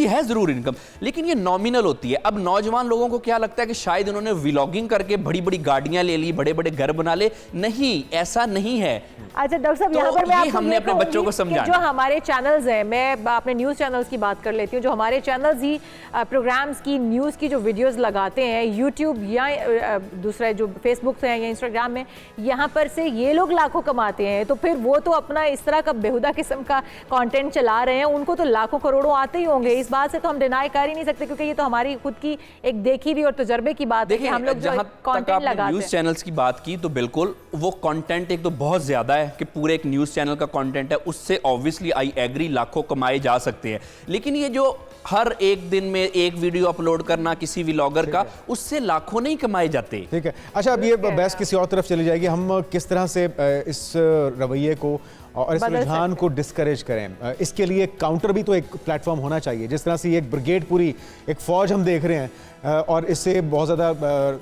है जरूर इनकम, लेकिन ये नॉमिनल होती है। अब नौजवान लोगों को क्या लगता है कि शायद उन्होंने व्लॉगिंग करके बड़ी बड़ी गाड़ियां ले ली, बड़े बड़े घर बना ले। नहीं, ऐसा नहीं है। अच्छा डॉक्टर साहब, यहाँ पर मैं हमने अपने बच्चों को समझाना, जो हमारे चैनल्स हैं, मैं अपने न्यूज़ चैनल्स की बात कर लेती हूँ, जो हमारे चैनल्स ही प्रोग्राम्स की, न्यूज़ की जो वीडियोस लगाते हैं यूट्यूब या दूसरा जो फेसबुक से हैं या इंस्टाग्राम में, यहाँ पर से ये लोग लाखों कमाते हैं, तो फिर वो तो अपना इस तरह का बेहुदा किस्म का कंटेंट चला रहे हैं, उनको तो लाखों करोड़ों आते ही होंगे। इस बात से तो हम डिनाई कर ही नहीं सकते, क्योंकि ये तो हमारी खुद की एक देखी हुई और तजुर्बे की बात है कि हम लोग जो कंटेंट लगाते हैं। न्यूज़ चैनल्स की बात की तो बिल्कुल वो कंटेंट एक तो बहुत ज़्यादा है कि पूरे एक न्यूज़ चैनल का कंटेंट है, उससे ऑब्वियसली आई एग्री लाखों कमाए जा सकते हैं, लेकिन ये जो हर एक दिन में एक वीडियो अपलोड करना किसी व्लॉगर का, उससे लाखों नहीं कमाए जाते। ठीक है, अच्छा अब ये बहस किसी और तरफ चली जाएगी। हम किस तरह से इस रवैये को और इस रुझान को डिस्करेज करें, इसके लिए काउंटर भी तो एक प्लेटफॉर्म होना चाहिए। जिस तरह से एक ब्रिगेड, पूरी एक फ़ौज हम देख रहे हैं और इससे बहुत ज़्यादा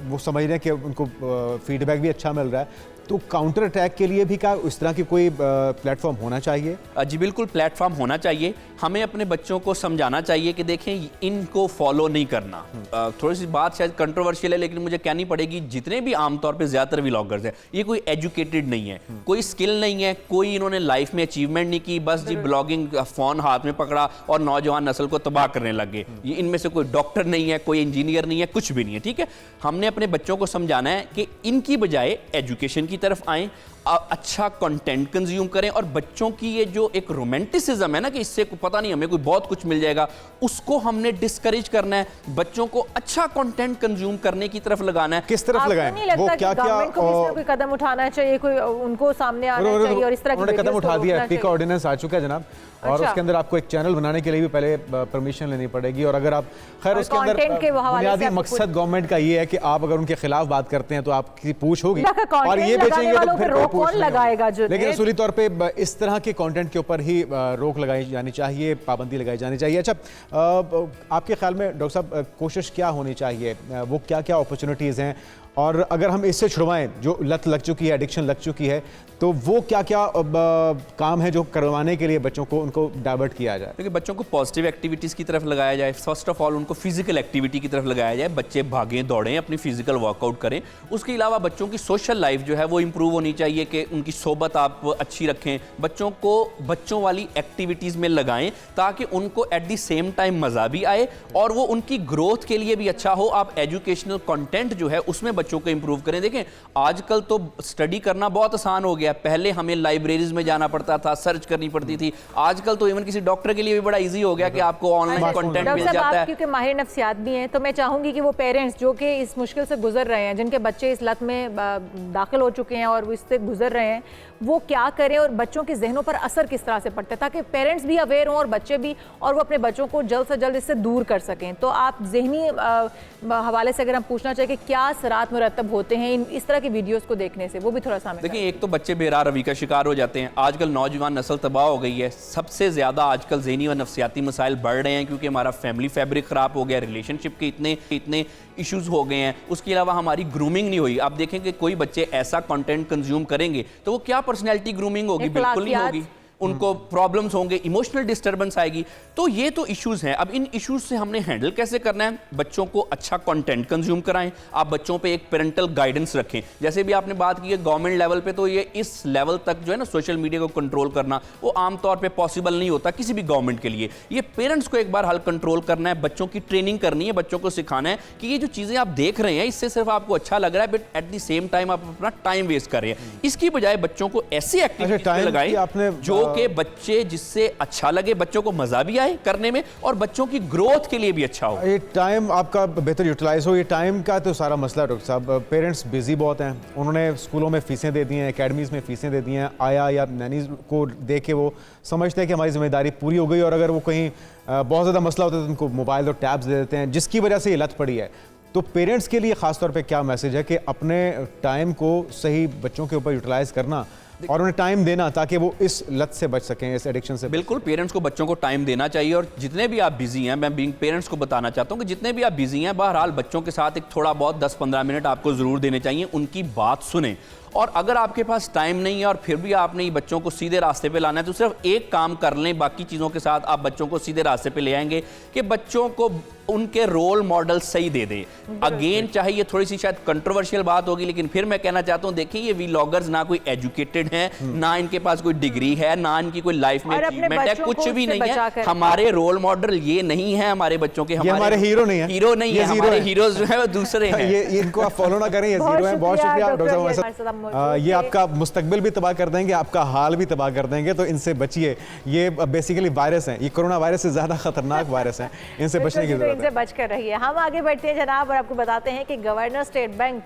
वो समझ रहे हैं कि उनको फीडबैक भी अच्छा मिल रहा है, तो काउंटर अटैक के लिए भी क्या इस तरह की कोई प्लेटफॉर्म होना चाहिए? जी बिल्कुल, प्लेटफॉर्म होना चाहिए। हमें अपने बच्चों को समझाना चाहिए कि देखें इनको फॉलो नहीं करना। थोड़ी सी बात शायद कंट्रोवर्शियल है, लेकिन मुझे कहनी पड़ेगी, जितने भी आमतौर पे ज़्यादातर व्लॉगर्स हैं ये कोई एजुकेटेड नहीं है, कोई स्किल नहीं है, कोई इन्होंने लाइफ में अचीवमेंट नहीं की, बस जी ब्लॉगिंग फ़ोन हाथ में पकड़ा और नौजवान नस्ल को तबाह करने लग गए। ये इनमें से कोई डॉक्टर नहीं है, कोई इंजीनियर नहीं है, कुछ भी नहीं है। ठीक है, हमने अपने बच्चों को समझाना है कि इनकी बजाय एजुकेशन की तरफ आएँ, अच्छा कंटेंट कंज्यूम करें, और बच्चों की ये जो एक रोमांटिसिज्म है ना कि इससे पता नहीं हमें कोई बहुत कुछ मिल जाएगा, उसको हमने डिस्करेज करना है। बच्चों को अच्छा कंटेंट कंज्यूम करने की तरफ लगाना है। किस तरफ लगाएं? नहीं लगता कि गवर्नमेंट को किसी कोई कदम उठाना चाहिए, कोई उनको सामने आना चाहिए और इस तरह की कदम उठा दिया। एपी का ऑर्डिनेंस आ चुका है जनाब, और उसके अंदर आपको एक चैनल बनाने के लिए भी पहले परमिशन लेनी पड़ेगी, और अगर आप खैर उसके अंदर बुनियादी मकसद गवर्नमेंट का ये है कि आप अगर उनके खिलाफ बात करते हैं तो आपकी पूछ होगी और ये बेचेंगे तो फिर कौन लगाएगा। लेकिन असूली तौर पे इस तरह के कंटेंट के ऊपर ही रोक लगाई जानी चाहिए, पाबंदी लगाई जानी चाहिए। अच्छा, आपके ख्याल में डॉक्टर साहब कोशिश क्या होनी चाहिए, वो क्या क्या अपॉर्चुनिटीज़ हैं, और अगर हम इससे छुड़वाएं, जो लत लग चुकी है, एडिक्शन लग चुकी है, तो वो क्या क्या काम है जो करवाने के लिए बच्चों को उनको डाइवर्ट किया जाए? क्योंकि बच्चों को पॉजिटिव एक्टिविटीज़ की तरफ लगाया जाए। फर्स्ट ऑफ ऑल उनको फिजिकल एक्टिविटी की तरफ लगाया जाए, बच्चे भागें दौड़ें, अपनी फिजिकल वर्कआउट करें। उसके अलावा बच्चों की सोशल लाइफ जो है वो इंप्रूव होनी चाहिए कि उनकी सोबत आप अच्छी रखें, बच्चों को बच्चों वाली एक्टिविटीज़ में लगाएं ताकि उनको एट द सेम टाइम मज़ा भी आए और वो उनकी ग्रोथ के लिए भी अच्छा हो। आप एजुकेशनल कंटेंट जो है उसमें बच्चों को इंप्रूव करें। देखें आजकल तो स्टडी करना बहुत आसान हो गया, पहले हमें लाइब्रेरीज में जाना पड़ता था, सर्च करनी पड़ती थी। आजकल तो इवन किसी डॉक्टर के लिए भी बड़ा इजी हो गया कि आपको ऑनलाइन कंटेंट मिल जाता है। क्योंकि माहिर नफ्सियात भी हैं, तो मैं चाहूंगी कि वो पेरेंट्स जो कि इस मुश्किल से गुजर रहे हैं, जिनके बच्चे इस लत में दाखिल हो चुके हैं और वो इससे गुजर रहे हैं, वो क्या करें और बच्चों के जहनों पर असर किस तरह से पड़ता है, ताकि पेरेंट्स भी अवेयर हों और बच्चे भी, और वो अपने बच्चों को जल्द से जल्द इससे दूर कर सकें। तो आप जहनी हवाले से अगर हम पूछना चाहिए कि क्या असरात मुरतब होते हैं इस तरह की वीडियोस को देखने से, वो भी थोड़ा सा देखिए। एक तो बच्चे बेरार रवि का शिकार हो जाते हैं, आजकल नौजवान नस्ल तबाह हो गई है। सबसे ज़्यादा आजकल ज़हनी और नफ्सियाती मसाइल बढ़ रहे हैं क्योंकि हमारा फैमिली फैब्रिक ख़राब हो गया, रिलेशनशिप के इतने इश्यूज़ हो गए हैं। उसके अलावा हमारी ग्रूमिंग नहीं हुई। आप देखें कि कोई बच्चे ऐसा कंटेंट कंज्यूम करेंगे तो वो क्या पर्सनैलिटी ग्रूमिंग होगी? बिल्कुल नहीं होगी। उनको प्रॉब्लम्स होंगे, इमोशनल डिस्टर्बेंस आएगी। तो ये तो इश्यूज़ हैं। अब इन इश्यूज़ से हमने हैंडल कैसे करना है? बच्चों को अच्छा कंटेंट कंज्यूम कराएं। आप बच्चों पे एक पेरेंटल गाइडेंस रखें। जैसे भी आपने बात की है गवर्नमेंट लेवल पे, तो ये इस लेवल तक जो है ना सोशल मीडिया को कंट्रोल करना वो आमतौर पे पॉसिबल नहीं होता किसी भी गवर्नमेंट के लिए। ये पेरेंट्स को एक बार हल कंट्रोल करना है, बच्चों की ट्रेनिंग करनी है, बच्चों को सिखाना है कि ये जो चीज़ें आप देख रहे हैं इससे सिर्फ आपको अच्छा लग रहा है, but at the same time आप अपना टाइम वेस्ट कर रहे हैं। इसकी बजाय बच्चों को ऐसी एक्टिविटी लगाएं जो कि बच्चे जिससे अच्छा लगे, बच्चों को मजा भी आए करने में और बच्चों की ग्रोथ के लिए भी अच्छा हो। ये टाइम आपका बेहतर यूटिलाइज हो। ये टाइम का तो सारा मसला डॉक्टर साहब, पेरेंट्स बिजी बहुत हैं, उन्होंने स्कूलों में फीसें दे दी हैं, एकेडमीज़ में फीसें दे दी हैं, आया या नैनीज़ को दे के वो समझते हैं कि हमारी जिम्मेदारी पूरी हो गई, और अगर वो कहीं बहुत ज़्यादा मसला होता है तो उनको मोबाइल और टैब्स दे देते हैं, जिसकी वजह से ये लत पड़ी है। तो पेरेंट्स के लिए ख़ासतौर पर क्या मैसेज है कि अपने टाइम को सही बच्चों के ऊपर यूटिलाइज़ करना और उन्हें टाइम देना ताकि वो इस लत से बच सकें, इस एडिक्शन से? बिल्कुल, पेरेंट्स को बच्चों को टाइम देना चाहिए। और जितने भी आप बिजी हैं, मैं बीइंग पेरेंट्स को बताना चाहता हूं कि जितने भी आप बिजी हैं, बहरहाल बच्चों के साथ एक थोड़ा बहुत 10-15 मिनट आपको ज़रूर देने चाहिए, उनकी बात सुने। और अगर आपके पास टाइम नहीं है और फिर भी आपने ये बच्चों को सीधे रास्ते पे लाना है, तो सिर्फ एक काम कर लें, बाकी चीज़ों के साथ आप बच्चों को सीधे रास्ते पे ले आएंगे कि बच्चों को उनके रोल मॉडल सही दे दे। अगेन चाहे ये थोड़ी सी शायद कंट्रोवर्शियल बात होगी, लेकिन फिर मैं कहना चाहता हूँ, देखिए ये व्लॉगर्स ना कोई एजुकेटेड हैं, ना इनके पास कोई डिग्री है, ना इनकी कोई लाइफ में अचीवमेंट है, कुछ भी नहीं है। हमारे रोल मॉडल ये नहीं है हमारे बच्चों के, हमारे हीरो नहीं है, हीरो नहीं है, हमारे हीरोज जो है वो दूसरे हैं। ये इनको आप फॉलो ना करें, ये जीरो हैं। बहुत शुक्रिया डॉक्टर साहब, ये आपका मुस्तकबिल भी तबाह कर देंगे, आपका हाल भी तबाह कर देंगे, तो इनसे बचिए। ये बेसिकली वायरस हैं, ये कोरोना वायरस से ज्यादा खतरनाक वायरस हैं, इनसे बचने की जरूरत है। इनसे बच कर रहिए। हम आगे बढ़ते हैं जनाब, और आपको बताते हैं कि गवर्नर स्टेट बैंक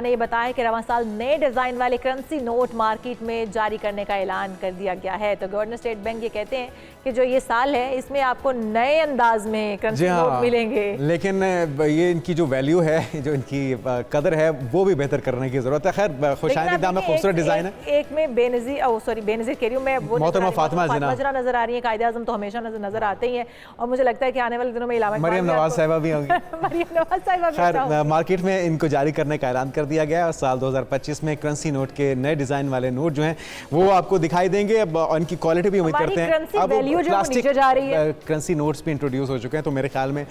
ने ये बताया कि रवां साल नए डिजाइन वाले करेंसी नोट मार्केट में जारी करने का ऐलान कर दिया गया है। तो गवर्नर स्टेट बैंक ये कहते हैं कि जो ये साल है इसमें आपको नए अंदाज में करेंसी नोट मिलेंगे, लेकिन ये इनकी जो वैल्यू है, जो इनकी कदर है, वो भी बेहतर करने की जरूरत है। खैर खुशाइंद दाम में खूबसूरत डिजाइन है। एक में बेनज़ीर कह रही हूँ मैं, वो मोहतरमा फातिमा जना नजर आ रही है। कायदे आज़म तो हमेशा नजर आते ही हैं, और मुझे लगता है कि आने वाले दिनों में इलावा मरियम नवाज साहिबा भी होंगी। मरियम नवाज साहिबा भी। खैर मार्केट में इनको जारी करने का ऐलान कर दिया गया है, और साल 2025 में करेंसी नोट के नए डिजाइन वाले नोट जो हैं वो आपको दिखाई देंगे। अब उनकी क्वालिटी भी उम्मीद करते हैं। अब प्लास्टिक करेंसी नोट्स भी इंट्रोड्यूस हो चुके हैं, तो मेरे ख्याल में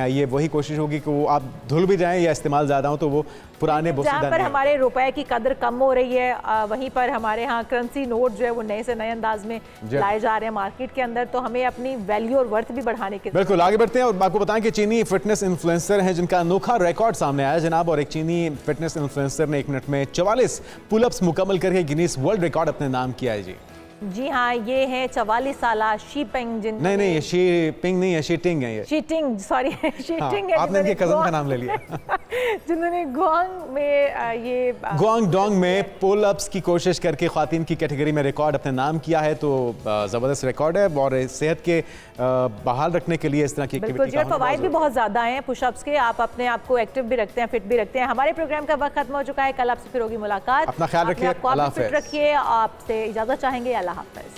ये वही कोशिश होगी कि वो आप धुल भी जाएं या इस्तेमाल ज्यादा हो तो वो पुराने जहाँ पर हमारे रुपए की कदर कम हो रही है, वहीं पर हमारे यहाँ करेंसी नोट जो है वो नए से नए अंदाज में लाए जा रहे हैं मार्केट के अंदर, तो हमें अपनी वैल्यू और वर्थ भी बढ़ाने की। बिल्कुल आगे बढ़ते हैं और आपको बताएं कि चीनी फिटनेस इन्फ्लुएंसर हैं जिनका अनोखा रिकॉर्ड सामने आया जनाब, और एक चीनी फिटनेस इन्फ्लुएंसर ने 1 मिनट में 44 पुलअप्स मुकम्मल करके गिनीज वर्ल्ड रिकॉर्ड अपने नाम किया है। जी हाँ, ये है 44 साला शीपिंग, जिन नहीं ये शीपिंग नहीं है, शीटिंग है ये। शीटिंग, सॉरी शीटिंग है। आपने इनके कजन का नाम ले लिया। जिन्होंने गुआंग में ये गुआंगडोंग में पुल अप्स की कोशिश करके ख्वातीन की कैटेगरी में रिकॉर्ड अपने नाम किया है, तो ज़बरदस्त रिकॉर्ड है और सेहत के बहाल रखने के लिए इस तरह की एक्टिविटी का फवाइद भी बहुत ज़्यादा हैं पुशअप्स के। आप अपने आप को एक्टिव भी रखते हैं, फिट भी रखते हैं। हमारे प्रोग्राम का वक्त खत्म हो चुका है, कल आपसे फिर होगी मुलाकात। अपना ख्याल रखिए, फिट रखिए। आपसे इजाज़त चाहेंगे, अल्लाह हाफ़िज़।